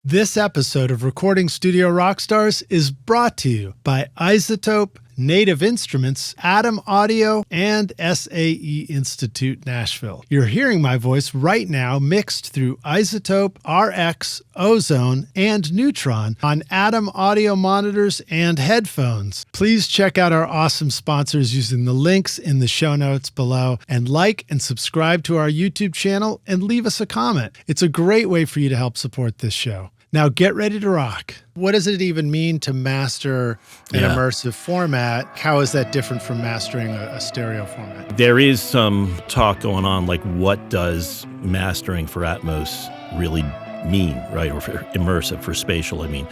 This episode of Recording Studio Rockstars is brought to you by Isotope, Native Instruments, Atom Audio, and SAE Institute Nashville. You're hearing my voice right now mixed through Isotope, RX, Ozone, and Neutron on Atom Audio monitors and headphones. Please check out our awesome sponsors using the links in the show notes below, and like and subscribe to our YouTube channel and leave us a comment. It's a great way for you to help support this show. Now get ready to rock. What does it even mean to master an immersive format? How is that different from mastering a stereo format? There is some talk going on, like what does mastering for Atmos really mean, right? Or for immersive, for spatial, I mean.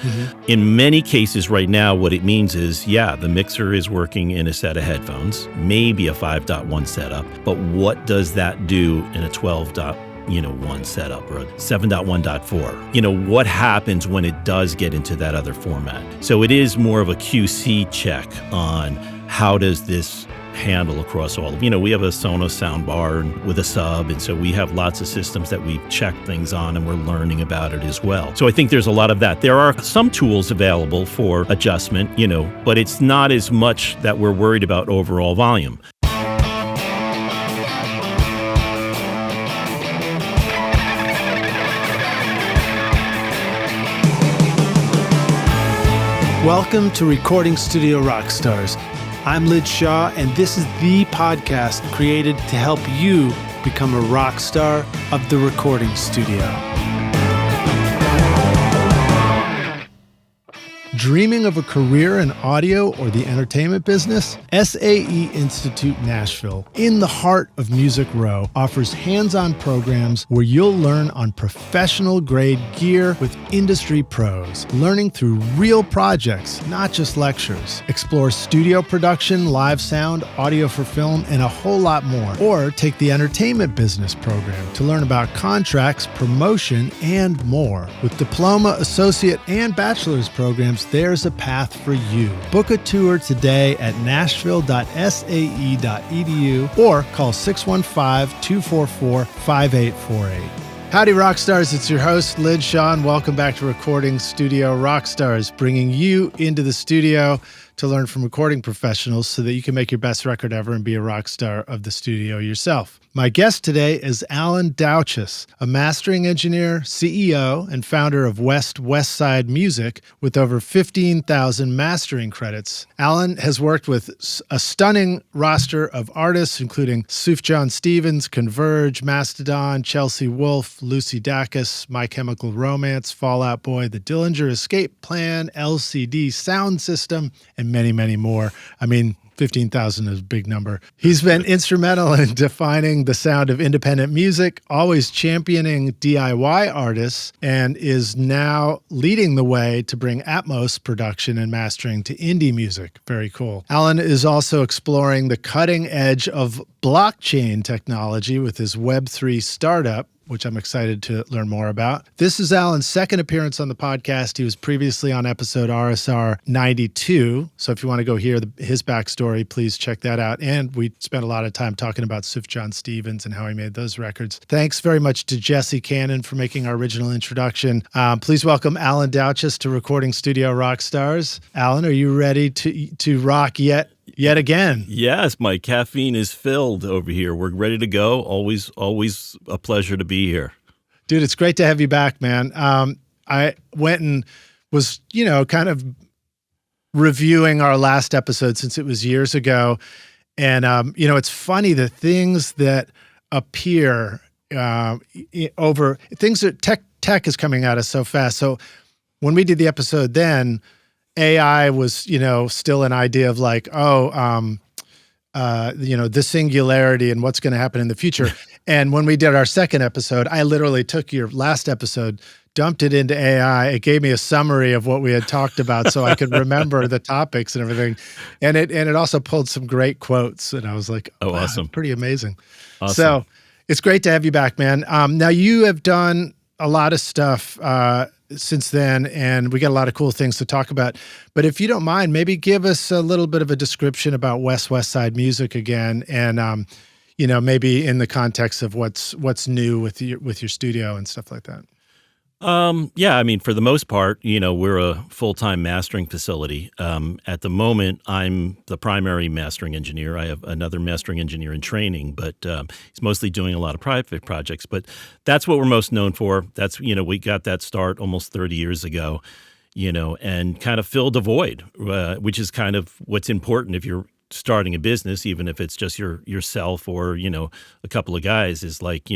In many cases right now, what it means is, the mixer is working in a set of headphones, maybe a 5.1 setup, but what does that do in a 12.1 setup or a 7.1.4? What happens when it does get into that other format? So it is more of a QC check on how does this handle across all of, we have a Sonos soundbar with a sub, and so we have lots of systems that we check things on and we're learning about it as well. So I think there's a lot of that. There are some tools available for adjustment, but it's not as much that we're worried about overall volume. Welcome to Recording Studio Rockstars. I'm Lid Shaw, and this is the podcast created to help you become a rock star of the recording studio. Dreaming of a career in audio or the entertainment business? SAE Institute Nashville, in the heart of Music Row, offers hands-on programs where you'll learn on professional-grade gear with industry pros, learning through real projects, not just lectures. Explore studio production, live sound, audio for film, and a whole lot more. Or take the entertainment business program to learn about contracts, promotion, and more. With diploma, associate, and bachelor's programs, there's a path for you. Book a tour today at nashville.sae.edu or call 615-244-5848. Howdy, Rockstars. It's your host, Lid Shaw, and welcome back to Recording Studio Rockstars, bringing you into the studio to learn from recording professionals so that you can make your best record ever and be a rock star of the studio yourself. My guest today is Alan Douches, a mastering engineer, CEO, and founder of West Westside Music with over 15,000 mastering credits. Alan has worked with a stunning roster of artists, including Sufjan Stevens, Converge, Mastodon, Wolfe, Lucy Dacus, My Chemical Romance, Fall Out Boy, the Dillinger Escape Plan, LCD Soundsystem, and many, many more. 15,000 is a big number. He's been instrumental in defining the sound of independent music, always championing DIY artists, and is now leading the way to bring Atmos production and mastering to indie music. Very cool. Alan is also exploring the cutting edge of blockchain technology with his Web3 startup, which I'm excited to learn more about. This is Alan's second appearance on the podcast. He was previously on episode RSR503. So if you want to go hear his backstory, please check that out. And we spent a lot of time talking about Sufjan Stevens and how he made those records. Thanks very much to Jesse Cannon for making our original introduction. Please welcome Alan Douches to Recording Studio Rockstars. Alan, are you ready to rock yet again? Yes, my caffeine is filled over here. We're ready to go. Always a pleasure to be here. Dude, it's great to have you back, man. I went and was, kind of reviewing our last episode since it was years ago. And, it's funny, the things that appear over things that tech is coming at us so fast. So when we did the episode then, AI was, still an idea of like, the singularity and what's going to happen in the future. And when we did our second episode, I literally took your last episode, dumped it into AI. It gave me a summary of what we had talked about so I could remember the topics and everything. And it also pulled some great quotes. And I was like, oh, wow, awesome. Pretty amazing. Awesome. So it's great to have you back, man. Now you have done a lot of stuff since then, and we got a lot of cool things to talk about. But if you don't mind, maybe give us a little bit of a description about West Westside Music again, and maybe in the context of what's new with your studio and stuff like that. Yeah, I mean, for the most part, we're a full-time mastering facility. At the moment, I'm the primary mastering engineer. I have another mastering engineer in training, but he's mostly doing a lot of private projects. But that's what we're most known for. That's, we got that start almost 30 years ago, and kind of filled a void, which is kind of what's important if you're starting a business, even if it's just yourself or, a couple of guys, is like,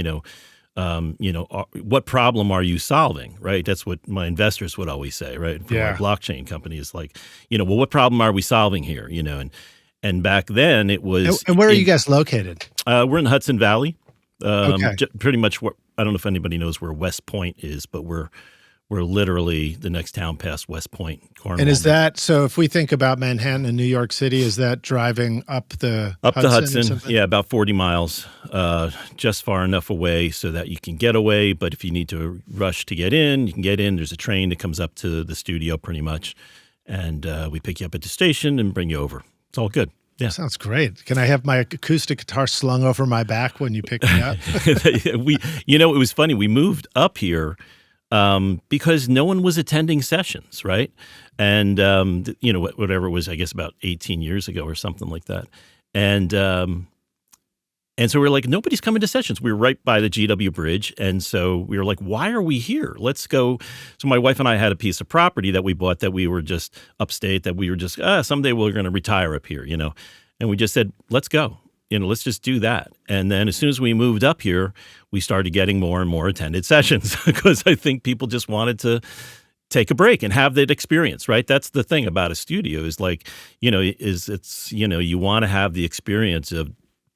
what problem are you solving, right? That's what my investors would always say, right? For my blockchain company is like, well, what problem are we solving here? And back then it was. And where are you guys located? We're in the Hudson Valley. Okay. Pretty much where, I don't know if anybody knows where West Point is, but we're literally the next town past West Point, Cornwall. And is that, so if we think about Manhattan and New York City, is that driving up the Hudson? Yeah, about 40 miles, just far enough away so that you can get away. But if you need to rush to get in, you can get in. There's a train that comes up to the studio pretty much. And we pick you up at the station and bring you over. It's all good. Yeah. Sounds great. Can I have my acoustic guitar slung over my back when you pick me up? It was funny. We moved up here because no one was attending sessions, right? And, whatever it was, I guess about 18 years ago or something like that. And so we were like, nobody's coming to sessions. We were right by the GW Bridge. And so we were like, why are we here? Let's go. So my wife and I had a piece of property that we bought that we were just upstate, that we were just, someday we're going to retire up here, And we just said, let's go. Let's just do that. And then as soon as we moved up here, we started getting more and more attended sessions because I think people just wanted to take a break and have that experience, right? That's the thing about a studio is like, you want to have the experience of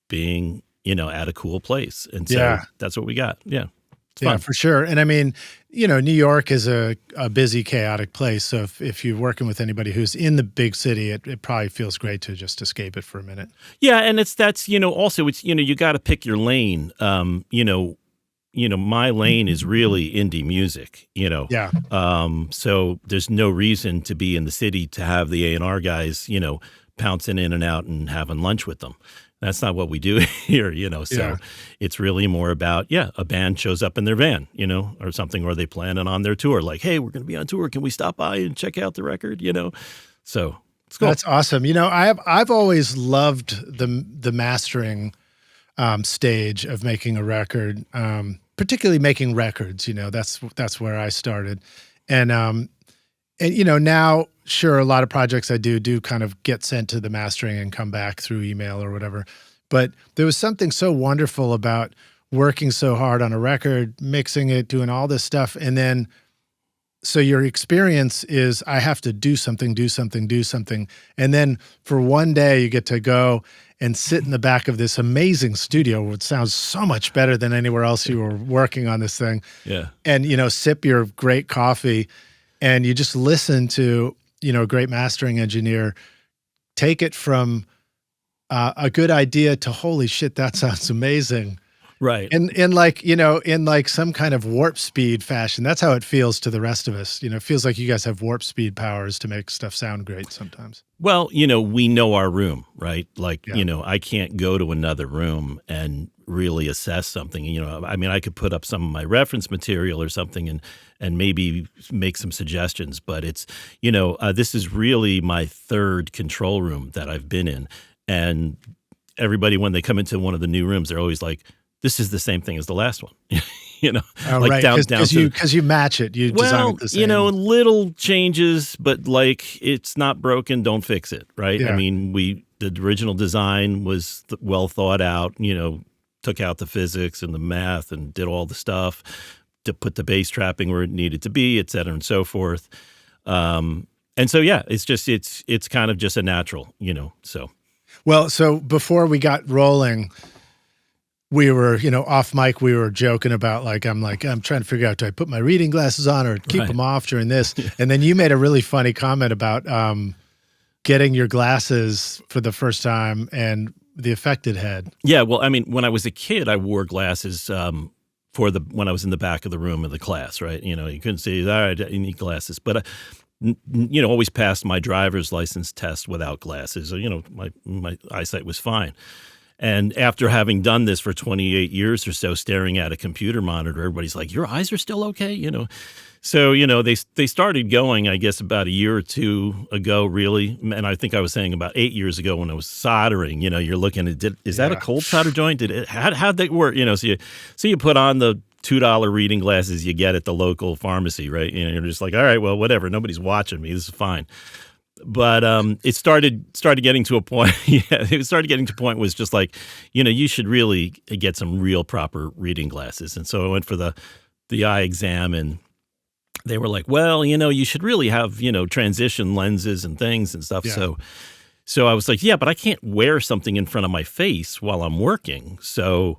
being, at a cool place. And so that's what we got. Yeah. Yeah, for sure. And I mean, New York is a busy, chaotic place. So if you're working with anybody who's in the big city, it probably feels great to just escape it for a minute. Yeah, and also it's you got to pick your lane. My lane is really indie music. Yeah. So there's no reason to be in the city to have the A&R guys, pouncing in and out and having lunch with them. That's not what we do here, so it's really more about, a band shows up in their van, or something, or they plan it on their tour. Like, hey, we're going to be on tour. Can we stop by and check out the record, So it's cool. That's awesome. I've always loved the mastering stage of making a record, particularly making records, that's where I started. And now, sure, a lot of projects I do kind of get sent to the mastering and come back through email or whatever. But there was something so wonderful about working so hard on a record, mixing it, doing all this stuff. And then, so your experience is I have to do something. And then for one day you get to go and sit in the back of this amazing studio, which sounds so much better than anywhere else you were working on this thing. Yeah. And, sip your great coffee. And you just listen to, a great mastering engineer take it from a good idea to holy shit, that sounds amazing. Right. And in like some kind of warp speed fashion. That's how it feels to the rest of us. It feels like you guys have warp speed powers to make stuff sound great sometimes. Well, we know our room, right? Like, I can't go to another room and really assess something. I could put up some of my reference material or something and maybe make some suggestions, but it's, this is really my third control room that I've been in. And everybody, when they come into one of the new rooms, they're always like, this is the same thing as the last one, Oh, like right, because you match it. You design it the same. Little changes, but like it's not broken, don't fix it, right? Yeah. I mean, the original design was well thought out. Took out the physics and the math and did all the stuff to put the bass trapping where it needed to be, et cetera, and so forth. And so it's kind of just a natural, So well, so before we got rolling, we were, off mic, we were joking about I'm trying to figure out, do I put my reading glasses on or keep them off during this? And then you made a really funny comment about getting your glasses for the first time and the affected head. Yeah, well, I mean, when I was a kid, I wore glasses when I was in the back of the room of the class, right? You couldn't see, all right, you need glasses. But always passed my driver's license test without glasses. My eyesight was fine. And after having done this for 28 years or so, staring at a computer monitor, everybody's like, "Your eyes are still okay?" So, they started going, I guess, about a year or two ago, really. And I think I was saying about 8 years ago when I was soldering, you're looking at, is that a cold solder joint? How'd that work? So you put on the $2 reading glasses you get at the local pharmacy, right? You're just like, all right, well, whatever. Nobody's watching me. This is fine. But it started getting to a point. Yeah, it started getting to a point was just like, you should really get some real proper reading glasses. And so I went for the eye exam, and they were like, well, you should really have, transition lenses and things and stuff. Yeah. So I was like, yeah, but I can't wear something in front of my face while I'm working. So,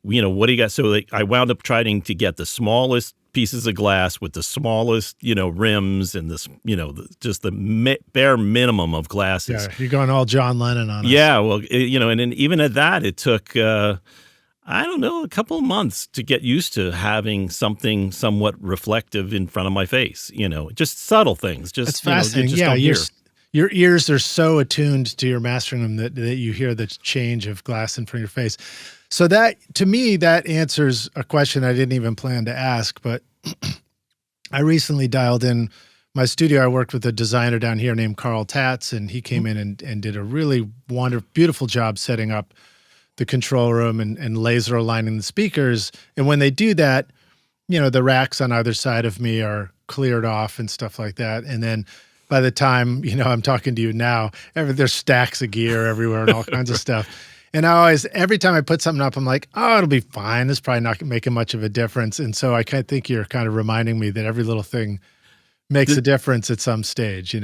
what do you got? So I wound up trying to get the smallest pieces of glass with the smallest, rims and this, just the bare minimum of glasses. Yeah, you're going all John Lennon on us. Yeah, well, and then even at that, it took, I don't know, a couple of months to get used to having something somewhat reflective in front of my face, just subtle things. That's fascinating. Your ears are so attuned to your mastering them that you hear the change of glass in front of your face. So that, to me, that answers a question I didn't even plan to ask, but I recently dialed in my studio. I worked with a designer down here named Carl Tatz, and he came in and did a really wonderful, beautiful job setting up the control room and laser aligning the speakers. And when they do that, the racks on either side of me are cleared off and stuff like that. And then by the time, I'm talking to you now, there's stacks of gear everywhere and all kinds of stuff. And every time I put something up, I'm like, oh, it'll be fine. This is probably not making much of a difference. And so I think you're kind of reminding me that every little thing makes a difference at some stage,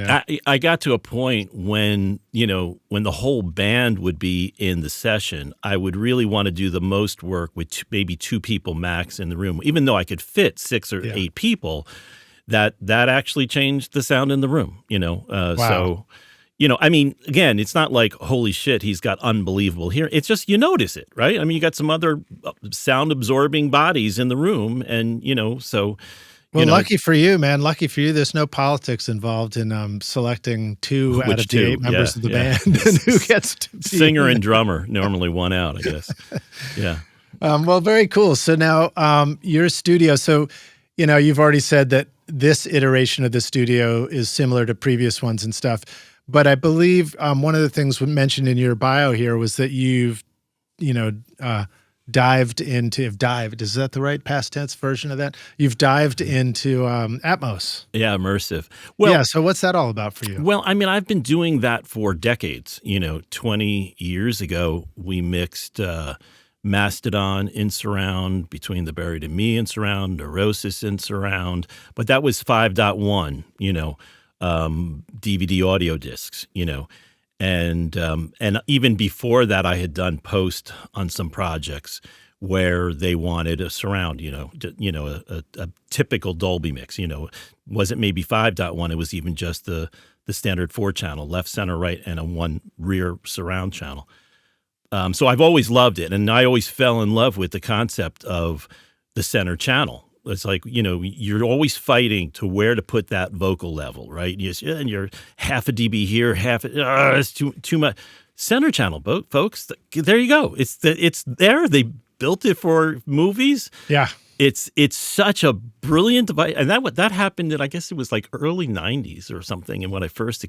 I got to a point when, when the whole band would be in the session, I would really want to do the most work with maybe 2 people max in the room, even though I could fit 6 or 8 people. That actually changed the sound in the room, Wow. So, again, it's not like, holy shit, he's got unbelievable hearing. It's just, you notice it, right? I mean, you got some other sound absorbing bodies in the room, and, so. Well, lucky for you, man. Lucky for you. There's no politics involved in selecting 2 out of the 8 members of the band and who gets to be singer and drummer normally one out, I guess. Yeah. Well, very cool. So now your studio. So, you've already said that this iteration of the studio is similar to previous ones and stuff. But I believe one of the things mentioned in your bio here was that you've, dived into, is that the right past tense version of that? You've dived into Atmos. Yeah, immersive. Well, yeah, so what's that all about for you? Well, I've been doing that for decades. 20 years ago, we mixed Mastodon in surround, Between the Buried and Me in surround, Neurosis in surround, but that was 5.1, DVD audio discs, and even before that, I had done post on some projects where they wanted a surround, a typical Dolby mix, wasn't maybe 5.1, it was even just the standard 4-channel, left, center, right, and a 1 rear surround channel. So I've always loved it, and I always fell in love with the concept of the center channel. It's like, you're always fighting to where to put that vocal level, right? And you're half a dB here, it's too much. Center channel, folks, there you go. It's there. They built it for movies. Yeah. It's such a brilliant device. And that happened in, I guess it was like early 90s or something. And when I first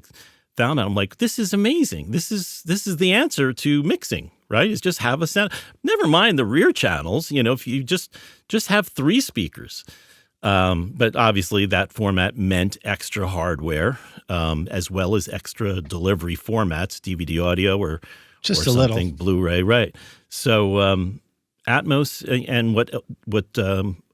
found out, I'm like, this is amazing. This is the answer to mixing, right? Is just have a sound. Never mind the rear channels, if you just have 3 speakers. But obviously that format meant extra hardware, as well as extra delivery formats, DVD audio or just or a something, little Blu-ray, right? So Atmos and what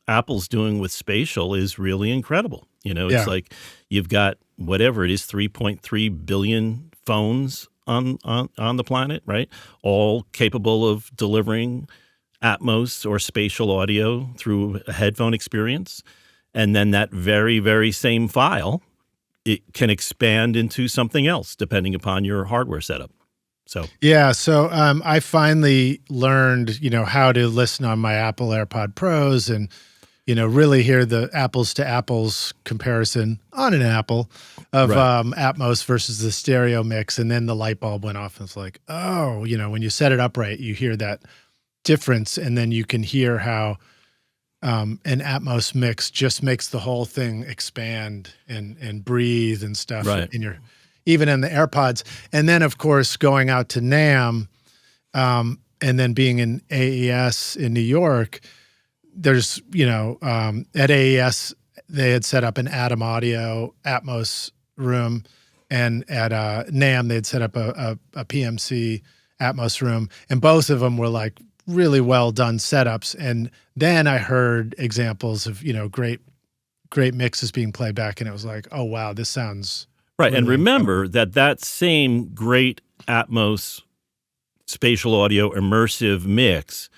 Apple's doing with spatial is really incredible. It's like you've got whatever it is, 3.3 billion phones on the planet, right? All capable of delivering Atmos or spatial audio through a headphone experience. And then that very, very same file, it can expand into something else depending upon your hardware setup. So I finally learned, how to listen on my Apple AirPod Pros, and really hear the apples to apples comparison on an Apple of Atmos versus the stereo mix. And then the light bulb went off and it's like, oh, when you set it up right, you hear that difference. And then you can hear how an Atmos mix just makes the whole thing expand and breathe and stuff even in the AirPods. And then of course, going out to NAMM, and then being in AES in New York, there's, at AES, they had set up an Atom Audio Atmos room, and at NAMM, they'd set up a PMC Atmos room, and both of them were like really well done setups. And then I heard examples of, great mixes being played back, and it was like, oh, wow, this sounds right. Really and remember that same great Atmos spatial audio immersive mix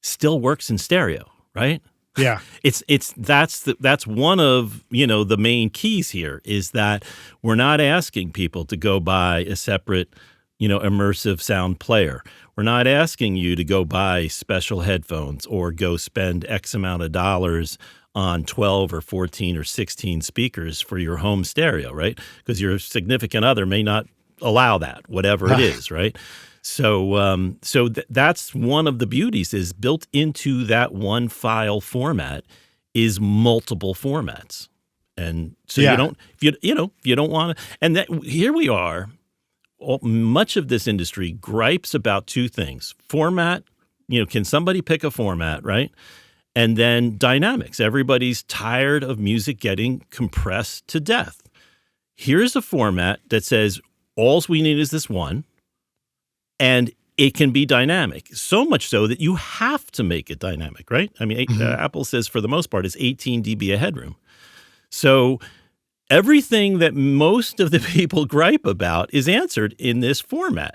still works in stereo. Right? Yeah. That's one of, the main keys here is that we're not asking people to go buy a separate, immersive sound player. We're not asking you to go buy special headphones or go spend X amount of dollars on 12 or 14 or 16 speakers for your home stereo, right? Because your significant other may not allow that, whatever it is, right? So that's one of the beauties is built into that one file format is multiple formats. And so you don't, if you don't want to, and that here we are, much of this industry gripes about two things: format, can somebody pick a format, right? And then dynamics. Everybody's tired of music getting compressed to death. Here's a format that says all we need is this one. And it can be dynamic, so much so that you have to make it dynamic, right? I mean, Apple says for the most part it's 18 dB of headroom. So everything that most of the people gripe about is answered in this format,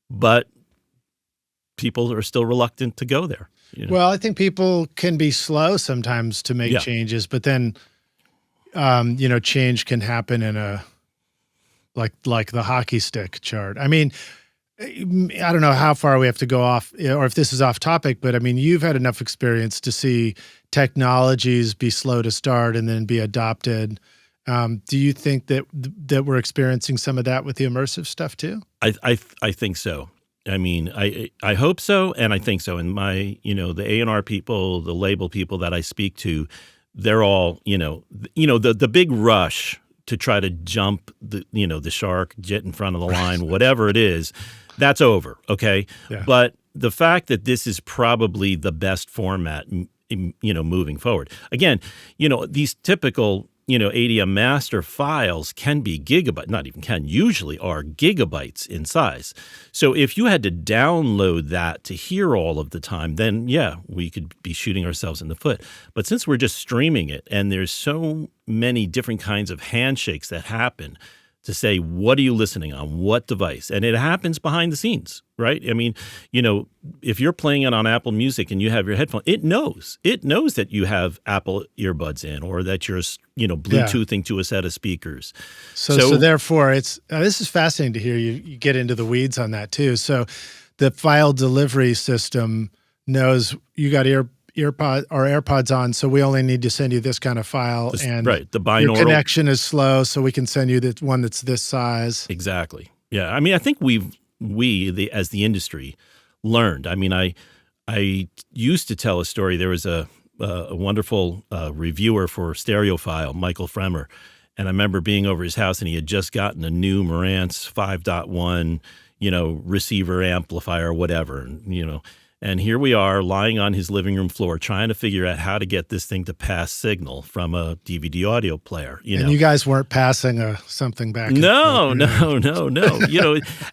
but people are still reluctant to go there. Well, I think people can be slow sometimes to make changes, but then, change can happen in a like the hockey stick chart. I mean, I don't know how far we have to go off or if this is off topic, but I mean, you've had enough experience to see technologies be slow to start and then be adopted. Do you think that we're experiencing some of that with the immersive stuff too? I think so. I mean, I hope so, and I think so. And my, the A&R people, the label people that I speak to, they're all, the big rush to try to jump the shark, get in front of the line, whatever it is, that's over, okay? Yeah. But the fact that this is probably the best format, moving forward. Again, these typical, ADM master files can be gigabytes, not even can, usually are gigabytes in size. So if you had to download that to hear all of the time, then yeah, we could be shooting ourselves in the foot. But since we're just streaming it and there's so many different kinds of handshakes that happen to say, what are you listening on? What device? And it happens behind the scenes, right? I mean, if you're playing it on Apple Music and you have your headphone, it knows that you have Apple earbuds in or that you're, Bluetoothing to a set of speakers. So therefore it's, this is fascinating to hear you get into the weeds on that too. So the file delivery system knows you got earpod or AirPods on, so we only need to send you this kind of file, and the binaural your connection is slow, so we can send you the one that's this size. Exactly. Yeah. I mean, I think we as the industry learned. I mean, I used to tell a story. There was a wonderful reviewer for Stereophile, Michael Fremer, and I remember being over his house, and he had just gotten a new Marantz 5.1, receiver amplifier, whatever, and And here we are lying on his living room floor trying to figure out how to get this thing to pass signal from a DVD audio player. And you guys weren't passing something back. No.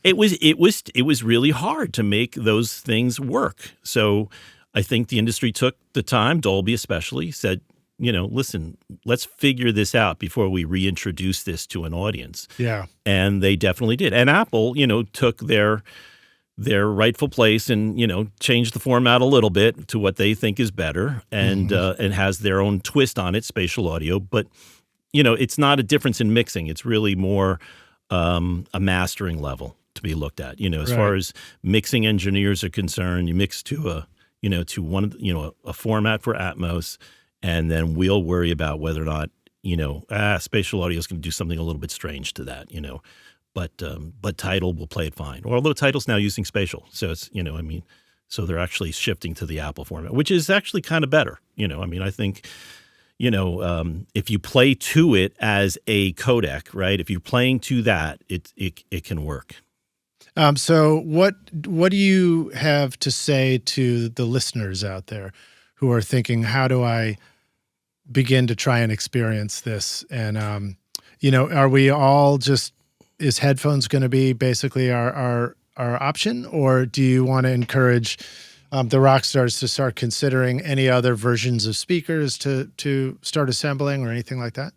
It was really hard to make those things work. So I think the industry took the time, Dolby especially, said, listen, let's figure this out before we reintroduce this to an audience. Yeah. And they definitely did. And Apple, took their rightful place and, changed the format a little bit to what they think is better and has their own twist on it, spatial audio. But, it's not a difference in mixing. It's really more a mastering level to be looked at. As far as mixing engineers are concerned, you mix to a format for Atmos and then we'll worry about whether or not, spatial audio is going to do something a little bit strange to that, but Tidal will play it fine. Although Tidal's now using spatial, so it's, so they're actually shifting to the Apple format, which is actually kind of better. I think, if you play to it as a codec, right? If you're playing to that, it can work. So what do you have to say to the listeners out there who are thinking, how do I begin to try and experience this? And, are we all just, is headphones going to be basically our option, or do you want to encourage the rock stars to start considering any other versions of speakers to start assembling or anything like that?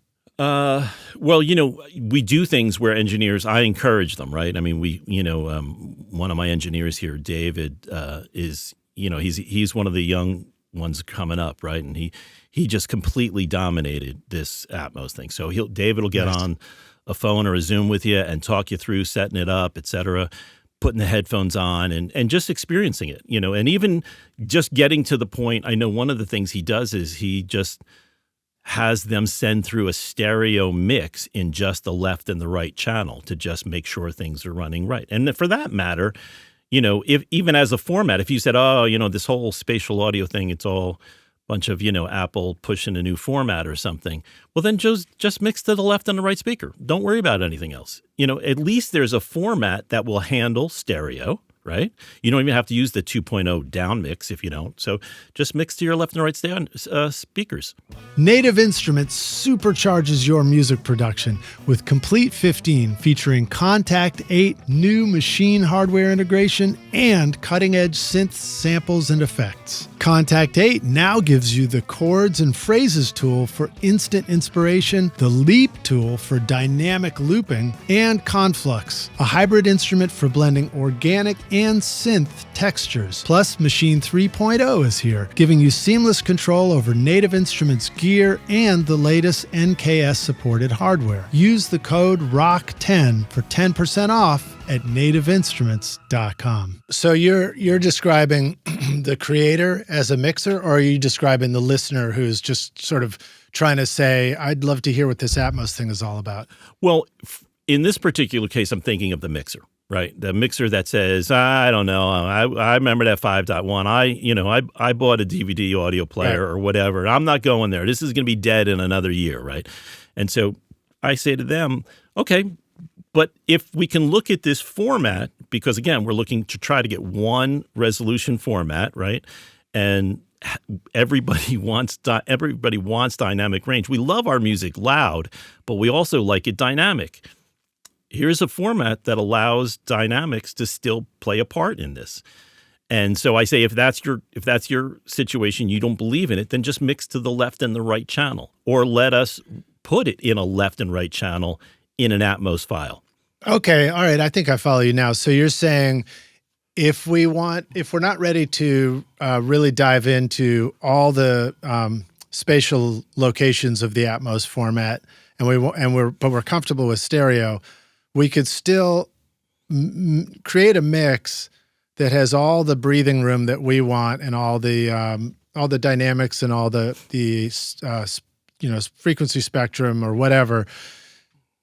Well, we do things where engineers, I encourage them, right? I mean, one of my engineers here, David, is, he's one of the young ones coming up, right? And he just completely dominated this Atmos thing. So David will get on a phone or a Zoom with you and talk you through setting it up, et cetera, putting the headphones on and just experiencing it, and even just getting to the point. I know one of the things he does is he just has them send through a stereo mix in just the left and the right channel to just make sure things are running right. And for that matter, if even as a format, if you said, this whole spatial audio thing, it's all a bunch of, Apple pushing a new format or something, well, then just mix to the left and the right speaker. Don't worry about anything else. At least there's a format that will handle stereo, right? You don't even have to use the 2.0 down mix if you don't. So just mix to your left and right speakers. Native Instruments supercharges your music production with Complete 15 featuring Contact 8 new machine hardware integration and cutting-edge synths, samples, and effects. Contact 8 now gives you the chords and phrases tool for instant inspiration, the Leap tool for dynamic looping, and Conflux, a hybrid instrument for blending organic and synth textures. Plus, Machine 3.0 is here, giving you seamless control over Native Instruments gear and the latest NKS-supported hardware. Use the code ROCK10 for 10% off at nativeinstruments.com. So you're describing the creator as a mixer, or are you describing the listener who's just sort of trying to say, I'd love to hear what this Atmos thing is all about? Well, in this particular case, I'm thinking of the mixer, right? The mixer that says, I don't know, I remember that 5.1. I bought a DVD audio player or whatever. I'm not going there. This is going to be dead in another year, right? And so I say to them, okay, but if we can look at this format, because again, we're looking to try to get one resolution format, right? And everybody wants dynamic range. We love our music loud, but we also like it dynamic. Here's a format that allows dynamics to still play a part in this. And so I say, if that's your situation, you don't believe in it, then just mix to the left and the right channel, or let us put it in a left and right channel in an Atmos file. Okay. All right. I think I follow you now. So you're saying if we're not ready to really dive into all the spatial locations of the Atmos format, but we're comfortable with stereo, we could still create a mix that has all the breathing room that we want and all the dynamics and all the frequency spectrum or whatever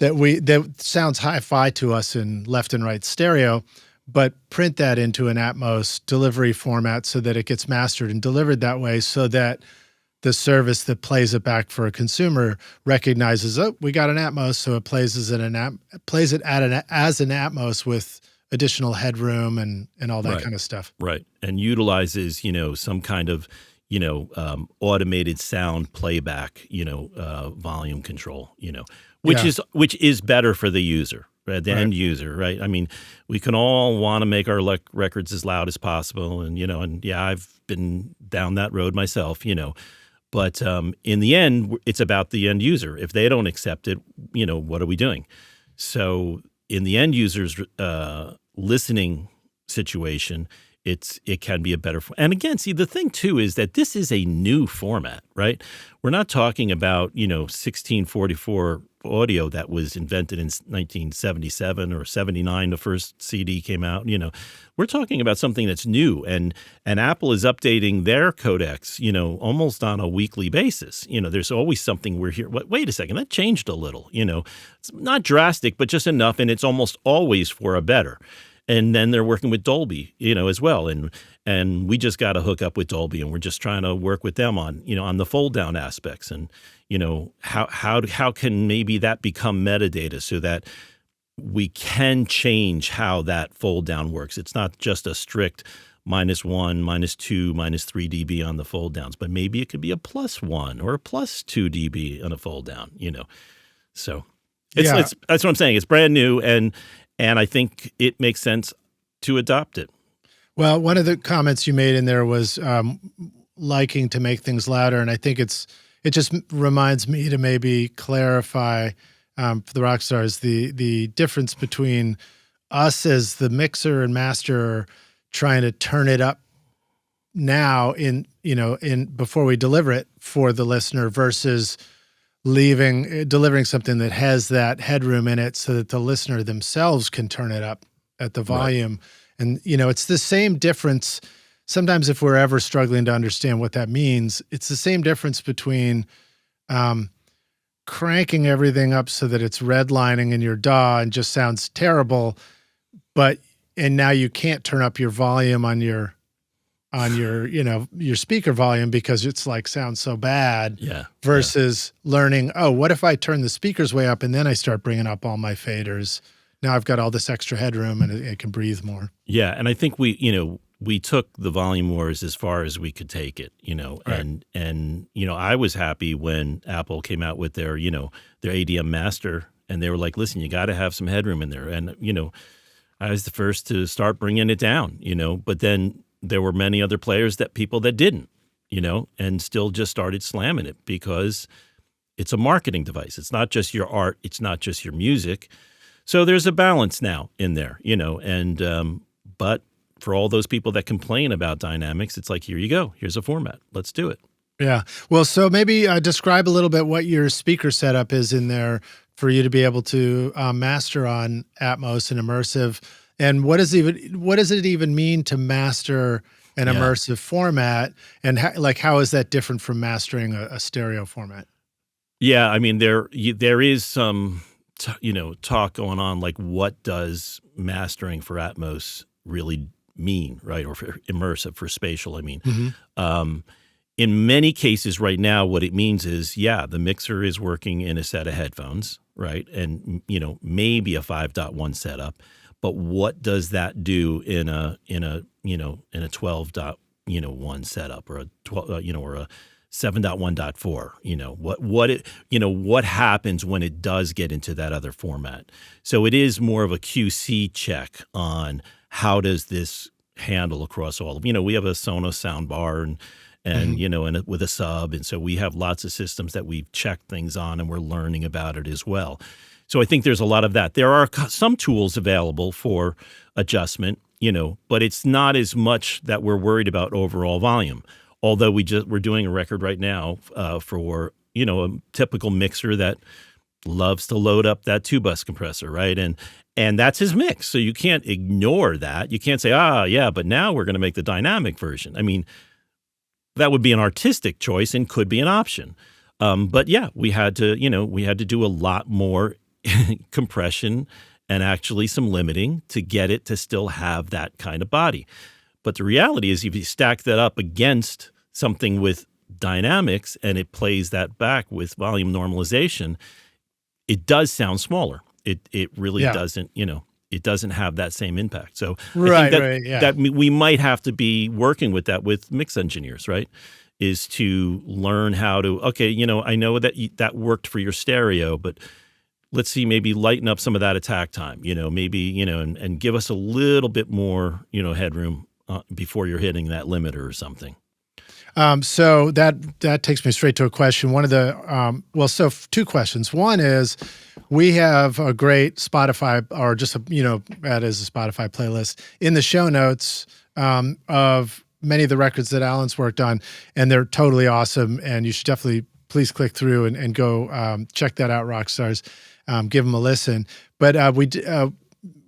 that sounds hi-fi to us in left and right stereo, but print that into an Atmos delivery format so that it gets mastered and delivered that way, so that the service that plays it back for a consumer recognizes, oh, we got an Atmos, so it plays as an Atmos with additional headroom and all that kind of stuff. Right, and utilizes some kind of automated sound playback, volume control, which is better for the user, right? The end user, right? I mean, we can all want to make our records as loud as possible, and I've been down that road myself, but in the end, it's about the end user. If they don't accept it, what are we doing? So in the end user's listening situation, it can be a better. And again, see, the thing too is that this is a new format, right? We're not talking about 1644 audio that was invented in 1977 or 79. The first CD came out. We're talking about something that's new, and Apple is updating their codecs, almost on a weekly basis. There's always something we're here. Wait a second, that changed a little. It's not drastic, but just enough, and it's almost always for a better. And then they're working with Dolby, as well. And we just got to hook up with Dolby, and we're just trying to work with them on, on the fold down aspects. And, how can maybe that become metadata so that we can change how that fold down works. It's not just a strict -1, -2, -3 dB on the fold downs, but maybe it could be a +1 or a +2 dB on a fold down, So that's what I'm saying. It's brand new, and I think it makes sense to adopt it. Well, one of the comments you made in there was liking to make things louder, and I think it just reminds me to maybe clarify for the rock stars the difference between us as the mixer and master trying to turn it up now in before we deliver it for the listener versus delivering something that has that headroom in it so that the listener themselves can turn it up at the volume. Right. And, it's the same difference. Sometimes if we're ever struggling to understand what that means, it's the same difference between cranking everything up so that it's redlining in your DAW and just sounds terrible, and now you can't turn up your volume on your speaker volume because it's sounds so bad. Yeah. Versus learning, what if I turn the speakers way up and then I start bringing up all my faders? Now I've got all this extra headroom and it can breathe more. Yeah, and I think we took the volume wars as far as we could take it, right. and I was happy when Apple came out with their ADM master, and they were like, listen, you got to have some headroom in there. And, I was the first to start bringing it down, but then there were many other people that didn't, and still just started slamming it because it's a marketing device. It's not just your art. It's not just your music. So there's a balance now in there, but for all those people that complain about dynamics, it's like, here you go. Here's a format. Let's do it. Yeah. Well, so maybe describe a little bit what your speaker setup is in there for you to be able to master on Atmos and immersive. And what does it even mean to master an immersive format? And how is that different from mastering a stereo format? Yeah. I mean, there is some, talk going on, like what does mastering for Atmos really mean, right? Or for immersive, for spatial, I mean. Mm-hmm. In many cases right now, what it means is, the mixer is working in a set of headphones, right? And, maybe a 5.1 setup, but what does that do in a 12.1 setup or a 12, or a 7.1.4, what happens when it does get into that other format? So it is more of a QC check on how does this handle across all of, we have a Sonos sound bar and mm-hmm. And with a sub. And so we have lots of systems that we've checked things on and we're learning about it as well. So I think there's a lot of that. There are some tools available for adjustment, but it's not as much that we're worried about overall volume. Although we're doing a record right now for, a typical mixer that loves to load up that 2-bus compressor, right? And that's his mix. So you can't ignore that. You can't say, but now we're going to make the dynamic version. I mean, that would be an artistic choice and could be an option. But we had to do a lot more compression and actually some limiting to get it to still have that kind of body. But the reality is if you stack that up against something with dynamics and it plays that back with volume normalization, it does sound smaller. It really doesn't, it doesn't have that same impact. So I think that we might have to be working with that with mix engineers, right? Is to learn how to, I know that worked for your stereo, but let's see, maybe lighten up some of that attack time, maybe, and give us a little bit more, headroom before you're hitting that limiter or something. So that takes me straight to a question. One of the, two questions. One is, we have a great Spotify, or just that is a Spotify playlist. In the show notes, of many of the records that Alan's worked on, and they're totally awesome. And you should definitely please click through and go check that out, Rockstars. Give them a listen. But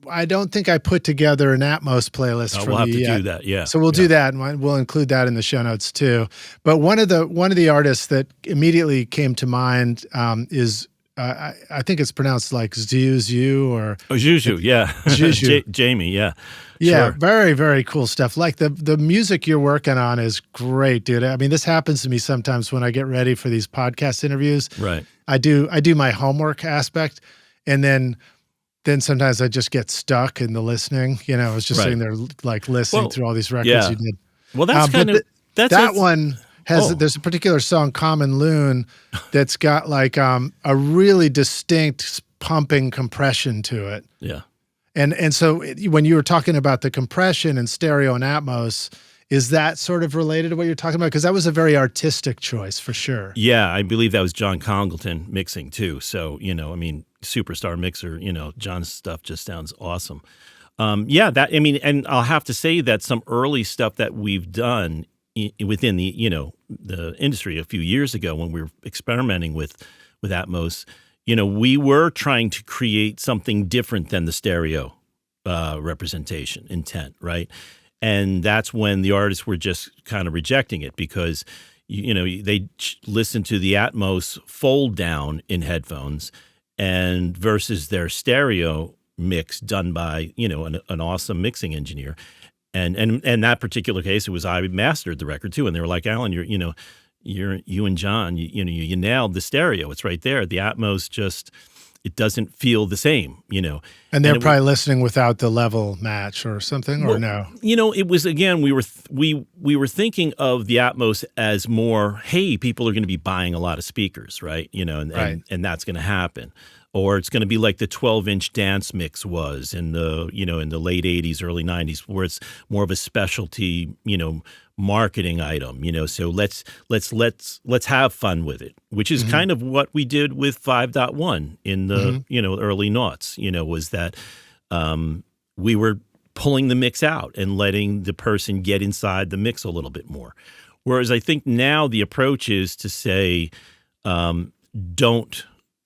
I don't think I put together an Atmos playlist for we'll have you to yet. do that, yeah. So we'll do that, and we'll include that in the show notes too. But one of the artists that immediately came to mind is I think it's pronounced like Zuzu or Zuzu, yeah. Zuzu. Jamie, yeah. Yeah, Sure. very, very cool stuff. Like the music you're working on is great, dude. I mean, this happens to me sometimes when I get ready for these podcast interviews. Right. I do my homework aspect, and then sometimes I just get stuck in the listening. I was just sitting there like listening through all these records you did. Well, that's that one has there's a particular song, Common Loon, that's got like a really distinct pumping compression to it. Yeah. And so when you were talking about the compression and stereo and Atmos, is that sort of related to what you're talking about? Because that was a very artistic choice for sure. Yeah, I believe that was John Congleton mixing too. So, I mean, superstar mixer, John's stuff just sounds awesome. And I'll have to say that some early stuff that we've done within the industry a few years ago when we were experimenting with Atmos, we were trying to create something different than the stereo representation intent, right? And that's when the artists were just kind of rejecting it because, they listen to the Atmos fold down in headphones and versus their stereo mix done by, an awesome mixing engineer. And in that particular case, it was I mastered the record too. And they were like, Alan, you and John, you nailed the stereo. It's right there. The Atmos it doesn't feel the same, And they're probably listening without the level match or something, or no? It was, again, we were thinking of the Atmos as more, hey, people are going to be buying a lot of speakers, right? And that's going to happen. Or it's going to be like the 12-inch dance mix was in the late 80s, early 90s, where it's more of a specialty, marketing item, so let's have fun with it, which is kind of what we did with 5.1 in the, early noughts, was that we were pulling the mix out and letting the person get inside the mix a little bit more. Whereas I think now the approach is to say, don't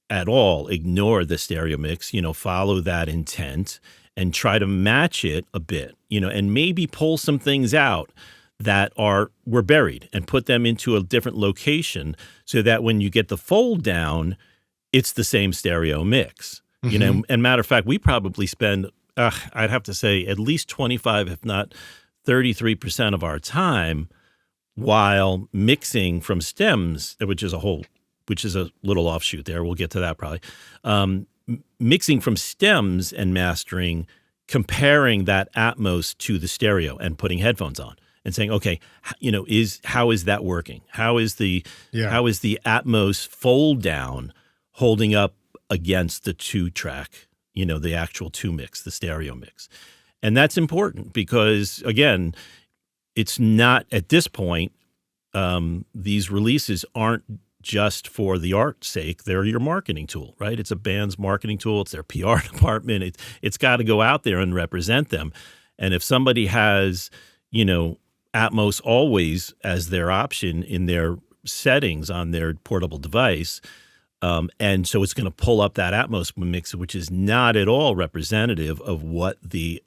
at all ignore the stereo mix, follow that intent and try to match it a bit, and maybe pull some things out that were buried and put them into a different location so that when you get the fold down, it's the same stereo mix. And matter of fact, we probably spend, I'd have to say at least 25, if not 33% of our time while mixing from stems, which is a little offshoot there. We'll get to that probably. Mixing from stems and mastering, comparing that Atmos to the stereo and putting headphones on and saying, okay, how is that working? How is the Atmos fold down holding up against the 2-track, the actual 2 mix, the stereo mix? And that's important because, again, it's not at this point, these releases aren't just for the art's sake. They're your marketing tool, right? It's a band's marketing tool. It's their PR department. It's got to go out there and represent them. And if somebody has, Atmos always as their option in their settings on their portable device, and so it's going to pull up that Atmos mix, which is not at all representative of what the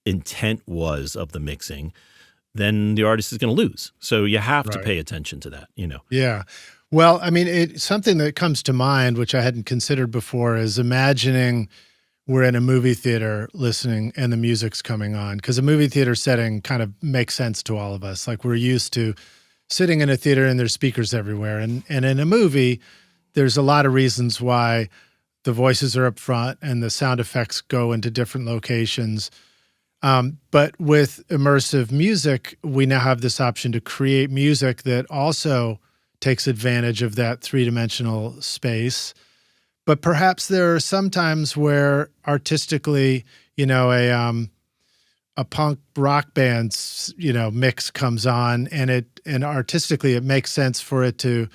intent was of the mixing, then the artist is going to lose. So you have to pay attention to that, Yeah. Well, I mean, something that comes to mind, which I hadn't considered before, is imagining we're in a movie theater listening and the music's coming on, because a movie theater setting kind of makes sense to all of us. Like, we're used to sitting in a theater and there's speakers everywhere. And in a movie, there's a lot of reasons why the voices are up front and the sound effects go into different locations. But with immersive music, we now have this option to create music that also takes advantage of that three-dimensional space. But perhaps there are some times where artistically, a punk rock band's, mix comes on, and artistically it makes sense for it to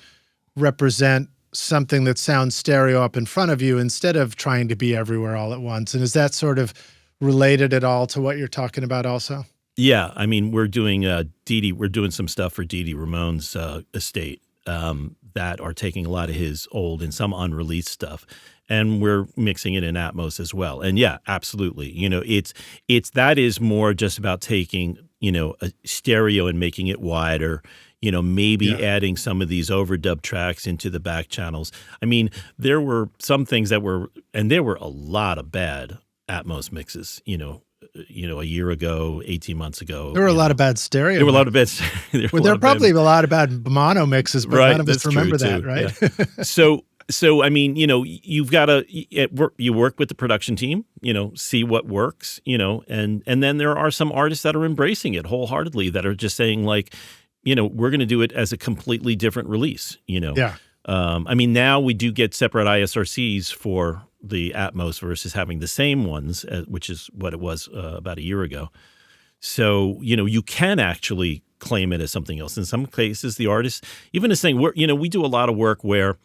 represent something that sounds stereo up in front of you instead of trying to be everywhere all at once. And is that sort of related at all to what you're talking about also? Yeah, I mean, we're doing we're doing some stuff for Dee Dee Ramone's estate that are taking a lot of his old and some unreleased stuff, and we're mixing it in Atmos as well. And yeah, absolutely. That is more just about taking, a stereo and making it wider, maybe adding some of these overdub tracks into the back channels. I mean, there were some things and there were a lot of bad Atmos mixes, a year ago, 18 months ago. There were a lot of bad stereo. There were a lot of bad. There were probably a lot of bad mono mixes, but right, none of us remember that, right? Yeah. So I mean, you've got to you work with the production team, see what works, and then there are some artists that are embracing it wholeheartedly, that are just saying like, we're going to do it as a completely different release. Yeah. I mean, now we do get separate ISRCs for the Atmos versus having the same ones, which is what it was about a year ago. So, you can actually claim it as something else. In some cases, the artist even is saying, we do a lot of work where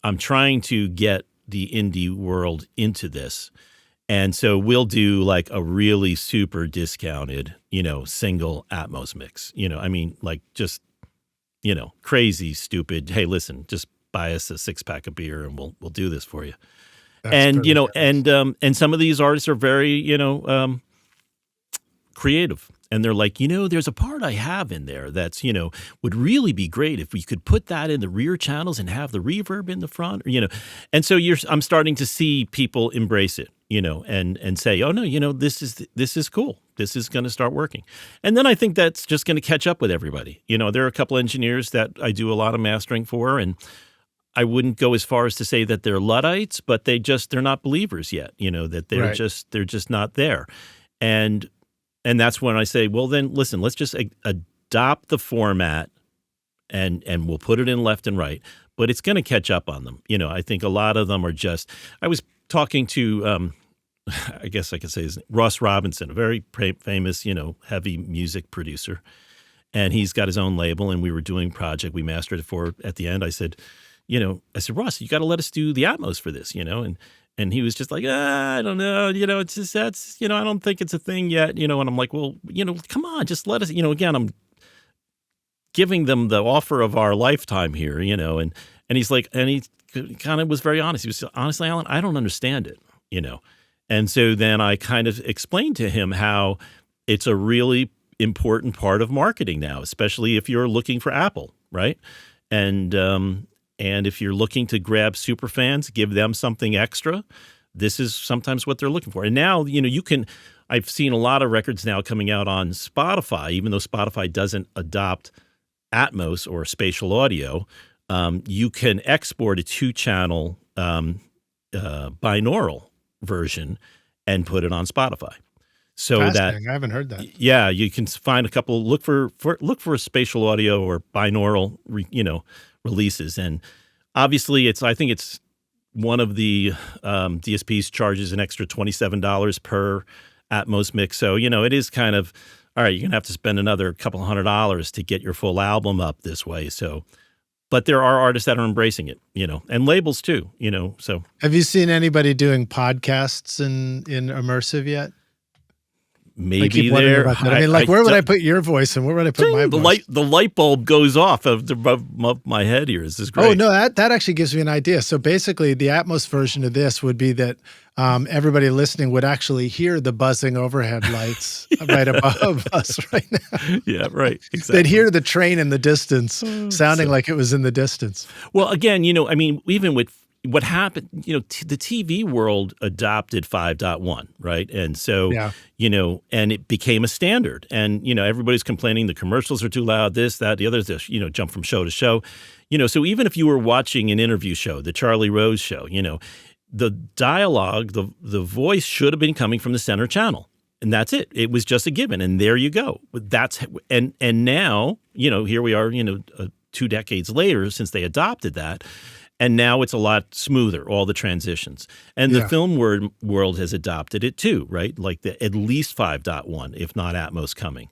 I'm trying to get the indie world into this. And so we'll do like a really super discounted, single Atmos mix. I mean, like just, crazy, stupid. Hey, listen, just buy us a 6-pack of beer and we'll do this for you. That's and some of these artists are very, creative. And they're like, there's a part I have in there that's, would really be great if we could put that in the rear channels and have the reverb in the front, And so I'm starting to see people embrace it, and say, oh no, this is cool. This is going to start working. And then I think that's just going to catch up with everybody. There are a couple engineers that I do a lot of mastering for, and I wouldn't go as far as to say that they're Luddites, but they're not believers yet, that they're just not there. And that's when I say, well, then listen, let's just adopt the format and we'll put it in left and right, but it's going to catch up on them. I think a lot of them are just, I was talking to, I guess I could say Ross Robinson, a very famous, heavy music producer. And he's got his own label, and we were doing project. We mastered it for at the end. I said, Ross, you got to let us do the Atmos for this, and he was just like, I don't know, it's just, that's, I don't think it's a thing yet, and I'm like, well, come on, just let us, again, I'm giving them the offer of our lifetime here, and he's like, and he kind of was very honest. He was, honestly, Alan, I don't understand it, And so then I kind of explained to him how it's a really important part of marketing now, especially if you're looking for Apple, right? And if you're looking to grab super fans, give them something extra, this is sometimes what they're looking for. And now, I've seen a lot of records now coming out on Spotify, even though Spotify doesn't adopt Atmos or spatial audio, you can export a 2-channel binaural version and put it on Spotify. So that I haven't heard that. Yeah, you can find a couple. Look for a spatial audio or binaural, releases, and obviously I think it's one of the DSPs charges an extra $27 per Atmos mix. So it is kind of all right. You're gonna have to spend another couple $100 to get your full album up this way. So. But there are artists that are embracing it, and labels too, so. Have you seen anybody doing podcasts in immersive yet? Maybe there. Where would I put your voice and where would I put my voice? The light bulb goes off above my head here. This is great. Oh, no, that actually gives me an idea. So basically, the Atmos version of this would be that everybody listening would actually hear the buzzing overhead lights right above us right now. Yeah, right. Exactly. They'd hear the train in the distance, sounding like it was in the distance. Well, again, even with what happened, the TV world adopted 5.1, right? And so, and it became a standard. And, everybody's complaining the commercials are too loud, this, that, the other, this, jump from show to show. So even if you were watching an interview show, the Charlie Rose show, the dialogue, the voice should have been coming from the center channel. And that's it. It was just a given. And there you go. And now, here we are, 2 decades later since they adopted that. And now it's a lot smoother, all the transitions. And the film world has adopted it too, right? Like at least 5.1, if not Atmos coming.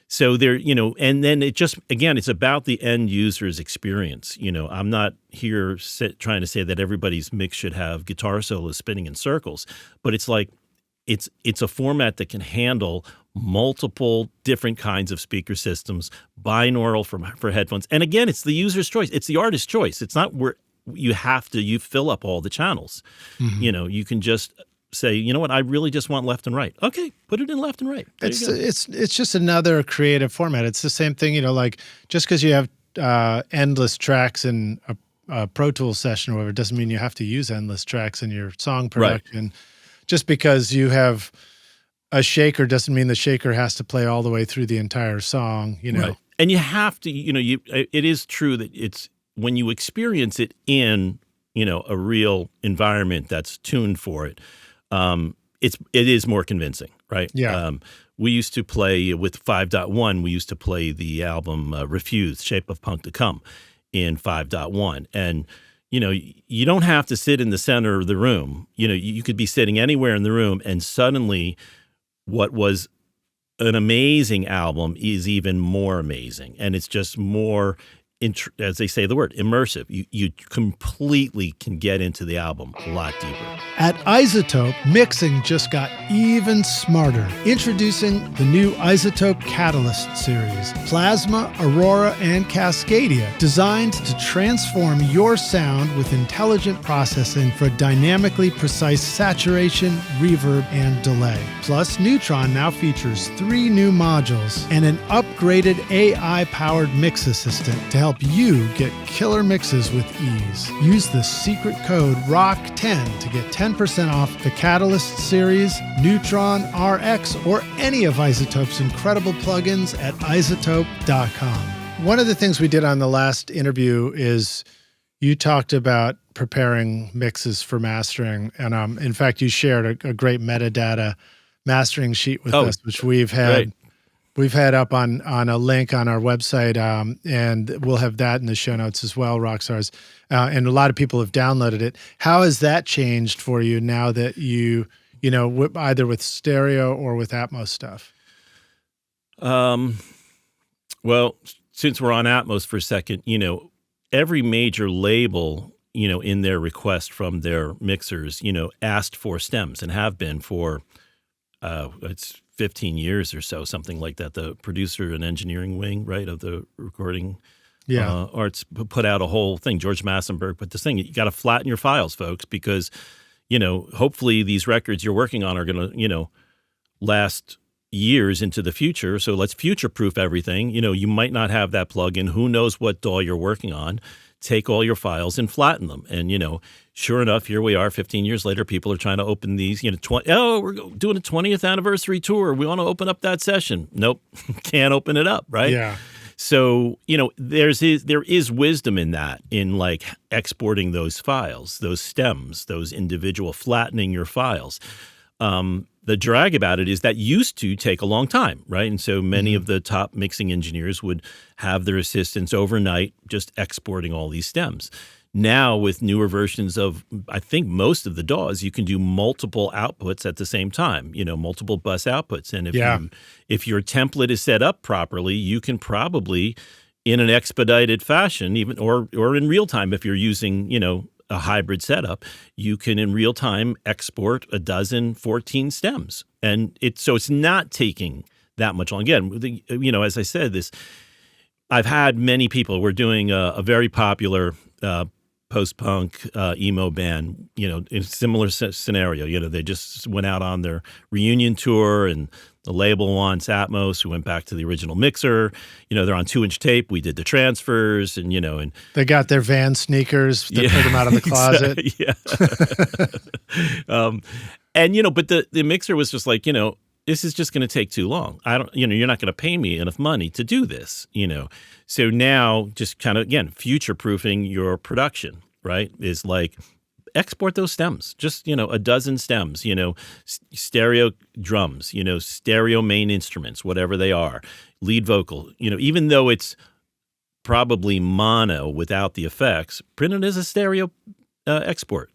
So there, and then it just, again, it's about the end user's experience. I'm not here trying to say that everybody's mix should have guitar solos spinning in circles, but it's like, it's a format that can handle multiple different kinds of speaker systems, binaural for headphones. And again, it's the user's choice. It's the artist's choice. It's not where you fill up all the channels. Mm-hmm. You can just say, you know what, I really just want left and right. Okay, put it in left and right. There you go. It's just another creative format. It's the same thing, like just because you have endless tracks in a Pro Tools session or whatever, doesn't mean you have to use endless tracks in your song production. Right. Just because you have a shaker doesn't mean the shaker has to play all the way through the entire song, Right. And you have to, it is true that it's when you experience it in, a real environment that's tuned for it, it is more convincing, right? Yeah. We used to play with 5.1, we used to play the album Refused, Shape of Punk to Come in 5.1. And, you don't have to sit in the center of the room. You could be sitting anywhere in the room, and suddenly what was an amazing album is even more amazing. And it's just more, as they say the word, immersive. You completely can get into the album a lot deeper. At iZotope, mixing just got even smarter. Introducing the new iZotope Catalyst series, Plasma, Aurora, and Cascadia, designed to transform your sound with intelligent processing for dynamically precise saturation, reverb, and delay. Plus, Neutron now features 3 new modules and an upgraded AI-powered mix assistant to help you get killer mixes with ease. Use the secret code ROCK10 to get 10% off the Catalyst series, Neutron, RX, or any of iZotope's incredible plugins at iZotope.com. One of the things we did on the last interview is you talked about preparing mixes for mastering. And in fact, you shared a great metadata mastering sheet with us, which we've had. Right. We've had up on a link on our website, and we'll have that in the show notes as well, Rockstars. And a lot of people have downloaded it. How has that changed for you now that you either with stereo or with Atmos stuff? Well, since we're on Atmos for a second, every major label, in their request from their mixers, asked for stems and have been for, it's 15 years or so, something like that. The producer and engineering wing, right, of the recording arts put out a whole thing. George Massenberg put this thing. You got to flatten your files, folks, because, hopefully these records you're working on are going to, last years into the future. So let's future-proof everything. You might not have that plugin. Who knows what DAW you're working on? Take all your files and flatten them. And, sure enough, here we are 15 years later. People are trying to open these, we're doing a 20th anniversary tour. We want to open up that session. Nope, can't open it up, right? Yeah. So, there is wisdom in that, in like exporting those files, those stems, those individual, flattening your files. The drag about it is that used to take a long time, right? And so many of the top mixing engineers would have their assistants overnight just exporting all these stems. Now, with newer versions of, I think, most of the DAWs, you can do multiple outputs at the same time, multiple bus outputs. And if your template is set up properly, you can probably, in an expedited fashion, even or in real time, if you're using, a hybrid setup, you can in real time export 14 stems. And it's not taking that much long. Again, as I said, I've had many people, we're doing a very popular post-punk emo band, in a similar scenario. They just went out on their reunion tour, and the label wants Atmos, who went back to the original mixer. They're on 2-inch tape. We did the transfers, and and they got their Van sneakers that put them out of the closet. But the mixer was just like, this is just going to take too long. You're not going to pay me enough money to do this, So now just kind of, again, future-proofing your production, right, is like export those stems, just, a dozen stems, stereo drums, stereo main instruments, whatever they are, lead vocal, even though it's probably mono without the effects, print it as a stereo export,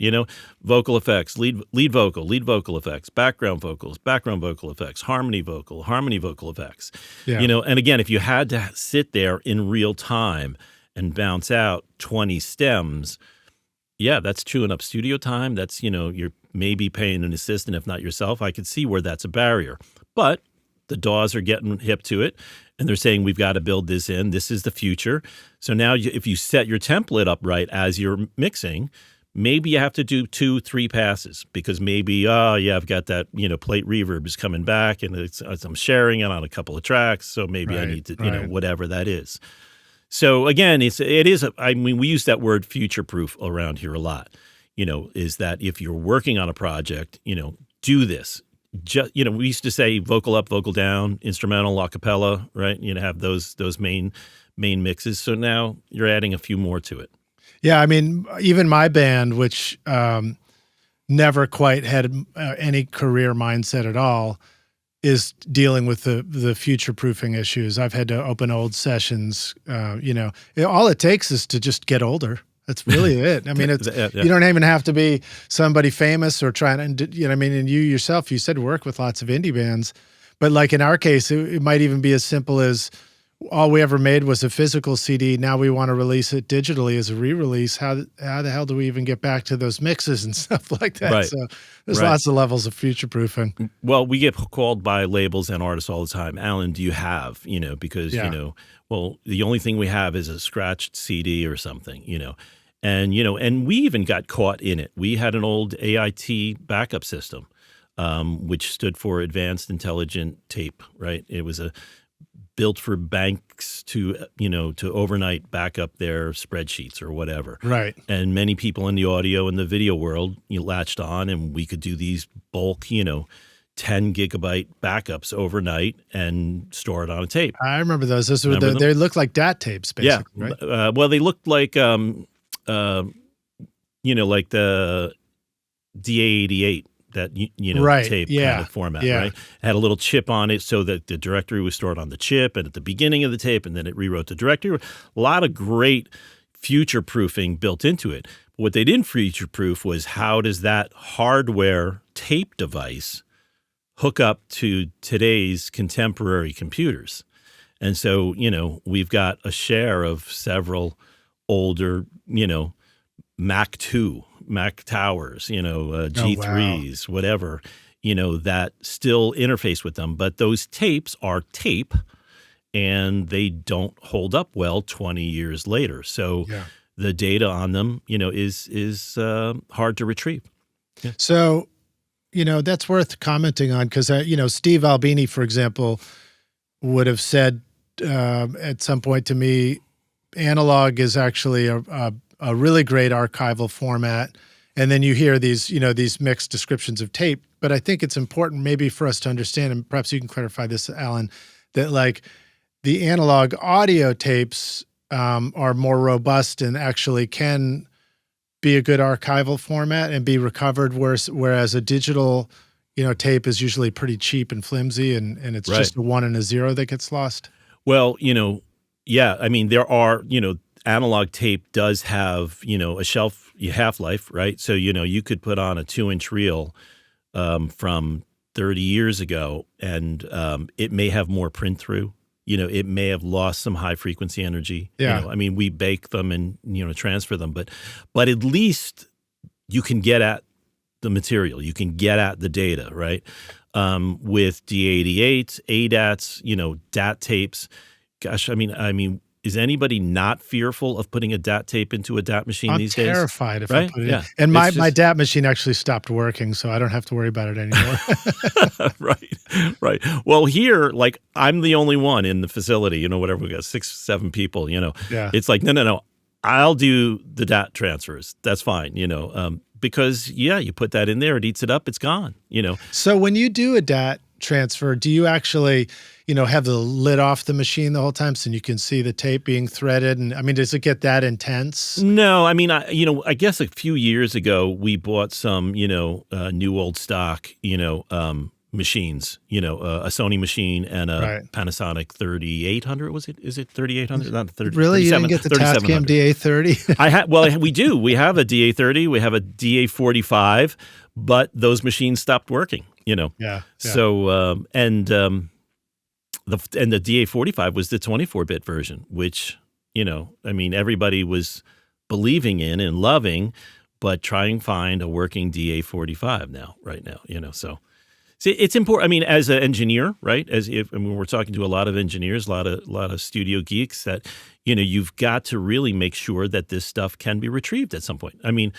vocal effects, lead vocal effects, background vocals, background vocal effects, harmony vocal effects, and again, if you had to sit there in real time and bounce out 20 stems, that's chewing up studio time. That's, you're maybe paying an assistant, if not yourself. I could see where that's a barrier, but The DAWs are getting hip to it, and they're saying we've got to build this in. This is the future. So now if you set your template up right as you're mixing, maybe you have to do 2-3 passes because maybe, I've got that, plate reverb is coming back and I'm sharing it on a couple of tracks. So maybe I need to, whatever that is. So again, we use that word future-proof around here a lot, is that if you're working on a project, do this. We used to say vocal up, vocal down, instrumental, a cappella, right? Have those main mixes. So now you're adding a few more to it. Yeah, I mean, even my band, which never quite had any career mindset at all, is dealing with the future-proofing issues. I've had to open old sessions. All it takes is to just get older. That's really it. I mean, you don't even have to be somebody famous or trying to, and you yourself, you said work with lots of indie bands, but like in our case, it might even be as simple as all we ever made was a physical CD. Now we want to release it digitally as a re-release. How the hell do we even get back to those mixes and stuff like that? Right. So there's lots of levels of future-proofing. Well, we get called by labels and artists all the time. Alan, do you have, because, well, the only thing we have is a scratched CD or something, and we even got caught in it. We had an old AIT backup system, which stood for Advanced Intelligent Tape, right? It was built for banks to overnight back up their spreadsheets or whatever. Right. And many people in the audio and the video world latched on, and we could do these bulk, 10 gigabyte backups overnight and store it on a tape. I remember those. Those were they looked like DAT tapes, basically, right? Well, they looked like, like the DA88. That tape kind of format, right? It had a little chip on it so that the directory was stored on the chip and at the beginning of the tape, and then it rewrote the directory. A lot of great future-proofing built into it. But what they didn't future-proof was how does that hardware tape device hook up to today's contemporary computers? And so, we've got a share of several older, Mac 2, Mac Towers, G3s, whatever, that still interface with them. But those tapes are tape, and they don't hold up well 20 years later. So the data on them, is hard to retrieve. Yeah. So, that's worth commenting on because, Steve Albini, for example, would have said at some point to me, analog is actually a really great archival format. And then you hear these, these mixed descriptions of tape. But I think it's important maybe for us to understand, and perhaps you can clarify this, Alan, that like the analog audio tapes are more robust and actually can be a good archival format and be recovered, whereas a digital, tape is usually pretty cheap and flimsy and it's just a 1 and a 0 that gets lost. Well, I mean, there are, analog tape does have, a shelf half-life, right? So, you could put on a 2-inch reel from 30 years ago and it may have more print through. It may have lost some high-frequency energy. Yeah. I mean, we bake them and, transfer them. But at least you can get at the material. You can get at the data, right? With D88s, ADATs, DAT tapes. Gosh, I mean, is anybody not fearful of putting a DAT tape into a DAT machine these days? I'm terrified if I put it in. And my DAT machine actually stopped working, so I don't have to worry about it anymore. Right. Well, here, like, I'm the only one in the facility, whatever, we got 6-7 people, It's like, no, I'll do the DAT transfers. That's fine, because, you put that in there, it eats it up, it's gone, So when you do a DAT transfer, do you actually, have the lid off the machine the whole time so you can see the tape being threaded? And I mean, does it get that intense? No, I mean, I guess a few years ago we bought some, new old stock, machines, a Sony machine and a Panasonic 3800. Is it 3800? Not 30. Really? You didn't get the Tascam DA30? We do. We have a DA30. We have a DA45, but those machines stopped working. Yeah. So the DA45 was the 24-bit version, which everybody was believing in and loving, but trying to find a working DA45 right now. So See, it's important. I mean, as an engineer, right? We're talking to a lot of engineers, a lot of studio geeks that, you've got to really make sure that this stuff can be retrieved at some point. I mean,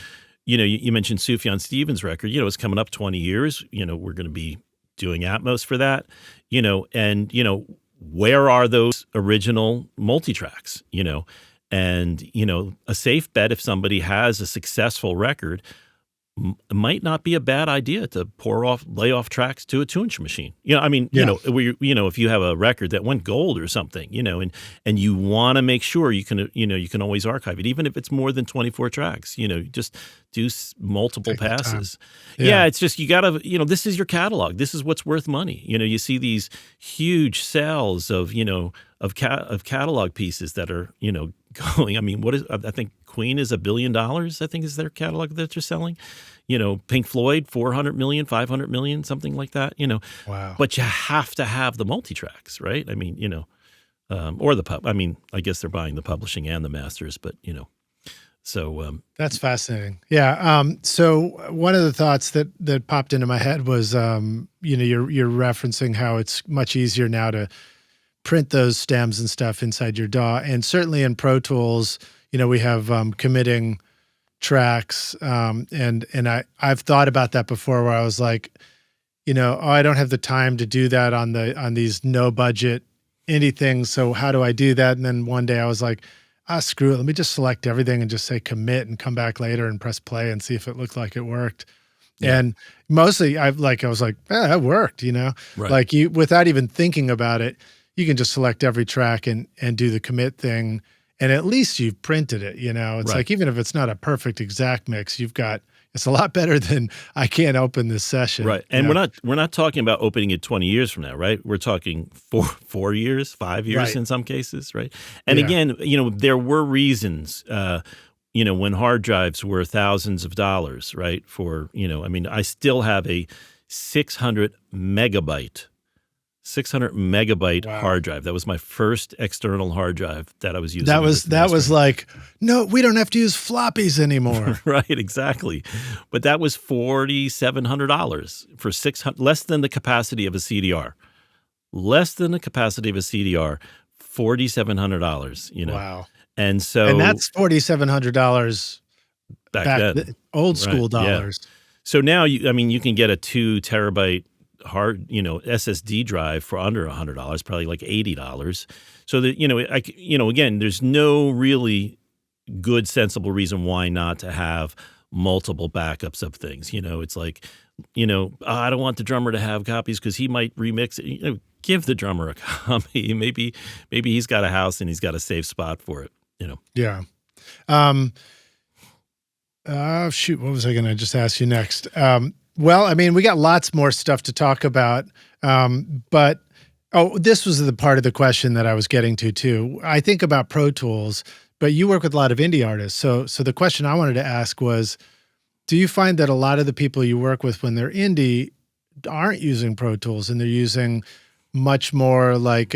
you mentioned Sufjan Stevens' record. It's coming up 20 years. We're going to be doing Atmos for that. And where are those original multi-tracks? And a safe bet if somebody has a successful record. It might not be a bad idea to lay off tracks to a 2-inch machine. If you have a record that went gold or something, and you want to make sure you can always archive it, even if it's more than 24 tracks. Just do multiple passes. Yeah, it's just you gotta. This is your catalog. This is what's worth money. You see these huge sales of catalog pieces that are going. I mean, I think Queen is $1 billion. I think is their catalog that they're selling. Pink Floyd, 400 million, 500 million, something like that. Wow. But you have to have the multi-tracks, right? I mean, or the pub. I mean, I guess they're buying the publishing and the masters, but so that's fascinating. Yeah. So one of the thoughts that popped into my head was, you're referencing how it's much easier now to print those stems and stuff inside your DAW, and certainly in Pro Tools, we have committing tracks, and I've thought about that before, where I was like, I don't have the time to do that on these no budget indie things. So how do I do that? And then one day I was like, screw it. Let me just select everything and just say commit and come back later and press play and see if it looked like it worked. Yeah. And mostly I was like, that worked, Right. Like without even thinking about it, you can just select every track and do the commit thing. And at least you've printed it, It's Right. like, even if it's not a perfect exact mix, it's a lot better than I can't open this session. Right. And we're not talking about opening it 20 years from now, right? We're talking 4 years, 5 years Right. in some cases, right? And again, there were reasons, when hard drives were thousands of dollars, right? For, I still have a 600 megabyte Wow. hard drive. That was my first external hard drive that I was using. That was like, no, we don't have to use floppies anymore. Right, exactly. But that was $4,700 for less than the capacity of a CDR. Less than the capacity of a CDR, $4,700. Wow. And that's $4,700 back then, old school right, dollars. Yeah. So now you can get a 2 terabyte hard, SSD drive for under $100, probably like $80. So that, again, there's no really good, sensible reason why not to have multiple backups of things. It's like, I don't want the drummer to have copies because he might remix it. Give the drummer a copy. Maybe he's got a house and he's got a safe spot for it. Yeah. Shoot, what was I going to just ask you next? Well, we got lots more stuff to talk about, but this was the part of the question that I was getting to too. I think about Pro Tools, but you work with a lot of indie artists. So the question I wanted to ask was, do you find that a lot of the people you work with when they're indie aren't using Pro Tools and they're using much more like,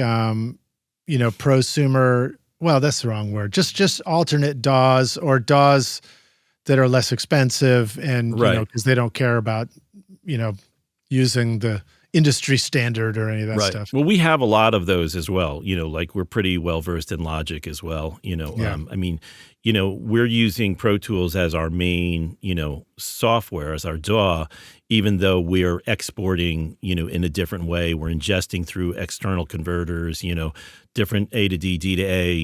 prosumer? Well, that's the wrong word. Just alternate DAWs or DAWs that are less expensive and, right. Because they don't care about, using the industry standard or any of that right. stuff. Well, we have a lot of those as well. Like we're pretty well-versed in Logic as well. Yeah. We're using Pro Tools as our main, software, as our DAW, even though we're exporting, in a different way. We're ingesting through external converters, different A to D, D to A,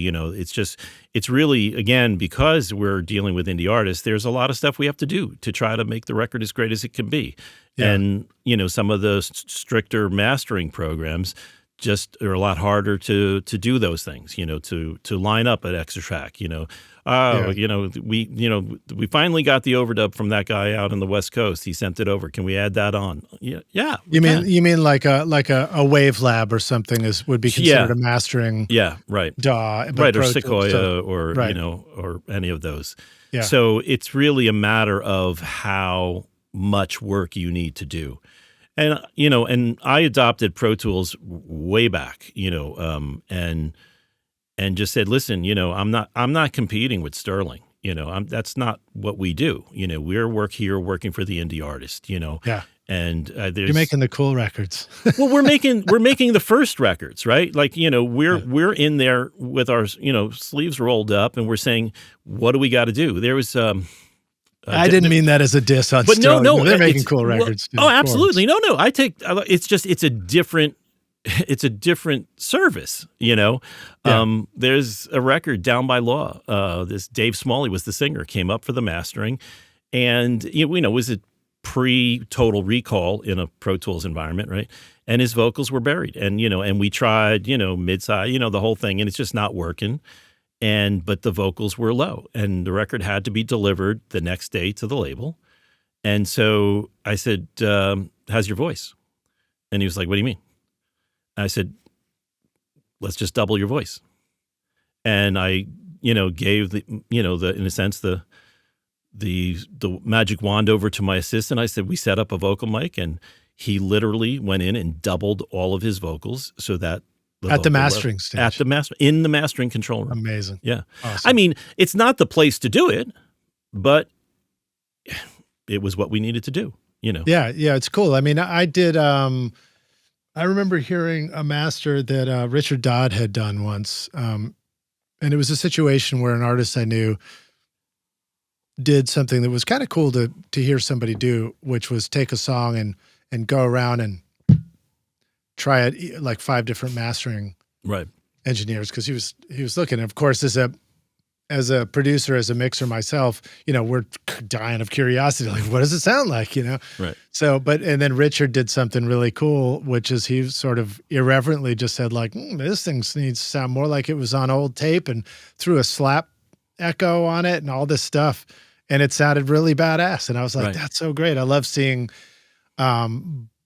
it's really, again, because we're dealing with indie artists, there's a lot of stuff we have to do to try to make the record as great as it can be. Yeah. And, some of the stricter mastering programs just are a lot harder to do those things, to line up an extra track, we finally got the overdub from that guy out on the West Coast. He sent it over. Can we add that on? Yeah. You mean like a Wave Lab or something would be considered a mastering right. DAW. Right, or Sequoia or, right. Or any of those. Yeah. So it's really a matter of how much work you need to do. And, and I adopted Pro Tools way back, and just said, listen, I'm not competing with Sterling. That's not what we do. We're working for the indie artist, Yeah. And you're making the cool records. Well, we're making the first records, right? Like, we're in there with our, sleeves rolled up, and we're saying, what do we got to do? There was, I didn't mean that as a diss on but Sterling. no, they're making cool records too. Oh, absolutely. No, it's a different service, Yeah. There's a record, Down by Law. This Dave Smalley was the singer, came up for the mastering, and it was a pre-Total Recall in a Pro Tools environment, right? And his vocals were buried, and and we tried, mid-side, the whole thing, and it's just not working. But the vocals were low, and the record had to be delivered the next day to the label. And so I said, "How's your voice?" And he was like, "What do you mean?" And I said, "Let's just double your voice." And I, gave the, in a sense, the magic wand over to my assistant. I said, we set up a vocal mic, and he literally went in and doubled all of his vocals so that at the mastering stage, in the mastering control room. Amazing. Yeah. Awesome. I mean, it's not the place to do it, but it was what we needed to do, Yeah. Yeah. It's cool. I mean, I did, I remember hearing a master that Richard Dodd had done once. And it was a situation where an artist I knew did something that was kind of cool to hear somebody do, which was take a song and go around and try it like 5 different mastering engineers. Cause he was looking, of course, as a producer, as a mixer myself, we're dying of curiosity. Like, what does it sound like? Right. So, and then Richard did something really cool, which is he sort of irreverently just said like, this thing needs to sound more like it was on old tape, and threw a slap echo on it and all this stuff. And it sounded really badass. And I was like, that's so great. I love seeing,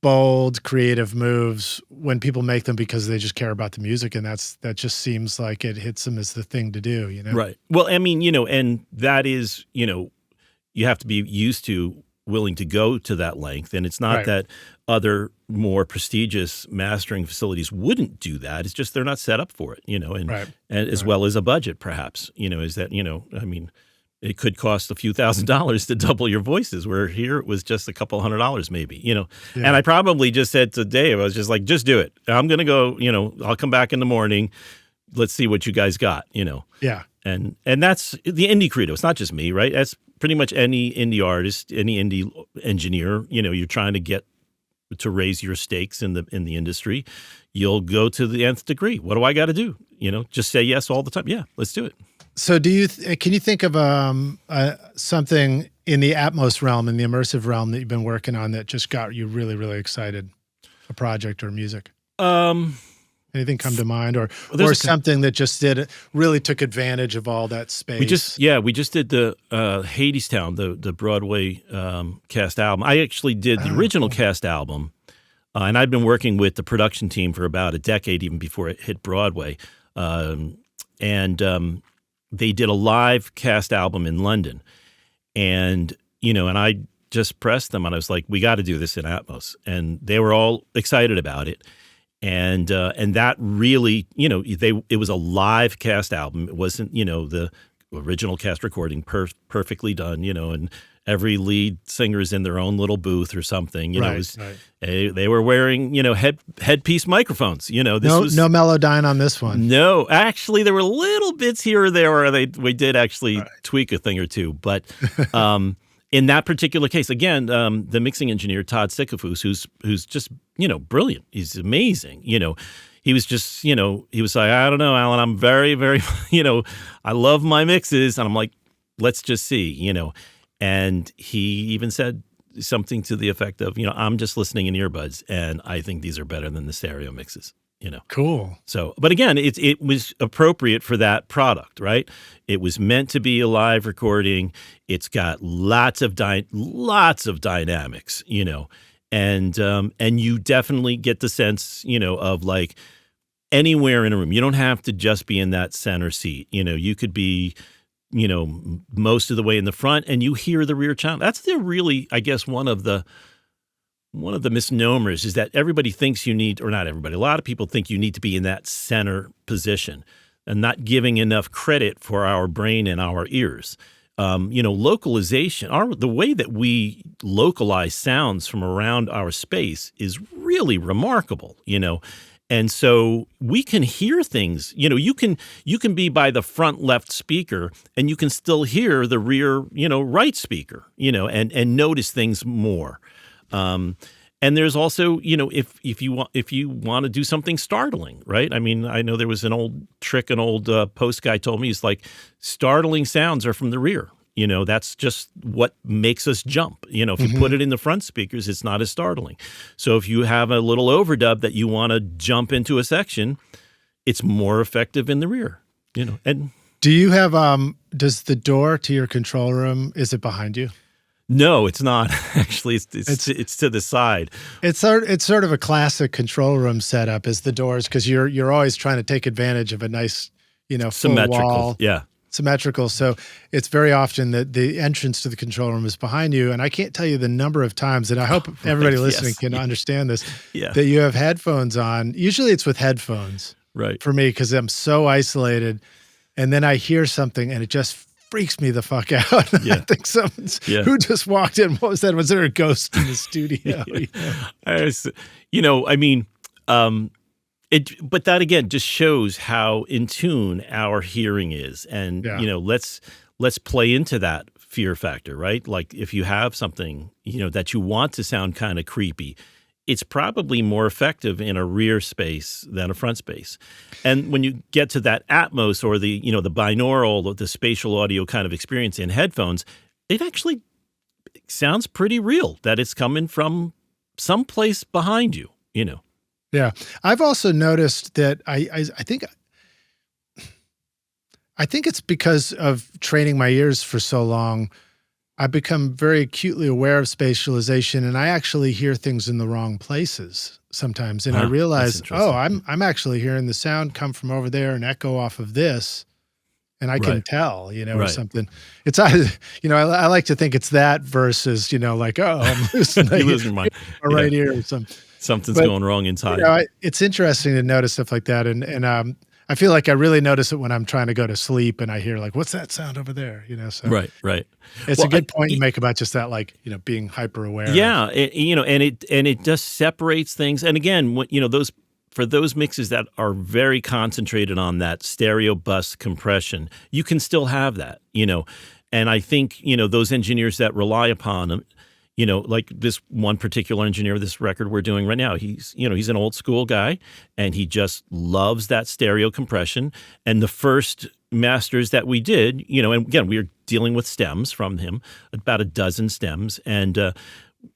bold, creative moves when people make them because they just care about the music, and that just seems like it hits them as the thing to do, Right. Well, I mean, and that is, you have to be used to willing to go to that length, and it's not that other more prestigious mastering facilities wouldn't do that. It's just they're not set up for it, and as well as a budget, perhaps, is that, I mean, it could cost a few $1,000s to double your voices, where here it was just a couple $100 maybe, Yeah. And I probably just said to Dave, I was just like, just do it. I'm going to go, I'll come back in the morning. Let's see what you guys got, Yeah. And that's the indie credo. It's not just me, right? That's pretty much any indie artist, any indie engineer, you're trying to get to raise your stakes in the industry. You'll go to the nth degree. What do I got to do? Just say yes all the time. Yeah, let's do it. So can you think of something in the Atmos realm, in the immersive realm that you've been working on that just got you really, really excited, a project or music? Anything come to mind, or something that just really took advantage of all that space? We just did the Hadestown, the Broadway cast album. I actually did the original cast album, and I'd been working with the production team for about a decade, even before it hit Broadway. They did a live cast album in London, and and I just pressed them, and I was like, we got to do this in Atmos, and they were all excited about it. And that really, it was a live cast album. It wasn't, the original cast recording perfectly done, and every lead singer is in their own little booth or something. They were wearing, headpiece microphones. This was no Melodyne on this one. No, actually, there were little bits here or there where we did actually tweak a thing or two, but. In that particular case, again, the mixing engineer, Todd Sikafus, who's just, brilliant. He's amazing. He was just, he was like, I don't know, Alan, I'm very, very, I love my mixes. And I'm like, let's just see, And he even said something to the effect of, I'm just listening in earbuds, and I think these are better than the stereo mixes. Cool. So, but again, it was appropriate for that product, right? It was meant to be a live recording. It's got lots of dynamics, and you definitely get the sense, of like anywhere in a room. You don't have to just be in that center seat. You could be, most of the way in the front, and you hear the rear channel. That's really, I guess, one of the misnomers is that everybody thinks you need, or not everybody, a lot of people think you need to be in that center position, and not giving enough credit for our brain and our ears. localization, the way that we localize sounds from around our space is really remarkable, And so we can hear things, you can be by the front left speaker and you can still hear the rear, right speaker, and notice things more. And there's also, if you want to do something startling, right? I mean, I know there was an old trick an old post guy told me. He's like, startling sounds are from the rear. That's just what makes us jump. If you put it in the front speakers, it's not as startling. So if you have a little overdub that you want to jump into a section, it's more effective in the rear. And do you have does the door to your control room, is it behind you? No, it's not. Actually, it's to the side. It's sort of a classic control room setup, is the doors, because you're always trying to take advantage of a nice, symmetrical full wall, yeah, symmetrical. So it's very often that the entrance to the control room is behind you. And I can't tell you the number of times, and I hope everybody listening can understand this, that you have headphones on. Usually it's with headphones, right? For me, because I'm so isolated, and then I hear something and it just freaks me the fuck out. I think someone's who just walked in. What was that? Was there a ghost in the studio? But that again just shows how in tune our hearing is, and let's play into that fear factor, right? Like if you have something that you want to sound kind of creepy, it's probably more effective in a rear space than a front space. And when you get to that Atmos or the binaural or the spatial audio kind of experience in headphones, it actually sounds pretty real that it's coming from someplace behind you, Yeah. I've also noticed that I think it's because of training my ears for so long, I've become very acutely aware of spatialization, and I actually hear things in the wrong places sometimes. And I realize, I'm actually hearing the sound come from over there and echo off of this, and I can tell, or something. It's either, I like to think it's that versus, like, I'm losing my right ear or something. Something's going wrong inside. It's interesting to notice stuff like that, and I feel like I really notice it when I'm trying to go to sleep and I hear like, what's that sound over there? So right. It's a good point you make about just that, like, being hyper aware. Yeah. And it just separates things. And again, for those mixes that are very concentrated on that stereo bus compression, you can still have that, and I think, those engineers that rely upon them, like this one particular engineer, this record we're doing right now, he's an old school guy, and he just loves that stereo compression. And the first masters that we did, and again, we were dealing with stems from him, about a dozen stems, and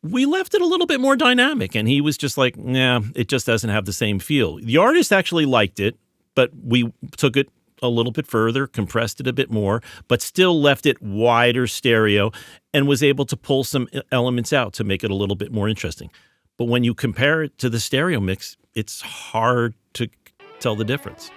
we left it a little bit more dynamic. And he was just like, nah, it just doesn't have the same feel. The artist actually liked it, but we took it a little bit further, compressed it a bit more, but still left it wider stereo and was able to pull some elements out to make it a little bit more interesting. But when you compare it to the stereo mix, it's hard to tell the difference.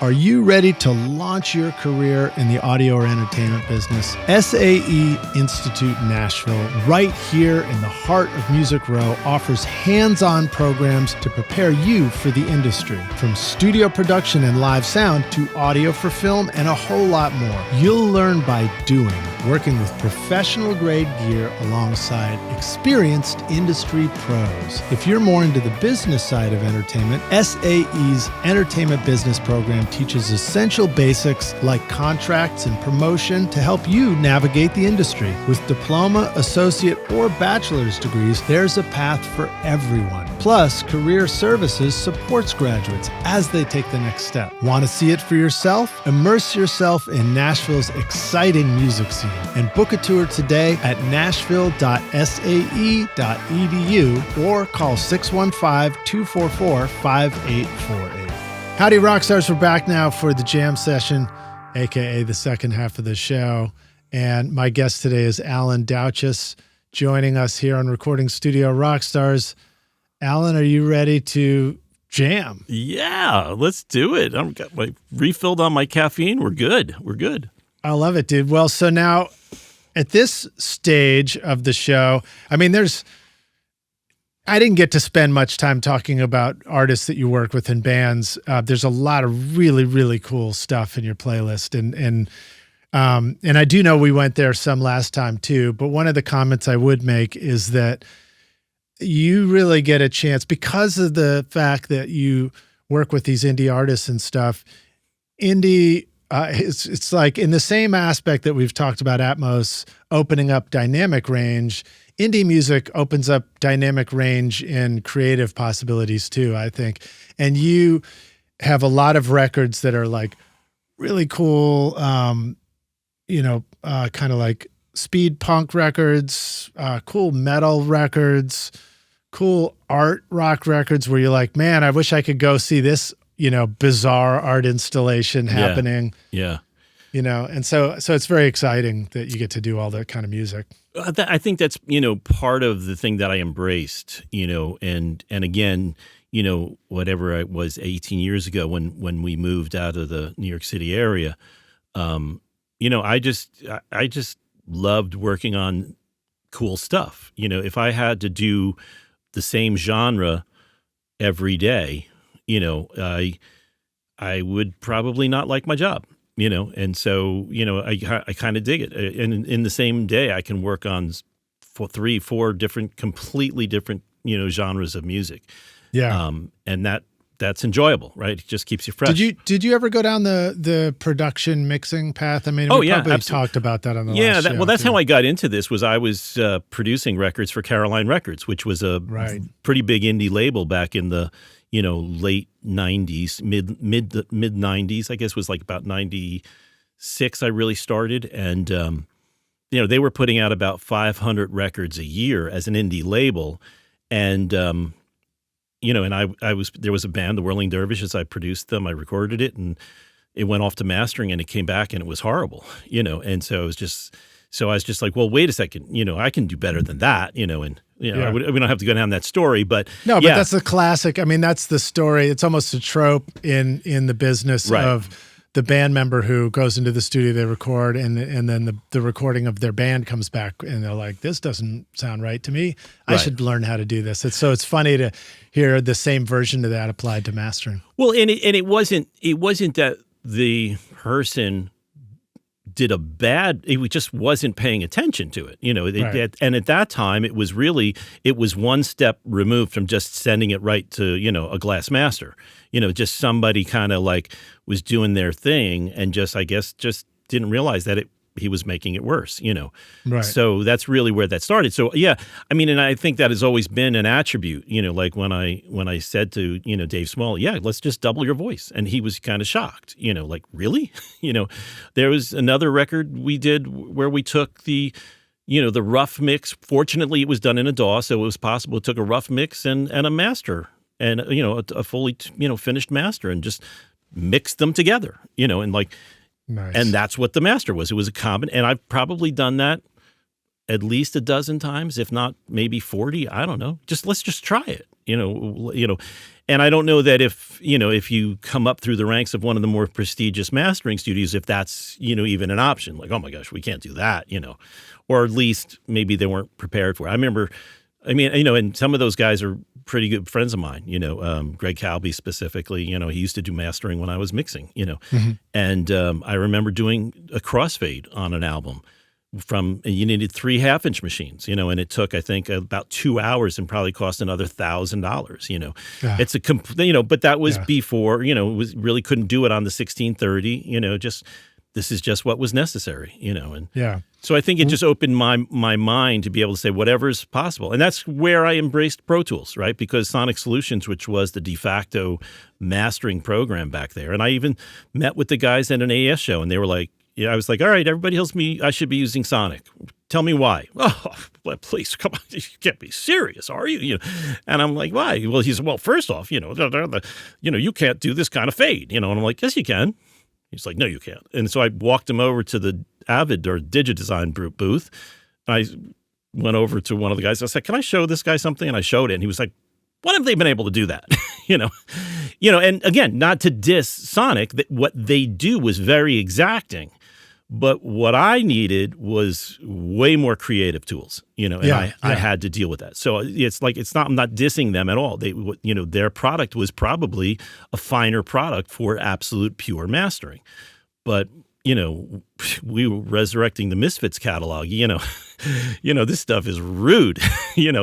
Are you ready to launch your career in the audio or entertainment business? SAE Institute Nashville, right here in the heart of Music Row, offers hands-on programs to prepare you for the industry. From studio production and live sound to audio for film and a whole lot more. You'll learn by doing, working with professional-grade gear alongside experienced industry pros. If you're more into the business side of entertainment, SAE's Entertainment Business Program teaches essential basics like contracts and promotion to help you navigate the industry. With diploma, associate, or bachelor's degrees, there's a path for everyone. Plus, Career Services supports graduates as they take the next step. Want to see it for yourself? Immerse yourself in Nashville's exciting music scene and book a tour today at nashville.sae.edu or call 615-244-5848. Howdy, Rockstars. We're back now for the jam session, aka the second half of the show. And my guest today is Alan Douches, joining us here on Recording Studio Rockstars. Alan, are you ready to jam? Yeah, let's do it. I've got refilled on my caffeine. We're good. I love it, dude. Well, so now at this stage of the show, I mean, I didn't get to spend much time talking about artists that you work with in bands. There's a lot of really, really cool stuff in your playlist. And And I do know we went there some last time too, but one of the comments I would make is that you really get a chance because of the fact that you work with these indie artists and stuff. Indie, it's like in the same aspect that we've talked about Atmos opening up dynamic range, indie music opens up dynamic range in creative possibilities too, I think. And you have a lot of records that are like really cool, kind of like speed punk records, cool metal records, cool art rock records where you're like, man, I wish I could go see this, bizarre art installation happening. Yeah. And so it's very exciting that you get to do all that kind of music. I think that's, part of the thing that I embraced, and again, whatever it was 18 years ago when we moved out of the New York City area, I just loved working on cool stuff. If I had to do the same genre every day, I would probably not like my job, and so, I kind of dig it. And in the same day, I can work on 3-4 different, completely different, genres of music. Yeah. And that's enjoyable, right? It just keeps you fresh. Did you ever go down the production mixing path? I mean, we probably talked about that on the last show. Well, that's how I got into this. Was I was producing records for Caroline Records, which was a pretty big indie label back in the late 90s, mid 90s. I guess was like about 96. I really started, and they were putting out about 500 records a year as an indie label, and and there was a band, the Whirling Dervishes. I produced them, I recorded it, and it went off to mastering, and it came back, and it was horrible, and so I was just like, well, wait a second, I can do better than that, and we don't have to go down that story, but but that's the classic. I mean, that's the story. It's almost a trope in the business of the band member who goes into the studio, they record, and then the recording of their band comes back, and they're like, this doesn't sound right to me. I should learn how to do this. It's funny to hear the same version of that applied to mastering. Well, and it wasn't that the person did a bad, it just wasn't paying attention to it, and at that time it was one step removed from just sending it right to, a glass master, just somebody kind of like was doing their thing and just didn't realize that he was making it worse, Right. So that's really where that started. So yeah, I mean, and I think that has always been an attribute, like when I said to, Dave Small, let's just double your voice. And he was kind of shocked, like, really? There was another record we did where we took the rough mix. Fortunately, it was done in a DAW, so it was possible. It took a rough mix and a master and, a fully, finished master and just mixed them together, and like, nice. And that's what the master was. It was a common, and I've probably done that at least a dozen times, if not maybe 40. I don't know. Let's just try it, And I don't know that if you come up through the ranks of one of the more prestigious mastering studios, if that's, even an option. Like, oh my gosh, we can't do that, or at least maybe they weren't prepared for it. And some of those guys are pretty good friends of mine, Greg Calby specifically, he used to do mastering when I was mixing, Mm-hmm. and I remember doing a crossfade on an album and you needed 3 half-inch machines, and it took, I think, about 2 hours and probably cost another $1,000, Yeah. It's but that was before, really couldn't do it on the 1630, this is just what was necessary, and so I think it just opened my mind to be able to say whatever's possible. And that's where I embraced Pro Tools, right? Because Sonic Solutions, which was the de facto mastering program back there. And I even met with the guys at an AES show, and they were like, I was like, all right, everybody tells me I should be using Sonic. Tell me why. Oh, well, please, come on. You can't be serious, are you? And I'm like, why? Well, he said, well, first off, you can't do this kind of fade, and I'm like, yes, you can. He's like, no, you can't. And so I walked him over to the Avid or Digidesign booth. I went over to one of the guys. I said, can I show this guy something? And I showed it. And he was like, when have they been able to do that? And again, not to diss Sonic, that what they do was very exacting. But what I needed was way more creative tools, and I had to deal with that. So I'm not dissing them at all. Their product was probably a finer product for absolute pure mastering. But we were resurrecting the Misfits catalog. This stuff is rude.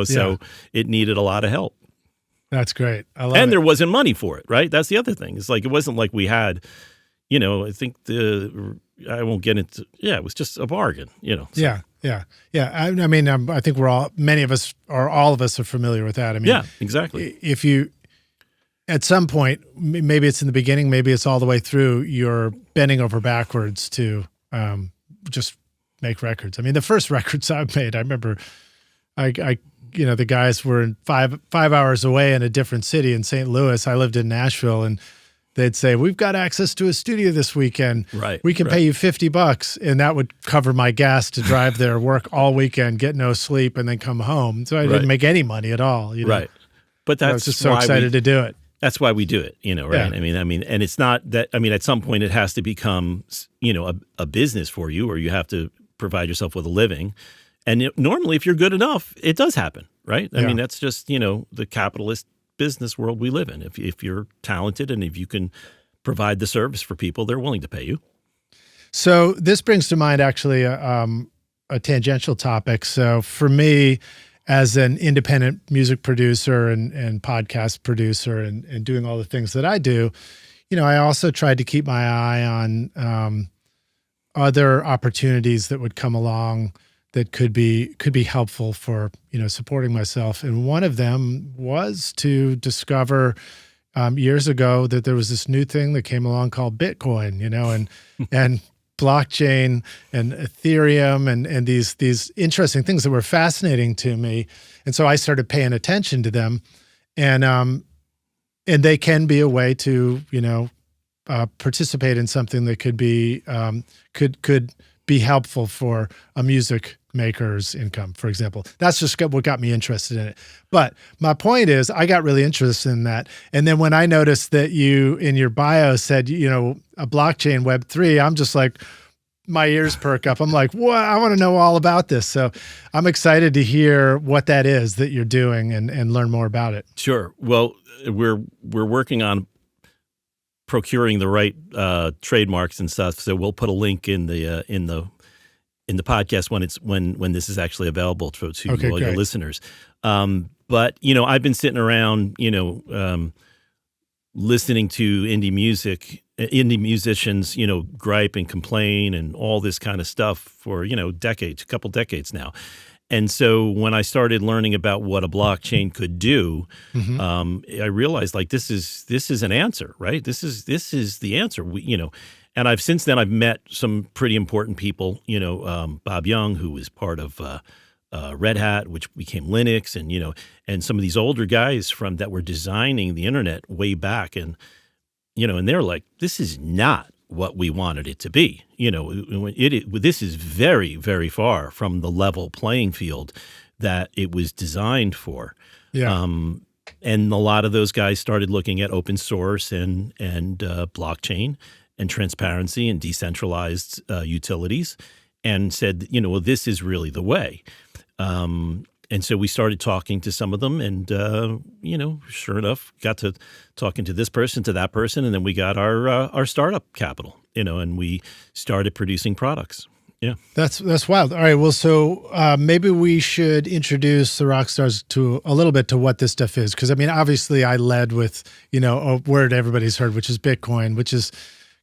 So it needed a lot of help. That's great. I love and it. there wasn't money for it, right? That's the other thing. It's like it wasn't like we had, I think I won't get into. Yeah, it was just a bargain. So. Yeah. I mean, I think many of us or all of us are familiar with that. I mean, yeah, exactly. If you, at some point, maybe it's in the beginning, maybe it's all the way through, you're bending over backwards to just make records. I mean, the first records I made, I remember, the guys were in 5 hours away in a different city in St. Louis. I lived in Nashville, and they'd say, "We've got access to a studio this weekend. Right. We can pay you $50." And that would cover my gas to drive there, work all weekend, get no sleep, and then come home. So I didn't make any money at all. Right. But that's I was just so excited to do it. That's why we do it, right? Yeah. I mean, and it's not that, at some point it has to become, a business for you, or you have to provide yourself with a living. And normally, if you're good enough, it does happen, right? I mean, that's just, the capitalist business world we live in. If you're talented and if you can provide the service for people, they're willing to pay you. So this brings to mind actually a tangential topic. So for me, as an independent music producer and podcast producer and doing all the things that I do, I also tried to keep my eye on other opportunities that would come along that could be helpful for, supporting myself. And one of them was to discover years ago that there was this new thing that came along called Bitcoin, and blockchain and Ethereum and these interesting things that were fascinating to me. And so I started paying attention to them, and they can be a way to, participate in something that could be helpful for a music maker's income, for example. That's just what got me interested in it. But my point is, I got really interested in that. And then when I noticed that you, in your bio, said, a blockchain Web3, I'm just like, my ears perk up. I'm like, what? I want to know all about this. So I'm excited to hear what that is that you're doing and learn more about it. Sure. Well, we're working on procuring the right trademarks and stuff. So we'll put a link in the podcast when this is actually available to all your listeners. But I've been sitting around, listening to indie musicians, gripe and complain and all this kind of stuff for, a couple decades now. And so when I started learning about what a blockchain could do, I realized this is an answer, right? This is the answer. And I've met some pretty important people, Bob Young, who was part of Red Hat, which became Linux, and some of these older guys that were designing the internet way back, and they're like, this is not what we wanted it to be. This is very, very far from the level playing field that it was designed for. Yeah. And a lot of those guys started looking at open source and blockchain and transparency and decentralized utilities, and said, this is really the way. And so we started talking to some of them, and sure enough, got to talking to this person, to that person, and then we got our startup capital, and we started producing products. Yeah, that's wild. All right, well, so maybe we should introduce the Rockstars to a little bit to what this stuff is, because I mean, obviously, I led with a word everybody's heard, which is Bitcoin, which has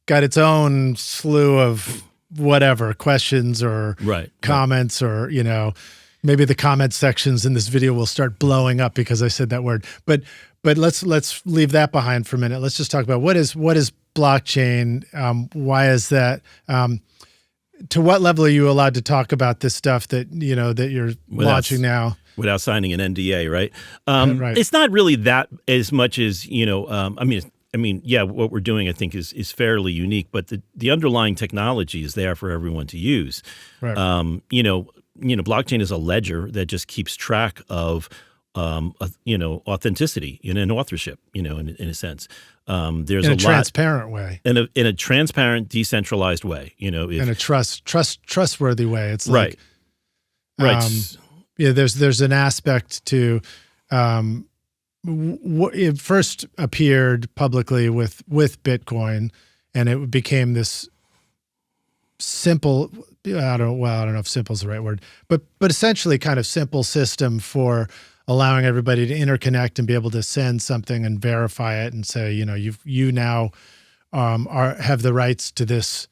got its own slew of whatever questions or comments or maybe the comment sections in this video will start blowing up because I said that word. But let's leave that behind for a minute. Let's just talk about what is blockchain. Why is that? To what level are you allowed to talk about this stuff that that you're launching now? Without signing an NDA, right? Right. It's not really that as much as I mean, yeah, what we're doing I think is fairly unique, but the underlying technology is there for everyone to use. Right. Blockchain is a ledger that just keeps track of, authenticity and authorship, in a sense. There's in a transparent way. In a transparent, decentralized way, in a trustworthy way. It's right. like, right. There's an aspect to, it first appeared publicly with Bitcoin, and it became this simple, I don't know if simple is the right word, but essentially kind of simple system for allowing everybody to interconnect and be able to send something and verify it and say, you now have the rights to this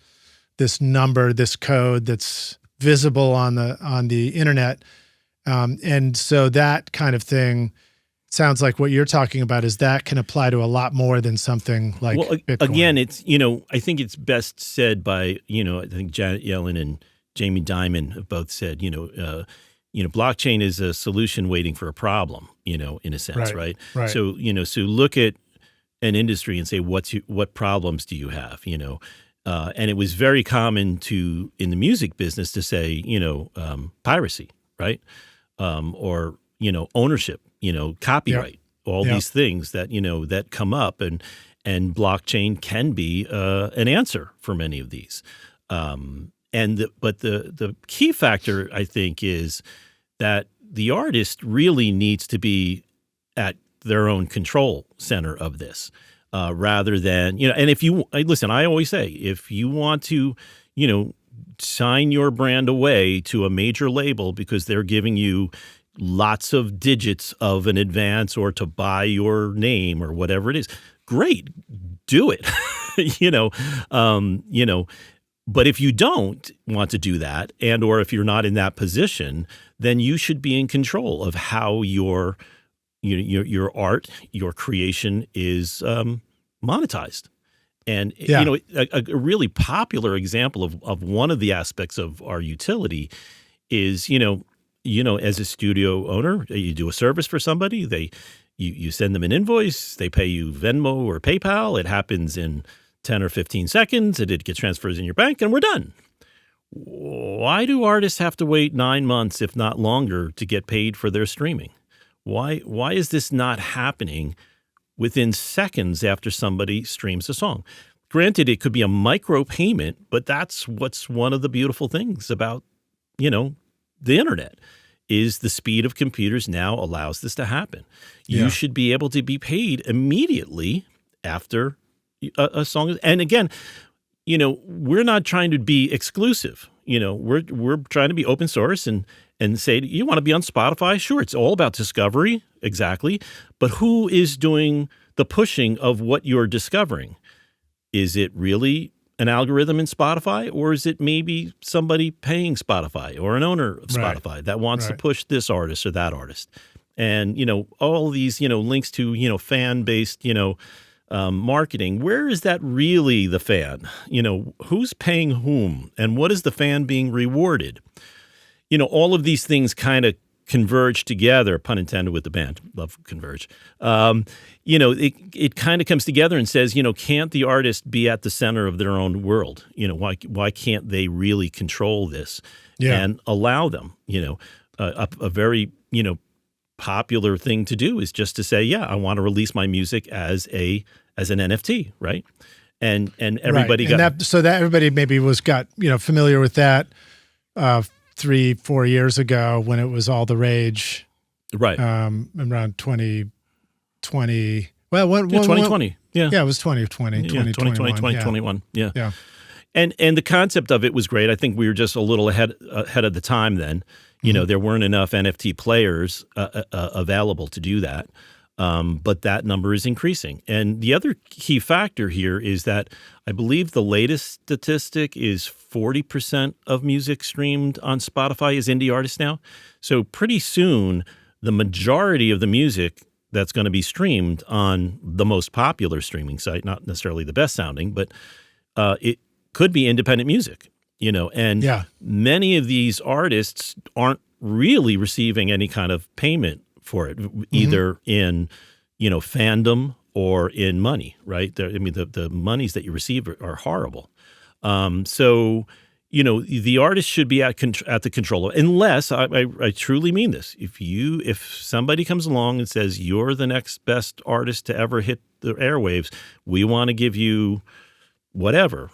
number, this code that's visible on the internet. And so that kind of thing sounds like what you're talking about is that can apply to a lot more than something like Bitcoin. Again, it's, I think it's best said by, I think Janet Yellen and Jamie Dimon have both said, blockchain is a solution waiting for a problem, in a sense, right? So, so look at an industry and say, what problems do you have, and it was very common in the music business to say, piracy, right? Or, ownership, copyright, all these things that, that come up and blockchain can be an answer for many of these. But the key factor, I think, is that the artist really needs to be at their own control center of this, rather than, and if you listen, I always say, if you want to, sign your brand away to a major label because they're giving you lots of digits of an advance or to buy your name or whatever it is, great, do it, But if you don't want to do that, and or if you're not in that position, then you should be in control of how your art, your creation is monetized. And a really popular example of one of the aspects of our utility is as a studio owner, you do a service for somebody, you send them an invoice, they pay you Venmo or PayPal, it happens in 10 or 15 seconds, and it gets transfers in your bank, and we're done. Why do artists have to wait 9 months, if not longer, to get paid for their streaming? Why is this not happening within seconds after somebody streams a song? Granted, it could be a micro payment, but that's what's one of the beautiful things about, the internet, is the speed of computers now allows this to happen. You should be able to be paid immediately after a song. And again, we're not trying to be exclusive. We're trying to be open source and say, you want to be on Spotify? Sure. It's all about discovery. Exactly. But who is doing the pushing of what you're discovering? Is it really an algorithm in Spotify, or is it maybe somebody paying Spotify or an owner of Spotify that wants to push this artist or that artist? And, all these, links to, fan-based, marketing, where is that really the fan? Who's paying whom, and what is the fan being rewarded? All of these things kind of converge together, pun intended with the band, love Converge. It kind of comes together and says, can't the artist be at the center of their own world? Why can't they really control this and allow them? A very, popular thing to do is just to say, I want to release my music as an NFT, right? And everybody got everybody maybe got familiar with that 3-4 years ago when it was all the rage, right? Around 2020. Well, 2020, yeah, it was 2020, 2021, yeah. And the concept of it was great. I think we were just a little ahead of the time then. There weren't enough NFT players available to do that. But that number is increasing. And the other key factor here is that I believe the latest statistic is 40% of music streamed on Spotify is indie artists now. So pretty soon, the majority of the music that's going to be streamed on the most popular streaming site, not necessarily the best sounding, but it could be independent music, and many of these artists aren't really receiving any kind of payment for it, either in, fandom or in money, right? The monies that you receive are horrible. So, the artist should be at the control of, unless I truly mean this. If somebody comes along and says, you're the next best artist to ever hit the airwaves, we want to give you whatever,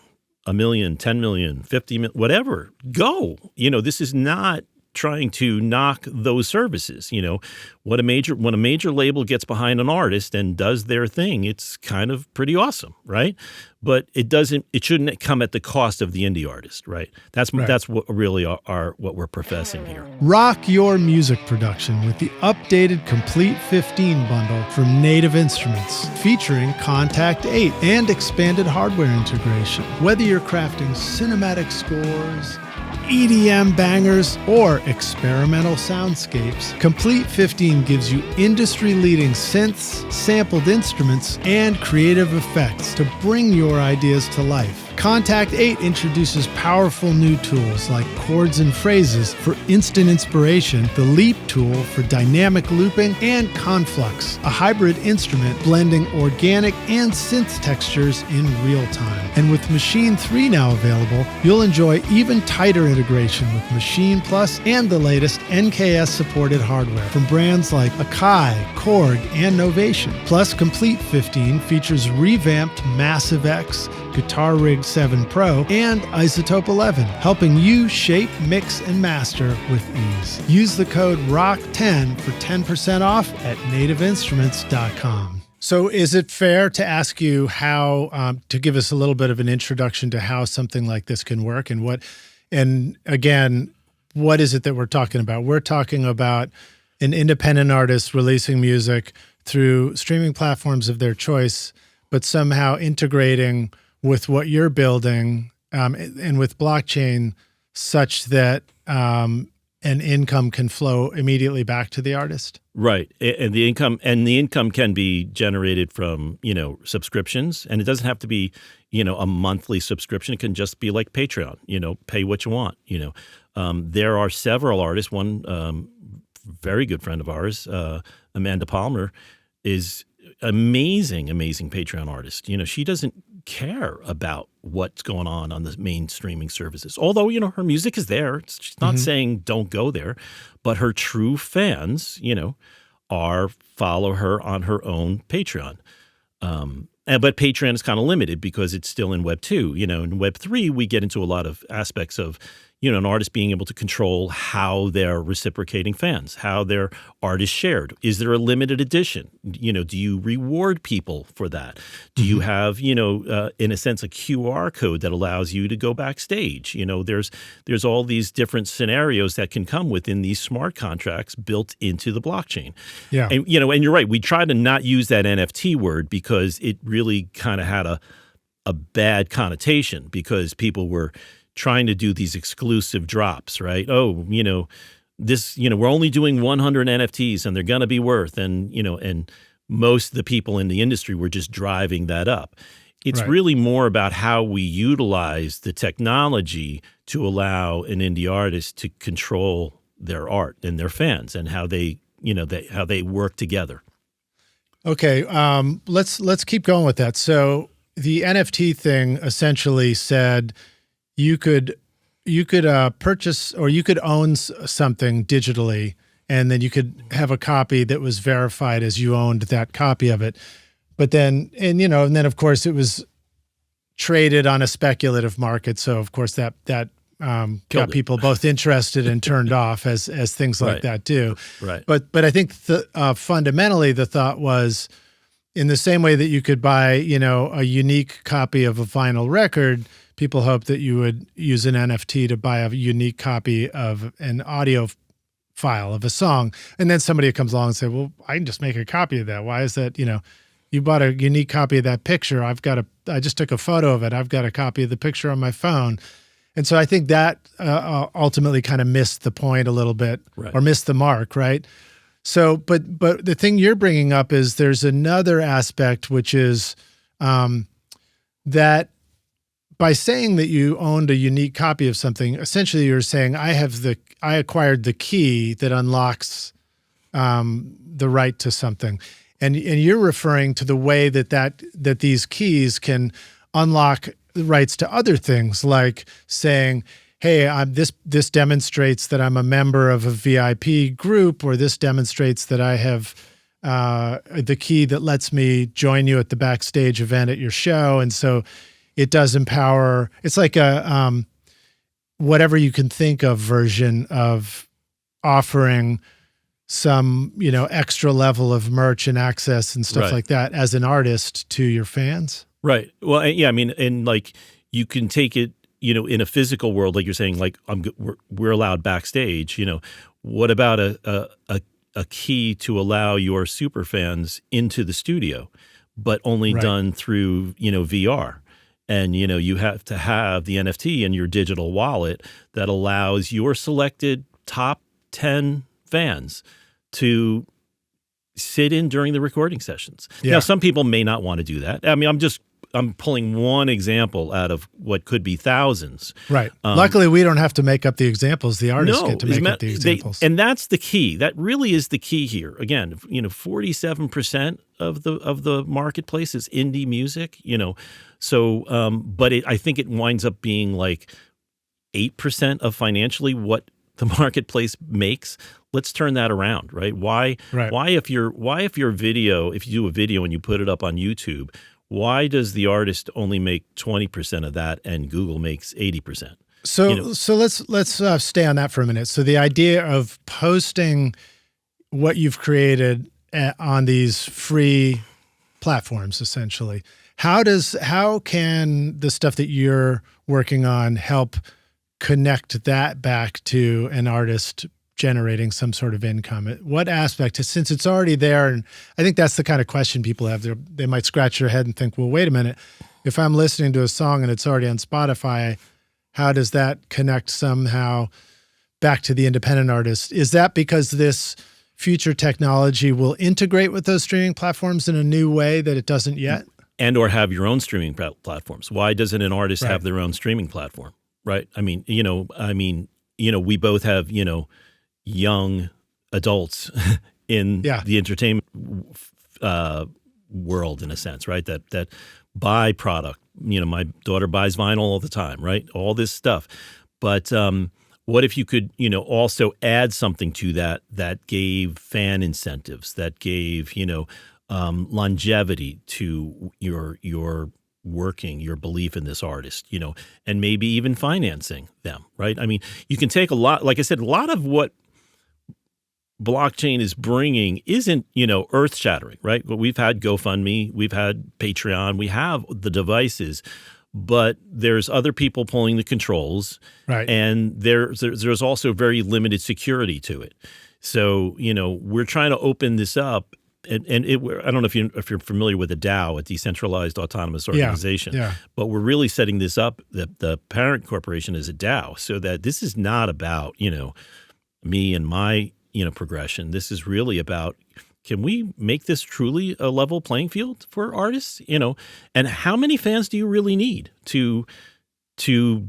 $1 million, 10 million, 50 million, whatever, go. This is not trying to knock those services. When a major label gets behind an artist and does their thing, it's kind of pretty awesome, right? But it shouldn't come at the cost of the indie artist, right? That's what really what we're professing here. Rock your music production with the updated Complete 15 bundle from Native Instruments, featuring Contact 8 and expanded hardware integration. Whether you're crafting cinematic scores, EDM bangers, or experimental soundscapes, Complete 15 gives you industry-leading synths, sampled instruments, and creative effects to bring your ideas to life. Contact 8 introduces powerful new tools like chords and phrases for instant inspiration, the Leap tool for dynamic looping, and Conflux, a hybrid instrument blending organic and synth textures in real time. And with Machine 3 now available, you'll enjoy even tighter integration with Machine Plus and the latest NKS-supported hardware from brands like Akai, Korg, and Novation. Plus, Complete 15 features revamped Massive X, Guitar Rig 7 Pro, and Isotope 11, helping you shape, mix, and master with ease. Use the code ROCK10 for 10% off at nativeinstruments.com. So is it fair to ask you how, to give us a little bit of an introduction to how something like this can work and again, what is it that we're talking about? We're talking about an independent artist releasing music through streaming platforms of their choice, but somehow integrating with what you're building and with blockchain such that an income can flow immediately back to the artist. Right. And the income can be generated from, subscriptions, and it doesn't have to be, a monthly subscription. It can just be like Patreon, pay what you want. There are several artists. One very good friend of ours, Amanda Palmer, is amazing Patreon artist. She doesn't care about what's going on the main streaming services. Although, her music is there. She's not saying don't go there, but her true fans, follow her on her own Patreon. But Patreon is kind of limited because it's still in Web 2. In Web 3, we get into a lot of aspects of an artist being able to control how they're reciprocating fans, how their art is shared. Is there a limited edition? Do you reward people for that? Do you have, in a sense, a QR code that allows you to go backstage? There's all these different scenarios that can come within these smart contracts built into the blockchain. Yeah. And, and you're right. We try to not use that NFT word because it really kind of had a bad connotation because people were trying to do these exclusive drops, right? Oh, this, we're only doing 100 NFTs and they're going to be worth, and most of the people in the industry were just driving that up. It's really more about how we utilize the technology to allow an indie artist to control their art and their fans and how they, how they work together. Okay. Let's keep going with that. So the NFT thing essentially said, you could purchase or you could own something digitally, and then you could have a copy that was verified as you owned that copy of it. But then, and then of course it was traded on a speculative market. So of course that got people both interested and turned off as things like that do. Right. But I think fundamentally the thought was, in the same way that you could buy, a unique copy of a vinyl record, people hope that you would use an NFT to buy a unique copy of an audio file of a song. And then somebody comes along and say, well, I can just make a copy of that. Why is that? You bought a unique copy of that picture. I just took a photo of it. I've got a copy of the picture on my phone. And so I think that ultimately kind of missed the point a little bit, or missed the mark, right? So, but the thing you're bringing up is there's another aspect, which is that by saying that you owned a unique copy of something, essentially you're saying I acquired the key that unlocks the right to something, and you're referring to the way that these keys can unlock the rights to other things, like saying, hey, this demonstrates that I'm a member of a VIP group, or this demonstrates that I have the key that lets me join you at the backstage event at your show. And so it does empower. It's like a whatever you can think of version of offering some, extra level of merch and access and stuff like that as an artist to your fans. Right. Well, yeah, I mean, and like you can take it, in a physical world, like you're saying, like we're allowed backstage, what about a key to allow your super fans into the studio, but only done through, VR. And, you have to have the NFT in your digital wallet that allows your selected top 10 fans to sit in during the recording sessions. Yeah. Now, some people may not want to do that. I mean, I'm pulling one example out of what could be thousands. Right. Luckily, we don't have to make up the examples. The artists get to make up the examples. And that's the key. That really is the key here. Again, 47% of the marketplace is indie music, So, but I think it winds up being like 8% of financially what the marketplace makes. Let's turn that around, right? Why if your video, if you do a video and you put it up on YouTube, why does the artist only make 20% of that and Google makes 80%? So let's stay on that for a minute. So the idea of posting what you've created on these free platforms, essentially, how can the stuff that you're working on help connect that back to an artist generating some sort of income? What aspect, since it's already there, and I think that's the kind of question people have. They might scratch their head and think, well, wait a minute, if I'm listening to a song and it's already on Spotify, how does that connect somehow back to the independent artist? Is that because this future technology will integrate with those streaming platforms in a new way that it doesn't yet? And or have your own streaming platforms. Why doesn't an artist have their own streaming platform? Right. I mean, we both have, young adults in the entertainment world, in a sense, right? That buy product. My daughter buys vinyl all the time, right? All this stuff. But what if you could, also add something to that gave fan incentives, that gave, longevity to your working, your belief in this artist, and maybe even financing them, right? I mean, you can take a lot, like I said, a lot of what blockchain is bringing isn't, earth shattering, right? But we've had GoFundMe, we've had Patreon, we have the devices, but there's other people pulling the controls, right? And there's also very limited security to it. So, we're trying to open this up. And I don't know if you're familiar with a DAO, a decentralized autonomous organization, but we're really setting this up. The parent corporation is a DAO, so that this is not about me and my progression. This is really about, can we make this truly a level playing field for artists? And how many fans do you really need to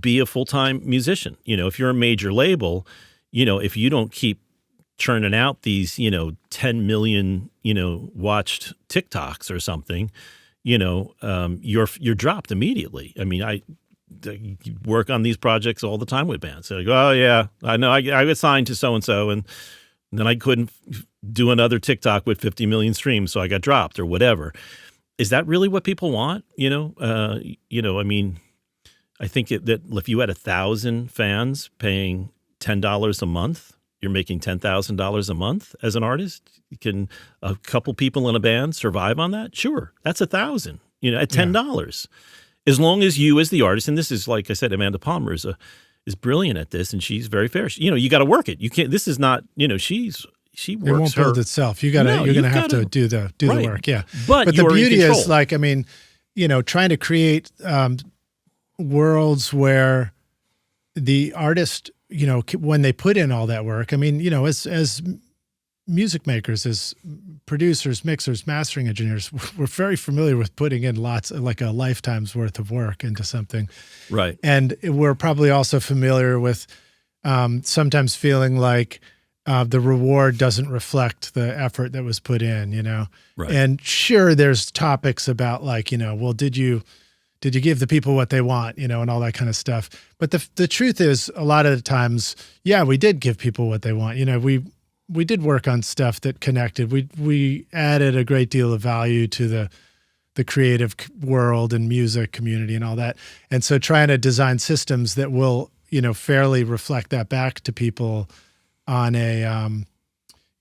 be a full-time musician? If you're a major label, if you don't keep churning out these, 10 million, watched TikToks or something, you're dropped immediately. I mean, I work on these projects all the time with bands. So I go, oh yeah, I know, I got signed to so-and-so, and then I couldn't do another TikTok with 50 million streams, so I got dropped or whatever. Is that really what people want? I mean, I think that if you had 1,000 fans paying $10 a month, you're making $10,000 a month as an artist. Can a couple people in a band survive on that? Sure, that's 1,000. At $10, as long as you, as the artist, and this is, like I said, Amanda Palmer is brilliant at this, and she's very fair. You got to work it. You can't. This is not. She works. It won't build itself. You're gonna have to do the work. Yeah, but the beauty is, like, I mean, trying to create worlds where the artist, when they put in all that work, I mean, as music makers, as producers, mixers, mastering engineers, we're very familiar with putting in lots, like a lifetime's worth of work into something. Right. And we're probably also familiar with sometimes feeling like the reward doesn't reflect the effort that was put in, Right. And sure, there's topics about, like, well, did you give the people what they want, and all that kind of stuff. But the truth is, a lot of the times, we did give people what they want. We did work on stuff that connected. We added a great deal of value to the creative world and music community and all that. And so trying to design systems that will, fairly reflect that back to people on a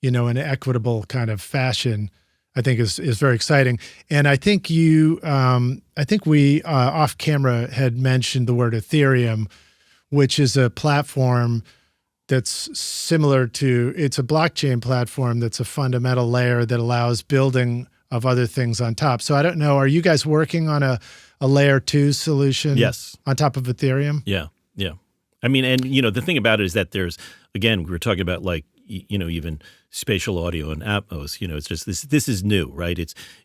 an equitable kind of fashion, I think is very exciting. And I think we off camera had mentioned the word Ethereum, which is a platform that's similar to, it's a blockchain platform that's a fundamental layer that allows building of other things on top. So I don't know, are you guys working on a layer 2 solution? Yes. On top of Ethereum? Yeah. I mean, and the thing about it is that there's, again, we were talking about like, even spatial audio and Atmos, it's just this is new, right?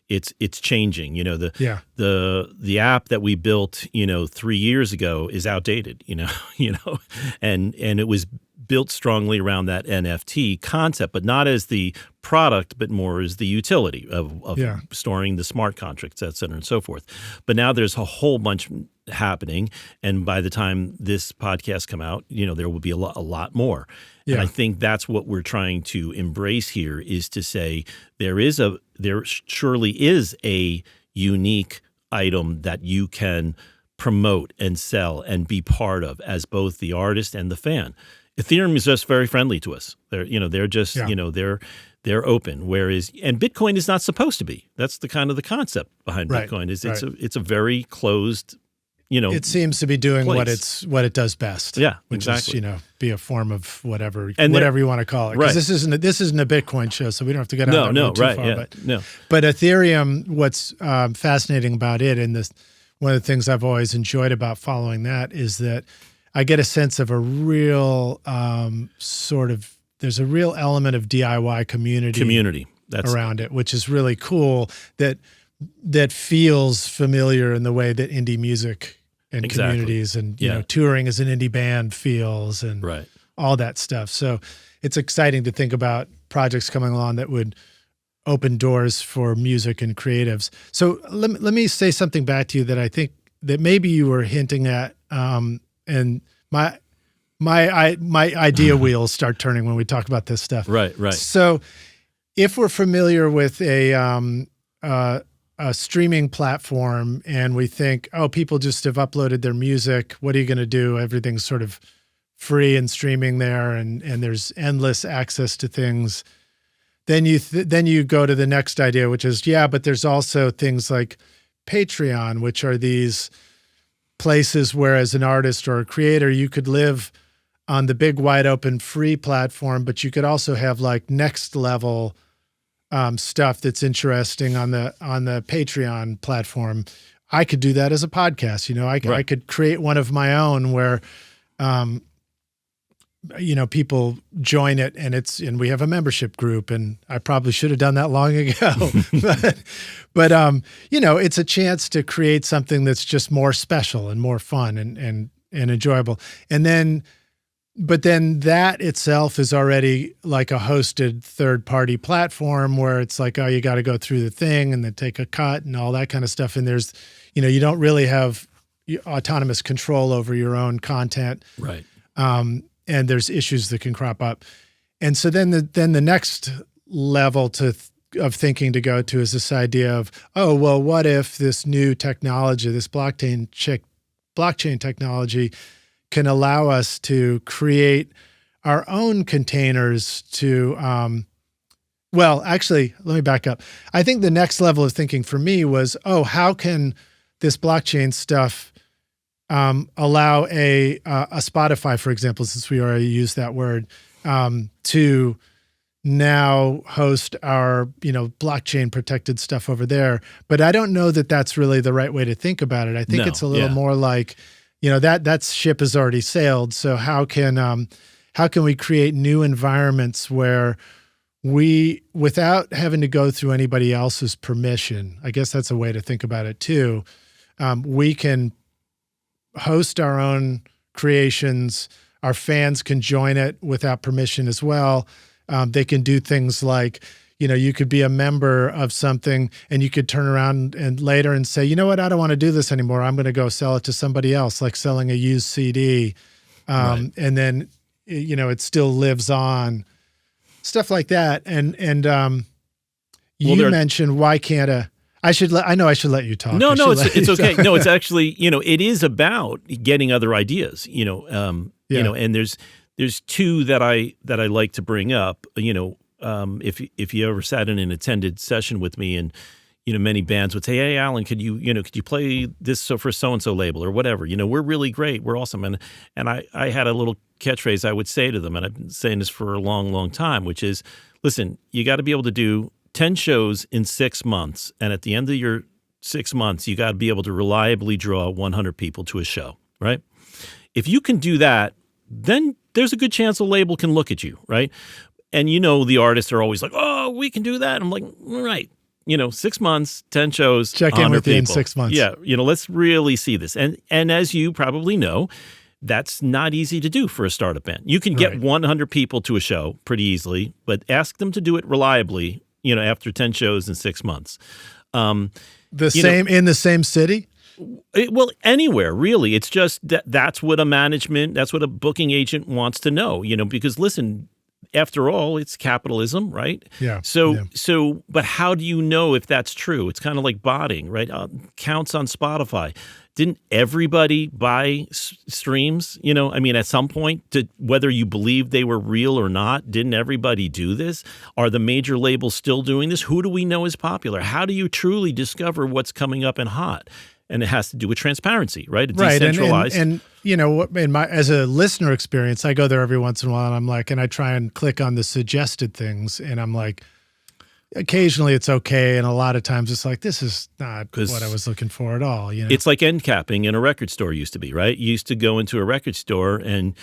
It's changing. The app that we built, 3 years ago is outdated, and it was built strongly around that NFT concept, but not as the product, but more as the utility of storing the smart contracts, et cetera, and so forth. But now there's a whole bunch happening, and by the time this podcast come out, there will be a lot more. Yeah. And I think that's what we're trying to embrace here, is to say there surely is a unique item that you can promote and sell and be part of as both the artist and the fan. Ethereum is just very friendly to us. They're just they're open. Whereas, and Bitcoin is not supposed to be. That's the kind of the concept behind Bitcoin. It's a very closed. It seems to be doing place. what it does best. Yeah, which exactly. is be a form of whatever you want to call it. Right. Because this isn't a Bitcoin show, so we don't have to get out too far. Yeah, but Ethereum, what's fascinating about it, and one of the things I've always enjoyed about following that is that I get a sense of a real there's a real element of DIY community around it, which is really cool. That feels familiar in the way that indie music and communities and touring as an indie band feels, and all that stuff. So it's exciting to think about projects coming along that would open doors for music and creatives. So let me say something back to you that I think that maybe you were hinting at, and my idea wheels start turning when we talk about this stuff. Right. So if we're familiar with a streaming platform and we think, oh, people just have uploaded their music, what are you going to do? Everything's sort of free and streaming there, and there's endless access to things. Then you go to the next idea, which is, but there's also things like Patreon, which are these places where as an artist or a creator, you could live on the big, wide open, free platform, but you could also have like next level stuff that's interesting on the Patreon platform. I could do that as a podcast. I could create one of my own where, people join it, and we have a membership group, and I probably should have done that long ago, but it's a chance to create something that's just more special and more fun and enjoyable. But then that itself is already like a hosted third-party platform where it's like, oh, you got to go through the thing and then take a cut and all that kind of stuff. And there's, you don't really have autonomous control over your own content. Right. And there's issues that can crop up. And so then the next level of thinking to go to is this idea of, oh, well, what if this new technology, this blockchain technology, can allow us to create our own containers to, actually, let me back up. I think the next level of thinking for me was, how can this blockchain stuff allow a Spotify, for example, since we already used that word, to now host our, blockchain protected stuff over there. But I don't know that that's really the right way to think about it. I think it's a little more like, that ship has already sailed. So how can we create new environments where we, without having to go through anybody else's permission, I guess that's a way to think about it too. We can host our own creations. Our fans can join it without permission as well. They can do things like, you could be a member of something and you could turn around and later and say, you know what, I don't want to do this anymore. I'm going to go sell it to somebody else, like selling a used CD. And then, it still lives on, stuff like that. And you mentioned, why can't I know I should let you talk. No, it's okay. No, it's actually, it is about getting other ideas, and there's two that I like to bring up. If you ever sat in an attended session with me, and many bands would say, "Hey, Alan, could you play this for so and so label or whatever? We're really great, we're awesome." And I had a little catchphrase I would say to them, and I've been saying this for a long, long time, which is, listen, you got to be able to do 10 shows in 6 months, and at the end of your 6 months, you got to be able to reliably draw 100 people to a show, right? If you can do that, then there's a good chance a label can look at you, right? And the artists are always like, "Oh, we can do that." I'm like, all right, 6 months, 10 shows, check in with you in 6 months. Yeah, let's really see this. And as you probably know, that's not easy to do for a startup band. You can get 100 people to a show pretty easily, but ask them to do it reliably, after 10 shows in 6 months. In the same city? Well, anywhere, really. It's just that's what a booking agent wants to know, because listen, after all, it's capitalism, right? Yeah. But how do you know if that's true? It's kind of like botting, right? Counts on Spotify. Didn't everybody buy streams? At some point, whether you believe they were real or not, didn't everybody do this? Are the major labels still doing this? Who do we know is popular? How do you truly discover what's coming up and hot? And it has to do with transparency, right? It's decentralized. And as a listener experience, I go there every once in a while, and I'm like, and I try and click on the suggested things, and I'm like, occasionally it's okay, and a lot of times it's like, this is not what I was looking for at all. It's like end capping in a record store used to be, right? You used to go into a record store, and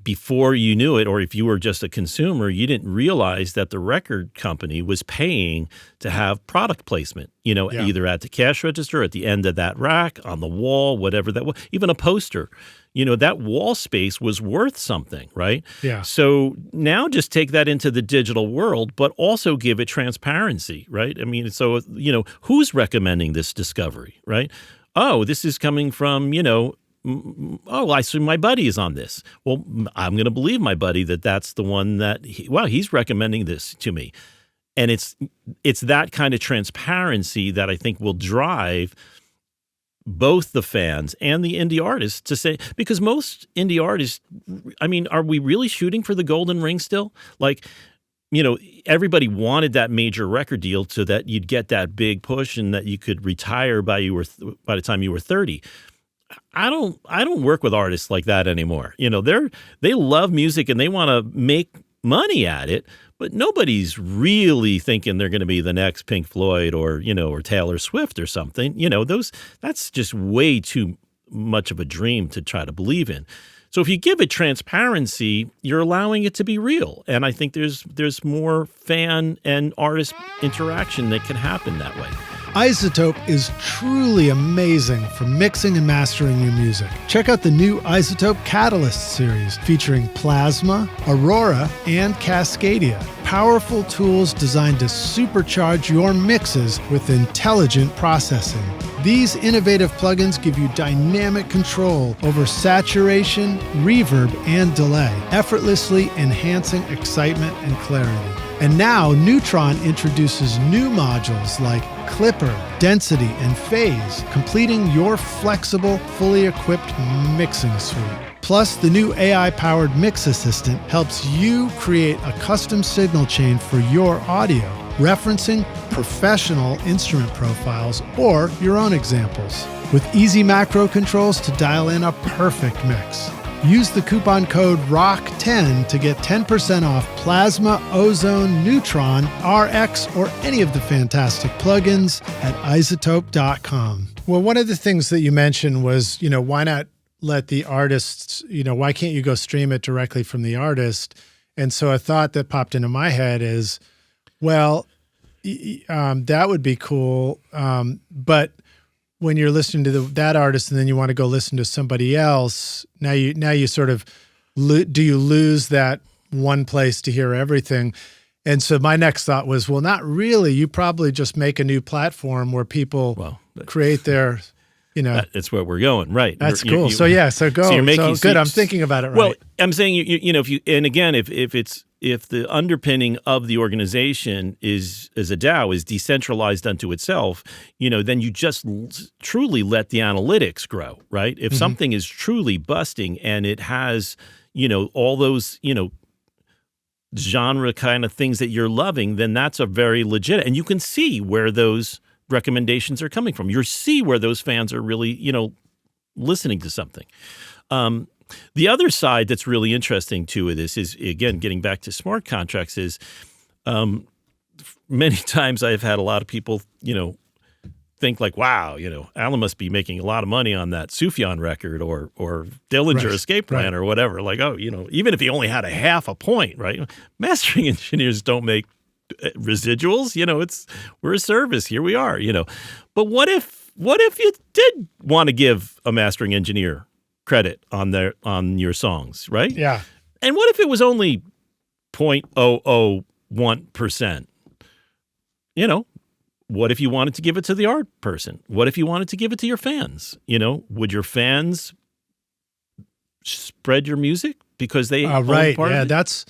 before you knew it, or if you were just a consumer, you didn't realize that the record company was paying to have product placement, either at the cash register, at the end of that rack, on the wall, whatever that was, even a poster. That wall space was worth something, right? Yeah. So now just take that into the digital world, but also give it transparency, right? Who's recommending this discovery, right? Oh, this is coming from, oh, I see my buddy is on this. Well, I'm going to believe my buddy that's the one that, he's recommending this to me. And it's that kind of transparency that I think will drive both the fans and the indie artists to say, because most indie artists, are we really shooting for the golden ring still? Like, everybody wanted that major record deal so that you'd get that big push and that you could retire by the time you were 30. I don't work with artists like that anymore. They love music and they want to make money at it, but nobody's really thinking they're going to be the next Pink Floyd or Taylor Swift or something. That's just way too much of a dream to try to believe in. So if you give it transparency, you're allowing it to be real. And I think there's more fan and artist interaction that can happen that way. iZotope is truly amazing for mixing and mastering your music. Check out the new iZotope Catalyst series featuring Plasma, Aurora, and Cascadia. Powerful tools designed to supercharge your mixes with intelligent processing. These innovative plugins give you dynamic control over saturation, reverb, and delay, effortlessly enhancing excitement and clarity. And now Neutron introduces new modules like Clipper, Density, and Phase, completing your flexible, fully equipped mixing suite. Plus, the new AI-powered Mix Assistant helps you create a custom signal chain for your audio, referencing professional instrument profiles or your own examples, with easy macro controls to dial in a perfect mix. Use the coupon code ROCK10 to get 10% off Plasma, Ozone, Neutron, RX, or any of the fantastic plugins at iZotope.com. Well, one of the things that you mentioned was, why not let the artists, why can't you go stream it directly from the artist? And so a thought that popped into my head is, well, that would be cool, but when you're listening to that artist and then you want to go listen to somebody else, now you sort of, do you lose that one place to hear everything? And so my next thought was, well, not really. You probably just make a new platform where people create their, That's where we're going, right? That's cool. So go. So you're making, good. I'm thinking about it right. Well, I'm saying, if the underpinning of the organization is a DAO is decentralized unto itself, then you just truly let the analytics grow, right? If something is truly busting and it has, all those, genre kind of things that you're loving, then that's a very legit. And you can see where those recommendations are coming from. You see where those fans are really, listening to something. The other side that's really interesting to this is, again, getting back to smart contracts is many times I've had a lot of people, think like, wow, Alan must be making a lot of money on that Sufjan record or Dillinger Escape Plan or whatever. Like, oh, even if he only had a half a point, right? Mastering engineers don't make residuals. We're a service. Here we are, But what if you did want to give a mastering engineer credit on your songs, right? Yeah. And what if it was only 0.001%? What if you wanted to give it to the art person? What if you wanted to give it to your fans? Would your fans spread your music because they own right? part Yeah, of it?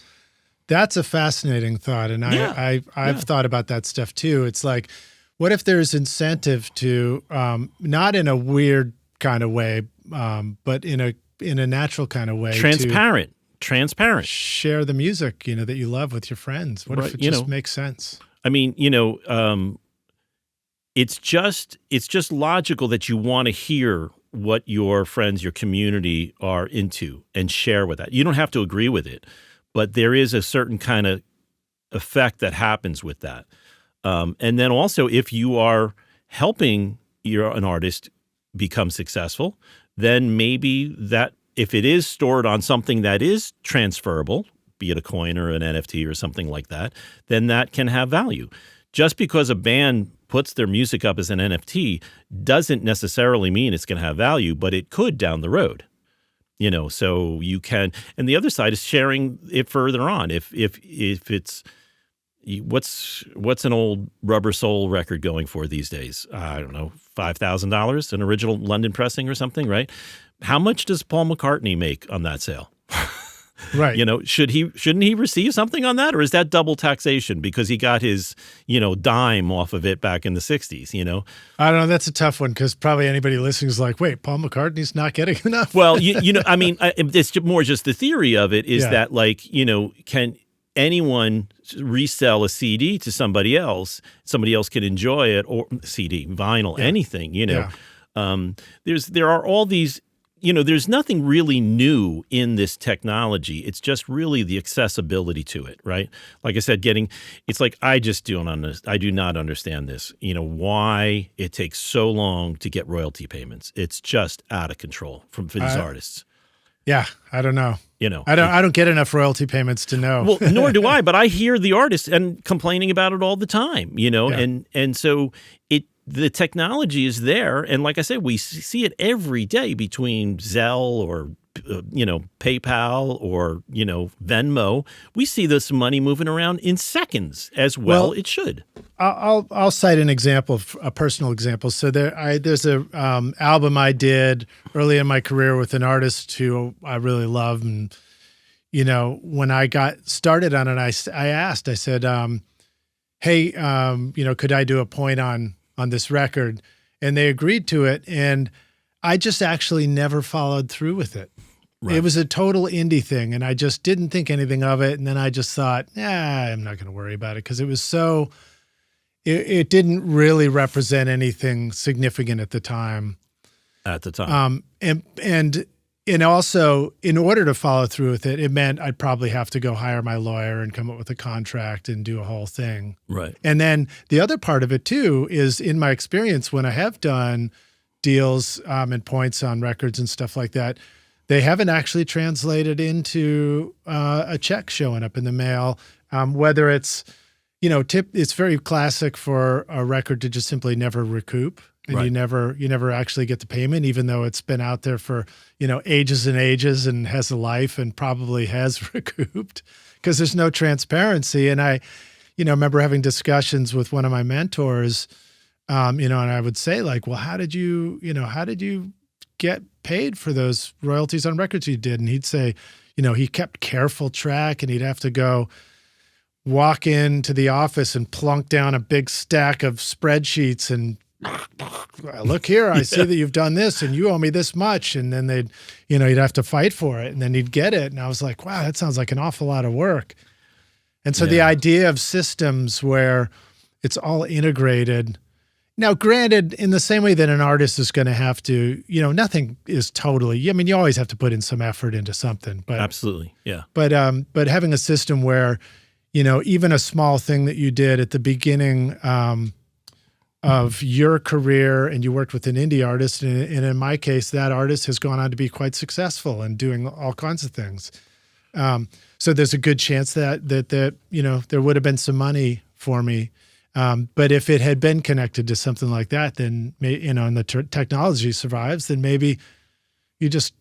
that's a fascinating thought, and I've thought about that stuff too. It's like, what if there's incentive to not in a weird kind of way, but in a natural kind of way, transparent, share the music that you love with your friends. What if it just makes sense? I mean, it's just logical that you want to hear what your friends, your community are into and share with that. You don't have to agree with it, but there is a certain kind of effect that happens with that. And then also, if you are helping an artist become successful, then maybe that if it is stored on something that is transferable, be it a coin or an NFT or something like that, then that can have value. Just because a band puts their music up as an NFT doesn't necessarily mean it's going to have value, but it could down the road. So you can, and the other side is sharing it further on. If it's what's an old Rubber Soul record going for these days? I don't know, $5,000, an original London pressing or something, right? How much does Paul McCartney make on that sale? Right. Shouldn't he receive something on that, or is that double taxation because he got his, dime off of it back in the 60s, I don't know. That's a tough one because probably anybody listening is like, wait, Paul McCartney's not getting enough. Well, it's more just the theory of it is that can anyone resell a CD to somebody else can enjoy it, or CD, vinyl, anything, there are all these, there's nothing really new in this technology. It's just really the accessibility to it, right? Like I said, it's like, I do not understand this, why it takes so long to get royalty payments. It's just out of control for these artists. Yeah, I don't know. I don't get enough royalty payments to know. Well, nor do I, but I hear the artists and complaining about it all the time, and so the technology is there. And like I said, we see it every day between Zelle or, PayPal or, Venmo. We see this money moving around in seconds as well. It should. I'll cite an example, a personal example. So there's a album I did early in my career with an artist who I really love. And, when I got started on it, I said, hey, could I do a point on this record? And they agreed to it. And I just actually never followed through with it. Right. It was a total indie thing. And I just didn't think anything of it. And then I just thought, I'm not going to worry about it. Cause it was it didn't really represent anything significant at the time. And also, in order to follow through with it, it meant I'd probably have to go hire my lawyer and come up with a contract and do a whole thing. Right. And then the other part of it, too, is in my experience when I have done deals and points on records and stuff like that, they haven't actually translated into a check showing up in the mail, whether it's, it's very classic for a record to just simply never recoup. And you never actually get the payment, even though it's been out there for, ages and ages and has a life and probably has recouped because there's no transparency. And I, remember having discussions with one of my mentors, and I would say like, well, how did you get paid for those royalties on records you did? And he'd say, he kept careful track and he'd have to go walk into the office and plunk down a big stack of spreadsheets and look here, I see that you've done this and you owe me this much. And then you'd have to fight for it and then you'd get it. And I was like, wow, that sounds like an awful lot of work. And so the idea of systems where it's all integrated. Now, granted, in the same way that an artist is going to have to, nothing is totally, I mean, you always have to put in some effort into something. But absolutely, yeah. But having a system where, even a small thing that you did at the beginning of your career and you worked with an indie artist, and in my case, that artist has gone on to be quite successful and doing all kinds of things. So there's a good chance that there would have been some money for me. But if it had been connected to something like that, then, and the technology survives, then maybe you just,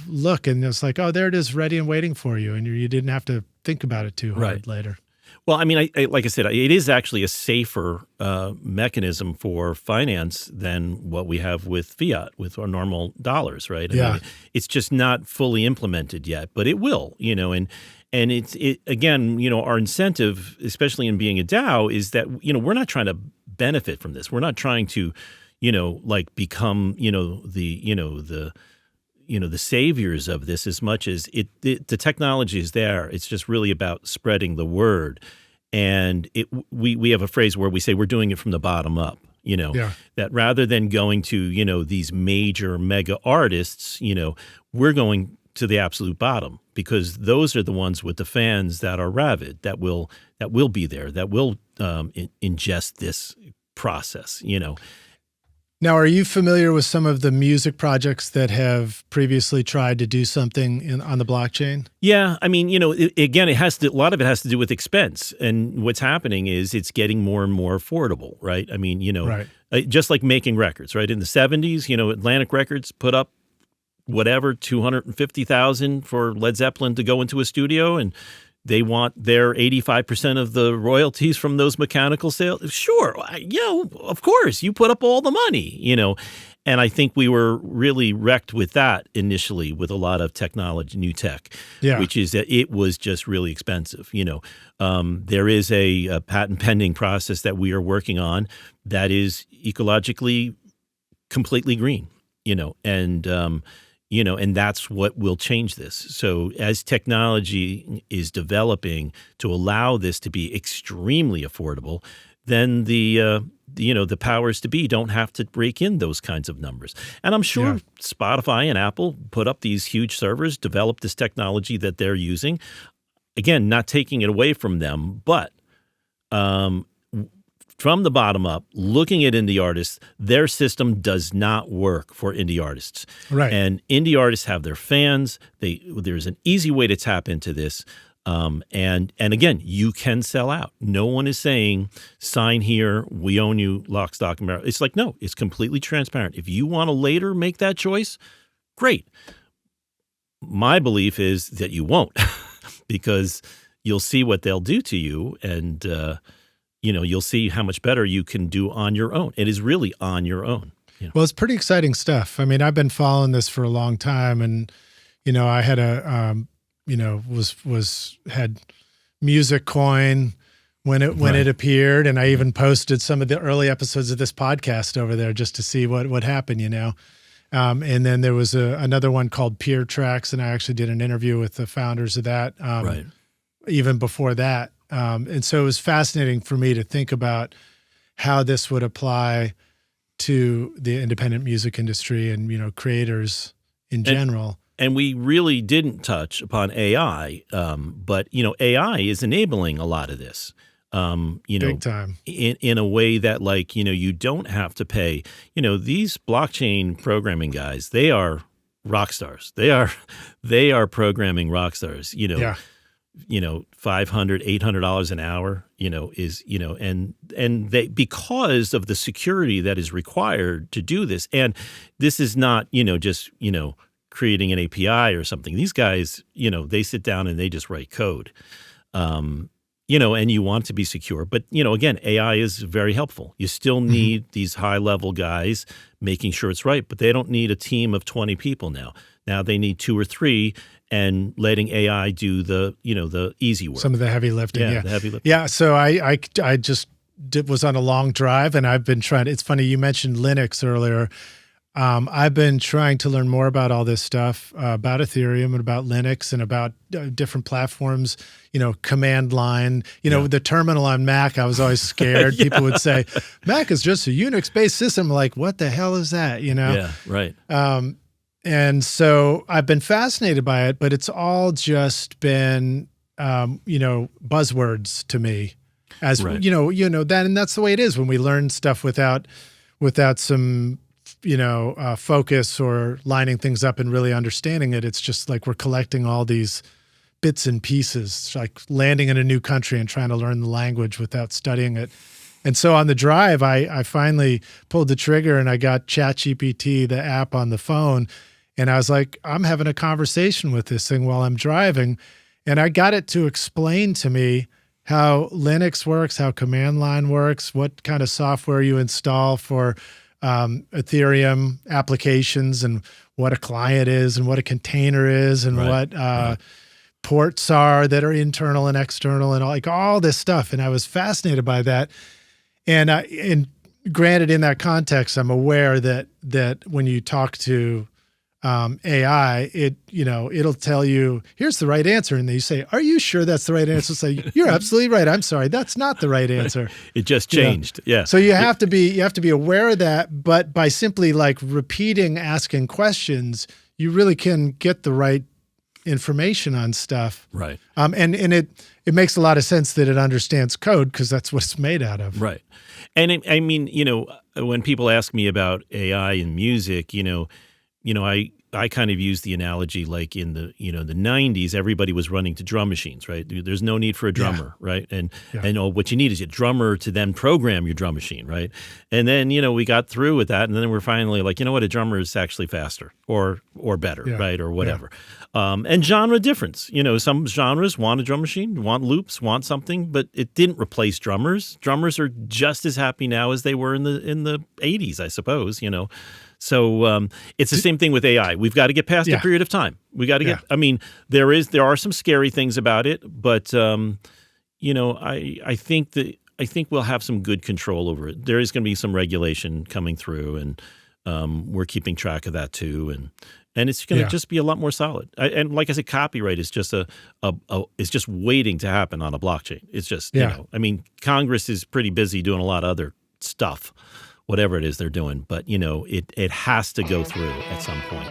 look and it's like, oh, there it is ready and waiting for you. And you didn't have to think about it too hard later. Well, I mean, like I said, it is actually a safer mechanism for finance than what we have with fiat, with our normal dollars, right? I mean, it's just not fully implemented yet, but it will, and it's again, our incentive, especially in being a DAO, is that, we're not trying to benefit from this. We're not trying to, become, the saviors of this as much as the technology is there. It's just really about spreading the word. And we have a phrase where we say we're doing it from the bottom up, that rather than going to, these major mega artists, we're going to the absolute bottom, because those are the ones with the fans that are rabid, that will be there, that will ingest this process, Now, are you familiar with some of the music projects that have previously tried to do something on the blockchain? Yeah, I mean, again, a lot of it has to do with expense, and what's happening is it's getting more and more affordable, right? I mean, just like making records, right? In the 70s, Atlantic Records put up whatever, $250,000 for Led Zeppelin to go into a studio, and they want their 85% of the royalties from those mechanical sales. Sure, of course, you put up all the money, And I think we were really wrecked with that initially with a lot of technology, new tech, which is that it was just really expensive. There is a patent pending process that we are working on that is ecologically completely green, and that's what will change this. So as technology is developing to allow this to be extremely affordable, then the powers to be don't have to break in those kinds of numbers. And I'm sure Spotify and Apple put up these huge servers, developed this technology that they're using. Again, not taking it away from them, but from the bottom up, looking at indie artists, their system does not work for indie artists. Right. And indie artists have their fans. There's an easy way to tap into this. And again, you can sell out. No one is saying, sign here, we own you, lock, stock, and barrel. It's like, no, it's completely transparent. If you want to later make that choice, great. My belief is that you won't, because you'll see what they'll do to you, and you'll see how much better you can do on your own. It is really on your own. Well, it's pretty exciting stuff. I mean, I've been following this for a long time, and I had had Music Coin when it appeared, and I even posted some of the early episodes of this podcast over there just to see what happened. And then there was another one called Peer Tracks, and I actually did an interview with the founders of that. Even before that. And so it was fascinating for me to think about how this would apply to the independent music industry and, creators in general. And we really didn't touch upon AI, but, AI is enabling a lot of this, Big time. in a way that, like, you don't have to pay. These blockchain programming guys, they are rock stars. They are programming rock stars, $500, $800 an hour, and they, because of the security that is required to do this. And this is not, just, creating an API or something. These guys, they sit down and they just write code, and you want to be secure. But, again, AI is very helpful. You still need these high level guys making sure it's right, but they don't need a team of 20 people now. Now they need 2 or 3, and letting AI do the easy work. Some of the heavy lifting. The heavy lifting. Yeah. So I just was on a long drive, and I've been trying to, it's funny, you mentioned Linux earlier. I've been trying to learn more about all this stuff, about Ethereum and about Linux and about different platforms, command line, the terminal on Mac. I was always scared. Yeah. People would say, Mac is just a Unix-based system. I'm like, what the hell is that? Yeah, right. And so I've been fascinated by it, but it's all just been, buzzwords to me. As right. that, and that's the way it is when we learn stuff without some focus or lining things up and really understanding it. It's just like we're collecting all these bits and pieces, like landing in a new country and trying to learn the language without studying it. And so on the drive, I finally pulled the trigger and I got ChatGPT, the app on the phone. And I was like, I'm having a conversation with this thing while I'm driving. And I got it to explain to me how Linux works, how command line works, what kind of software you install for Ethereum applications, and what a client is and what a container is, and what ports are that are internal and external, and all this stuff. And I was fascinated by that. And granted, in that context, I'm aware that when you talk to AI, it'll tell you, here's the right answer. And then you say, are you sure that's the right answer? Say, you're absolutely right. I'm sorry. That's not the right answer. It just changed. Yeah. So you have to be aware of that, but by simply repeating, asking questions, you really can get the right information on stuff. Right. And it makes a lot of sense that it understands code, because that's what it's made out of. Right. And I mean, when people ask me about AI and music, I kind of use the analogy like in the 90s, everybody was running to drum machines, right? There's no need for a drummer, right? And what you need is a drummer to then program your drum machine, right? And then, we got through with that, and then we're finally like, a drummer is actually faster or better, right? Or whatever. And genre difference. Some genres want a drum machine, want loops, want something, but it didn't replace drummers. Drummers are just as happy now as they were in the 80s, I suppose, So it's the same thing with AI. We've got to get past a period of time. We got to get. I mean, there are some scary things about it, but I think we'll have some good control over it. There is going to be some regulation coming through, and we're keeping track of that too. And it's going to just be a lot more solid. And like I said, copyright is just it's just waiting to happen on a blockchain. It's just Congress is pretty busy doing a lot of other stuff, whatever it is they're doing, but it has to go through at some point.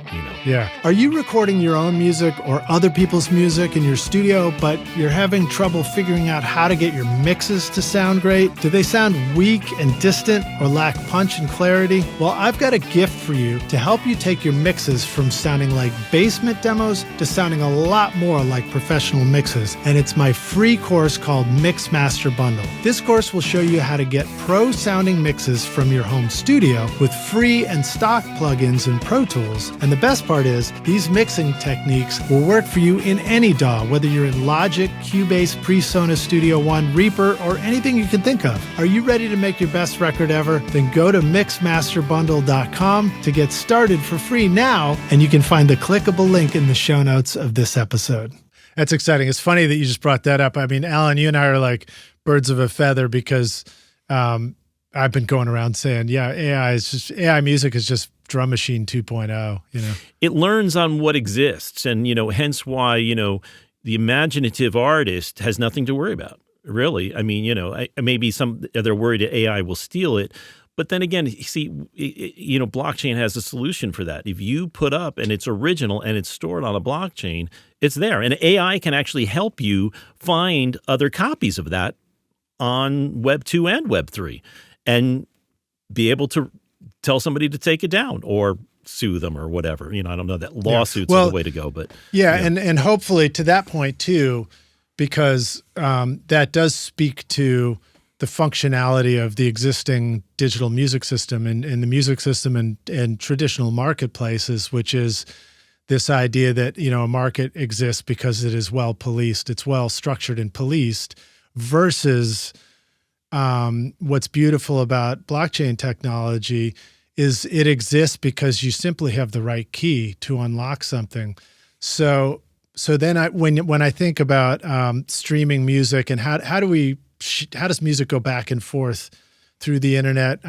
Yeah. Are you recording your own music or other people's music in your studio, but you're having trouble figuring out how to get your mixes to sound great? Do they sound weak and distant or lack punch and clarity? Well, I've got a gift for you to help you take your mixes from sounding like basement demos to sounding a lot more like professional mixes. And it's my free course called Mix Master Bundle. This course will show you how to get pro sounding mixes from your home studio with free and stock plugins in Pro Tools. And the best part is, these mixing techniques will work for you in any DAW, whether you're in Logic, Cubase, PreSonus Studio One, Reaper, or anything you can think of. Are you ready to make your best record ever? Then go to mixmasterbundle.com to get started for free now, and you can find the clickable link in the show notes of this episode. That's exciting. It's funny that you just brought that up. I mean, Alan, you and I are like birds of a feather, because I've been going around saying, AI music is just drum machine 2.0, It learns on what exists, and, hence why, the imaginative artist has nothing to worry about, really. I mean, maybe they're worried that AI will steal it, but then again, you see, blockchain has a solution for that. If you put up and it's original and it's stored on a blockchain, it's there. And AI can actually help you find other copies of that on Web 2 and Web 3. And be able to tell somebody to take it down or sue them or whatever. I don't know that lawsuits are the way to go, but and hopefully to that point too, because that does speak to the functionality of the existing digital music system and the music system and traditional marketplaces, which is this idea that a market exists because it is well policed, it's well structured and policed, versus what's beautiful about blockchain technology is it exists because you simply have the right key to unlock something. So then when I think about streaming music and how do we how does music go back and forth through the internet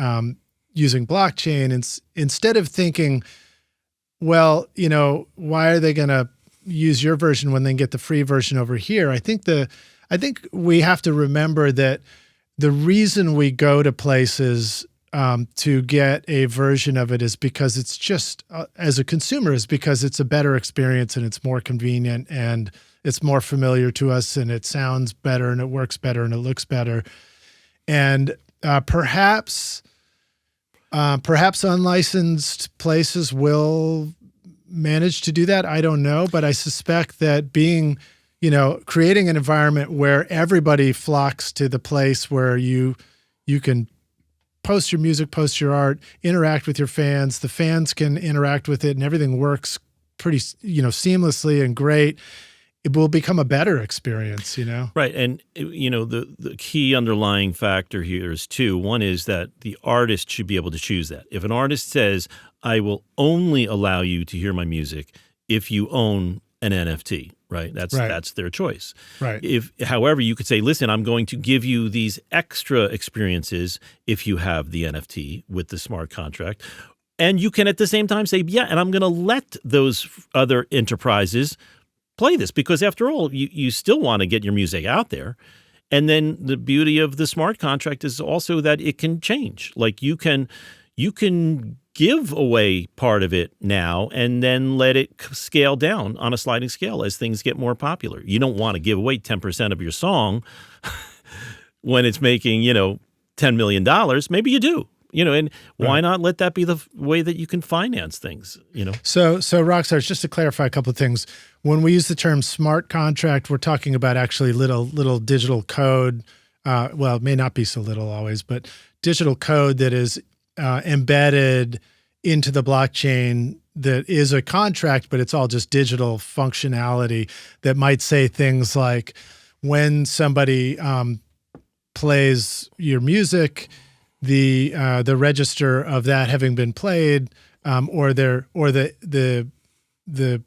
using blockchain? And instead of thinking, well, why are they going to use your version when they get the free version over here? I think we have to remember that the reason we go to places to get a version of it is because it's just, as a consumer, is because it's a better experience and it's more convenient and it's more familiar to us and it sounds better and it works better and it looks better. And perhaps unlicensed places will manage to do that. I don't know, but I suspect that creating an environment where everybody flocks to the place where you can post your music, post your art, interact with your fans, the fans can interact with it, and everything works pretty, seamlessly and great. It will become a better experience, Right. And, the key underlying factor here is two. One is that the artist should be able to choose that. If an artist says, I will only allow you to hear my music if you own an NFT, right? That's their choice. Right. However, you could say, listen, I'm going to give you these extra experiences if you have the NFT with the smart contract. And you can at the same time say, yeah, and I'm going to let those other enterprises play this, because after all, you still want to get your music out there. And then the beauty of the smart contract is also that it can change. Like you can give away part of it now and then let it scale down on a sliding scale as things get more popular. You don't want to give away 10% of your song when it's making, $10 million. Maybe you do. And why not let that be the way that you can finance things, So Rockstars, just to clarify a couple of things. When we use the term smart contract, we're talking about actually little digital code. Well, it may not be so little always, but digital code that is embedded into the blockchain that is a contract, but it's all just digital functionality that might say things like, when somebody plays your music, the register of that having been played, or the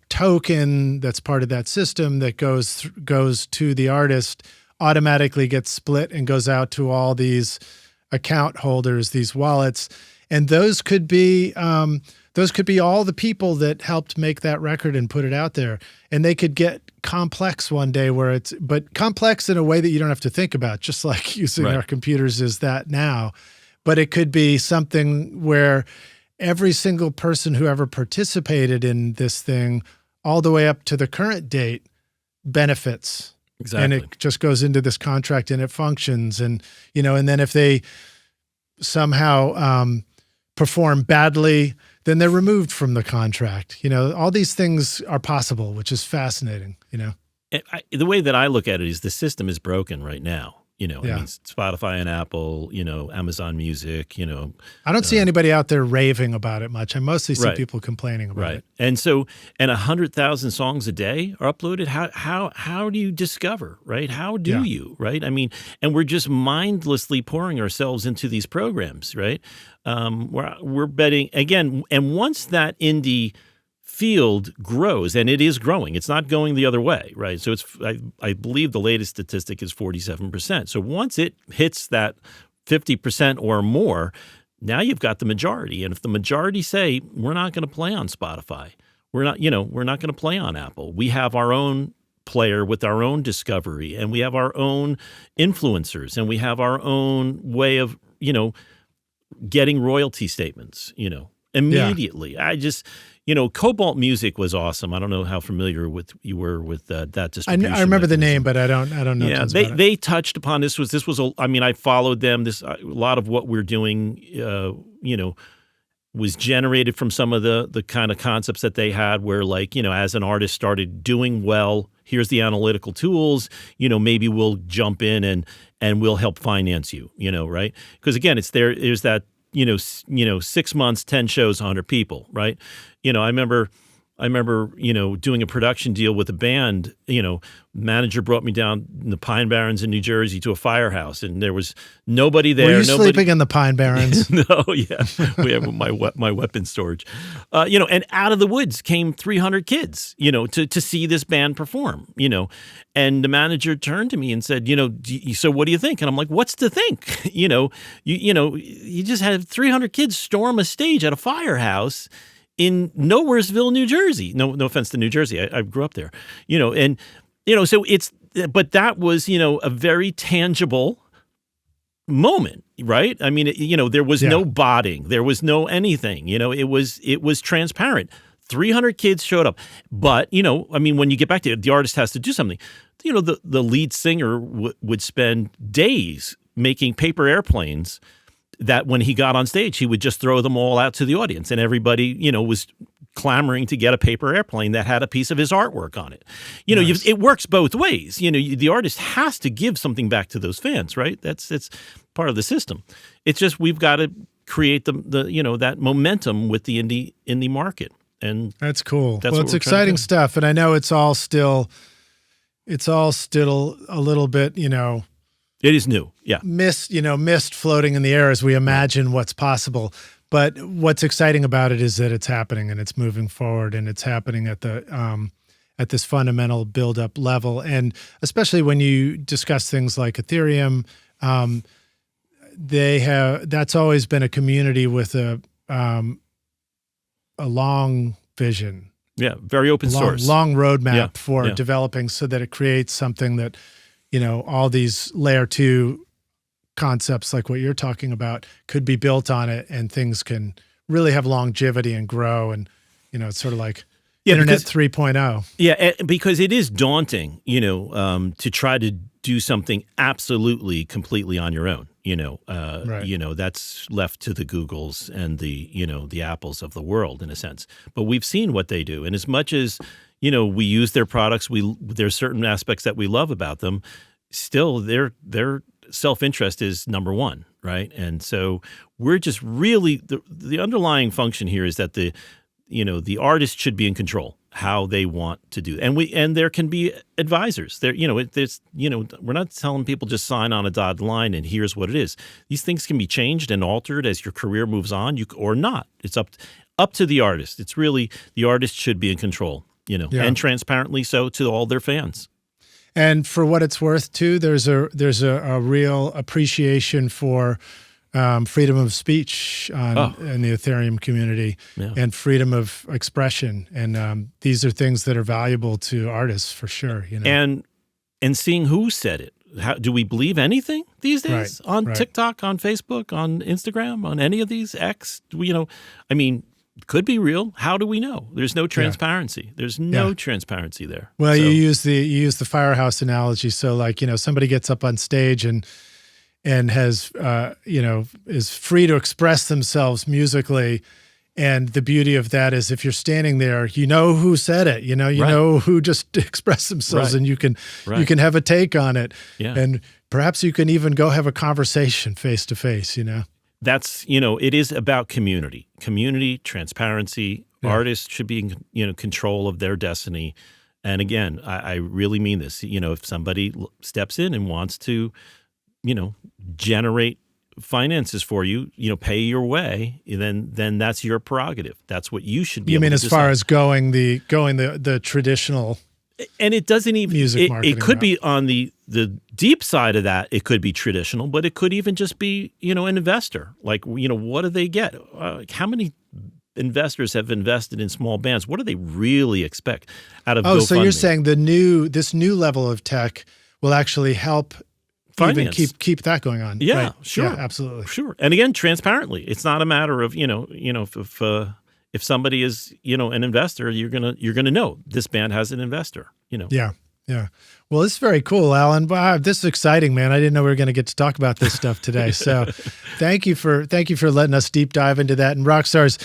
token that's part of that system that goes to the artist automatically gets split and goes out to all these account holders, these wallets, and those could be all the people that helped make that record and put it out there, and they could get complex one day but complex in a way that you don't have to think about, just like using our computers is that now. But it could be something where every single person who ever participated in this thing, all the way up to the current date, benefits. Exactly. And it just goes into this contract and it functions. And, and then if they somehow perform badly, then they're removed from the contract. All these things are possible, which is fascinating, The way that I look at it is the system is broken right now. I mean, Spotify and Apple, Amazon Music, I don't see anybody out there raving about it much. I mostly see people complaining about it. And 100,000 songs a day are uploaded. How do you discover, right? How do you, right? I mean, and we're just mindlessly pouring ourselves into these programs, right? We're betting again. And once that indie field grows, and it is growing, it's not going the other way, right? So I believe the latest statistic is 47%. So once it hits that 50% or more, now you've got the majority. And if the majority say, we're not going to play on Spotify, we're not going to play on Apple, we have our own player with our own discovery, and we have our own influencers, and we have our own way of, getting royalty statements, immediately. I just, Cobalt Music was awesome. I don't know how familiar you were with that distribution. I remember the name, but I don't know. Yeah, they touched upon this. I followed them. A lot of what we're doing, was generated from some of the kind of concepts that they had, where as an artist started doing well, here's the analytical tools. Maybe we'll jump in and we'll help finance you. Right? Because again, there's that. 6 months, 10 shows, 100 people, right? I remember, I remember, doing a production deal with a band, manager brought me down in the Pine Barrens in New Jersey to a firehouse, and there was nobody there. Were you sleeping in the Pine Barrens? No, yeah. We have my weapon storage. And out of the woods came 300 kids, to see this band perform, and the manager turned to me and said, so what do you think? And I'm like, what's to think? You just had 300 kids storm a stage at a firehouse in Nowheresville, New Jersey. No offense to New Jersey. I grew up there, so but that was, a very tangible moment, right? I mean, there was no botting. There was no anything, it was transparent. 300 kids showed up. But, when you get back to it, the artist has to do something. The lead singer would spend days making paper airplanes that when he got on stage, he would just throw them all out to the audience, and everybody, was clamoring to get a paper airplane that had a piece of his artwork on it. Nice. It works both ways. The artist has to give something back to those fans, right? It's part of the system. It's just we've got to create the that momentum with the indie market, and that's cool. That's it's exciting stuff, and I know it's all still a little bit, It is new, yeah. Mist floating in the air as we imagine what's possible. But what's exciting about it is that it's happening and it's moving forward, and it's happening at this fundamental build-up level. And especially when you discuss things like Ethereum, that's always been a community with a long vision. Yeah, very open source. Long roadmap for developing so that it creates something that, all these layer 2 concepts like what you're talking about could be built on it, and things can really have longevity and grow. And, it's sort of like Internet 3.0. Yeah, because it is daunting, to try to do something absolutely, completely on your own. Right. That's left to the Googles and the Apples of the world in a sense. But we've seen what they do. And as much as, we use their products, there's certain aspects that we love about them, still their self-interest is number one, right? And so we're just really, the underlying function here is that the artist should be in control how they want to do. And there can be advisors there. We're not telling people just sign on a dotted line and here's what it is. These things can be changed and altered as your career moves on, or not. It's up to the artist. It's really the artist should be in control, and transparently so to all their fans. And for what it's worth, too, there's a real appreciation for freedom of speech in the Ethereum community, and freedom of expression, and these are things that are valuable to artists for sure. And seeing who said it. How, do we believe anything these days on TikTok, on Facebook, on Instagram, on any of these X? Could be real. How do we know? There's no transparency. There's no transparency there. Well, you use the firehouse analogy. So like, somebody gets up on stage and has, is free to express themselves musically. And the beauty of that is if you're standing there, you know who said it, you know who just expressed themselves, and you can have a take on it. Yeah. And perhaps you can even go have a conversation face to face, That's, it is about community, transparency. Yeah. Artists should be in, control of their destiny. And again, I really mean this, if somebody steps in and wants to, generate finances for you, pay your way, then that's your prerogative. That's what you should be able to decide. You mean as far as going the traditional and it doesn't even music marketing. It could be on the deep side of that. It could be traditional, but it could even just be, an investor. Like, what do they get? How many investors have invested in small bands? What do they really expect out of GoFundMe? So you're saying this new level of tech will actually help finance. Even keep that going on. Yeah, right. Sure. Yeah, absolutely. Sure. And again, transparently. It's not a matter of, if somebody is, an investor, you're gonna know this band has an investor, Yeah. Yeah. Well, this is very cool, Alan. Wow, this is exciting, man. I didn't know we were going to get to talk about this stuff today. So thank you for letting us deep dive into that. And Rockstars,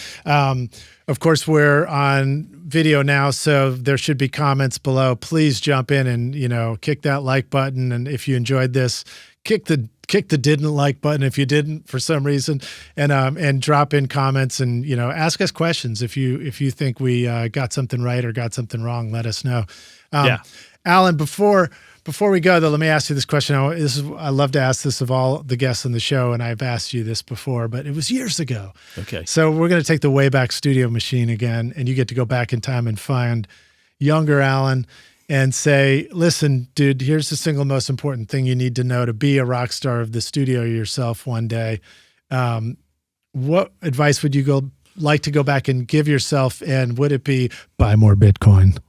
of course, we're on video now, so there should be comments below. Please jump in and, kick that like button. And if you enjoyed this, kick the kick the didn't like button if you didn't for some reason, and drop in comments and, ask us questions. If you think we got something right or got something wrong, let us know. Alan, before we go though, let me ask you this question. I love to ask this of all the guests on the show, and I've asked you this before, but it was years ago. Okay. So we're going to take the Wayback Studio machine again, and you get to go back in time and find younger Alan and say, listen, dude, here's the single most important thing you need to know to be a rock star of the studio yourself one day. What advice would you like to go back and give yourself? And would it be buy more Bitcoin?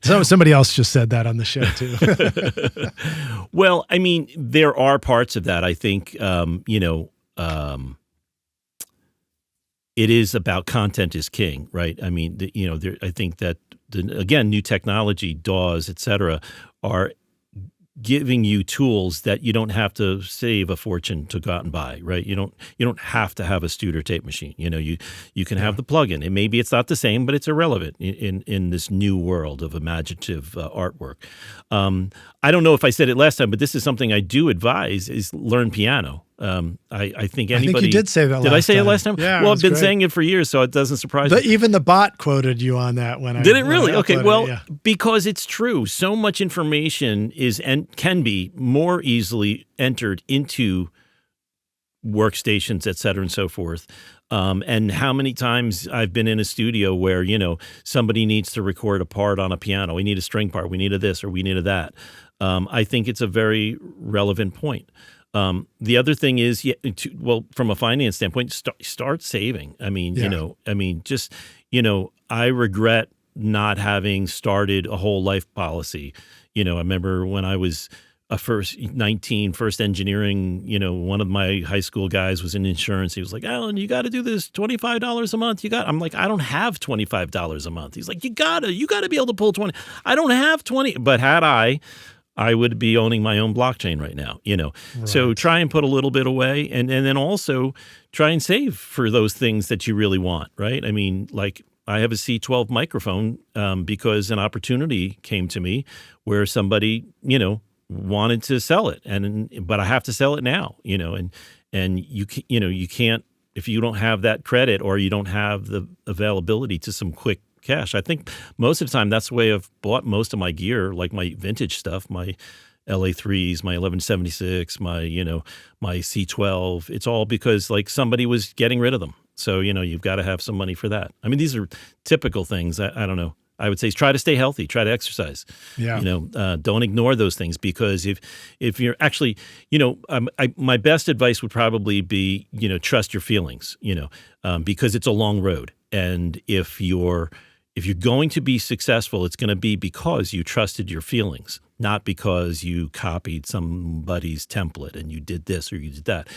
So somebody else just said that on the show too. Well, I mean, there are parts of that. I think, it is about content is king, right? I mean, I think that again, new technology, DAWs, et cetera, are giving you tools that you don't have to save a fortune to go out and buy, right? You don't have to have a Studer tape machine. You can have the plugin, and maybe it's not the same, but it's irrelevant in this new world of imaginative artwork. I don't know if I said it last time, but this is something I do advise: is learn piano. I think anybody. I think you did say that. Did I say it last time? Yeah. Well, I've been saying it for years, so it doesn't surprise me. Even the bot quoted you on that when I did. It really? Okay. Well, yeah. Because it's true. So much information is and can be more easily entered into workstations, et cetera, and so forth. And how many times I've been in a studio where, somebody needs to record a part on a piano. We need a string part. We need a this or we need a that. I think it's a very relevant point. The other thing is, from a finance standpoint, start saving. I mean, I regret not having started a whole life policy. I remember when I was first engineering, one of my high school guys was in insurance. He was like, Alan, you got to do this $25 a month. I'm like, I don't have $25 a month. He's like, you gotta be able to pull 20. I don't have 20, but had I would be owning my own blockchain right now, Right. So try and put a little bit away and then also try and save for those things that you really want, right? I mean, like I have a C12 microphone because an opportunity came to me where somebody, wanted to sell it, but I have to sell it now, and you can't, if you don't have that credit or you don't have the availability to some quick cash. I think most of the time that's the way I've bought most of my gear, like my vintage stuff, my LA3s, my 1176, my C12. It's all because like somebody was getting rid of them. So, you've got to have some money for that. I mean, these are typical things. I don't know. I would say try to stay healthy, try to exercise. Yeah. Don't ignore those things because if you're actually, my best advice would probably be, trust your feelings, because it's a long road. And if you're going to be successful, it's going to be because you trusted your feelings, not because you copied somebody's template and you did this or you did that.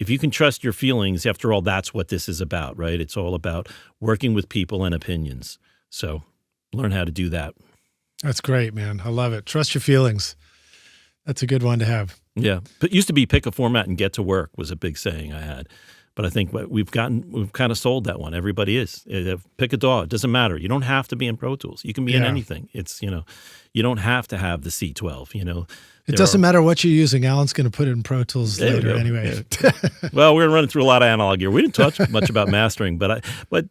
If you can trust your feelings, after all, that's what this is about, right? It's all about working with people and opinions. So learn how to do that. That's great, man. I love it. Trust your feelings. That's a good one to have. Yeah. It used to be pick a format and get to work was a big saying I had. But I think we've kind of sold that one. Everybody is. Pick a DAW. It doesn't matter. You don't have to be in Pro Tools. You can be in anything. It's, you don't have to have the C12, It doesn't matter what you're using. Alan's going to put it in Pro Tools later anyway. Yeah. Well, we're running through a lot of analog here. We didn't touch much about mastering, but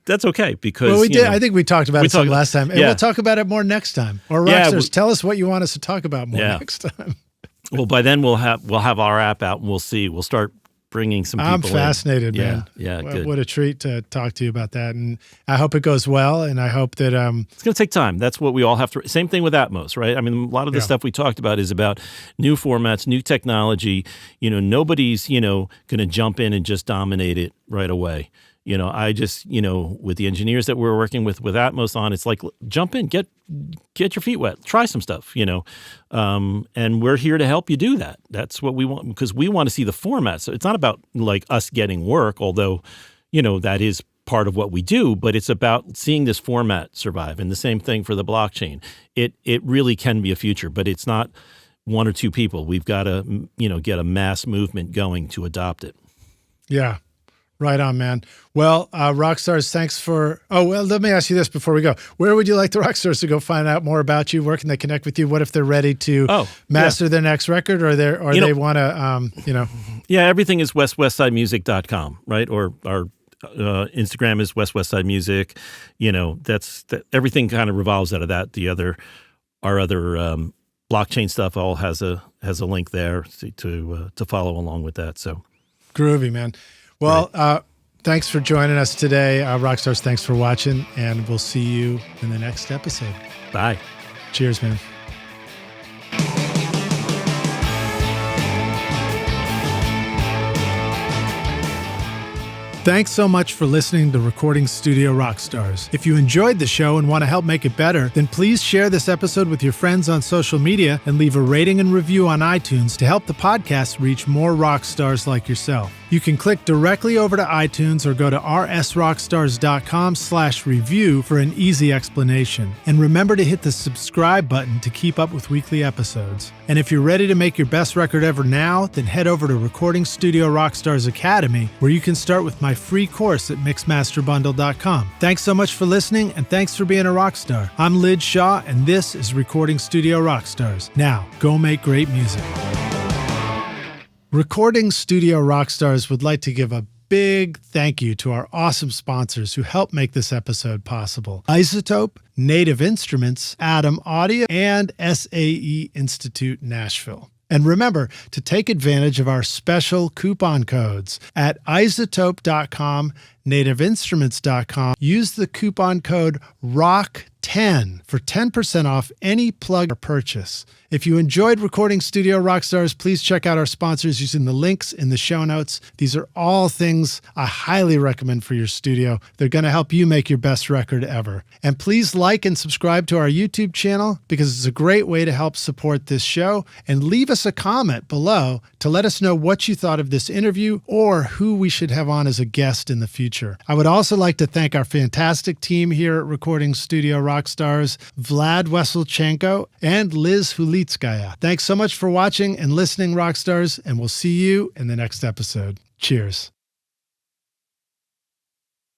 that's okay because we did. I think we talked about it some last time, and we'll talk about it more next time. Or Rockstars, tell us what you want us to talk about more next time. Well, by then we'll have our app out, and we'll see. We'll start bringing some people I'm fascinated, man. Yeah, good. What a treat to talk to you about that. And I hope it goes well, and I hope that it's going to take time. That's what we all have to. Same thing with Atmos, right? I mean, a lot of the stuff we talked about is about new formats, new technology. Nobody's, going to jump in and just dominate it right away. I just, with the engineers that we're working with Atmos on, it's like, jump in, get your feet wet, try some stuff, and we're here to help you do that. That's what we want, because we want to see the format. So it's not about like us getting work, although, that is part of what we do, but it's about seeing this format survive. And the same thing for the blockchain. It really can be a future, but it's not one or two people. We've got to, get a mass movement going to adopt it. Yeah. Right on, man. Well, Rockstars, thanks for... Oh, well, let me ask you this before we go. Where would you like the Rockstars to go find out more about you? Where can they connect with you? What if they're ready to master their next record, or they want to, Yeah, everything is westwestsidemusic.com, right? Or our Instagram is West Westside Music. Everything kind of revolves out of that. Our other blockchain stuff all has a link there to follow along with that. So groovy, man. Well, thanks for joining us today. Rockstars, thanks for watching, and we'll see you in the next episode. Bye. Cheers, man. Thanks so much for listening to Recording Studio Rockstars. If you enjoyed the show and want to help make it better, then please share this episode with your friends on social media and leave a rating and review on iTunes to help the podcast reach more rock stars like yourself. You can click directly over to iTunes or go to rsrockstars.com/review for an easy explanation. And remember to hit the subscribe button to keep up with weekly episodes. And if you're ready to make your best record ever now, then head over to Recording Studio Rockstars Academy, where you can start with my free course at mixmasterbundle.com. Thanks so much for listening, and thanks for being a rock star. I'm Lid Shaw, and this is Recording Studio Rockstars. Now, go make great music. Recording Studio Rockstars would like to give a big thank you to our awesome sponsors who help make this episode possible: iZotope, Native Instruments, Atom Audio, and SAE Institute Nashville. And remember to take advantage of our special coupon codes at iZotope.com, nativeinstruments.com. Use the coupon code ROCK10 for 10% off any plug or purchase. If you enjoyed Recording Studio Rockstars, please check out our sponsors using the links in the show notes. These are all things I highly recommend for your studio. They're going to help you make your best record ever. And please like and subscribe to our YouTube channel, because it's a great way to help support this show. And leave us a comment below to let us know what you thought of this interview or who we should have on as a guest in the future. I would also like to thank our fantastic team here at Recording Studio Rockstars, Vlad Weselchenko and Liz Hulitskaya. Thanks so much for watching and listening, Rockstars, and we'll see you in the next episode. Cheers.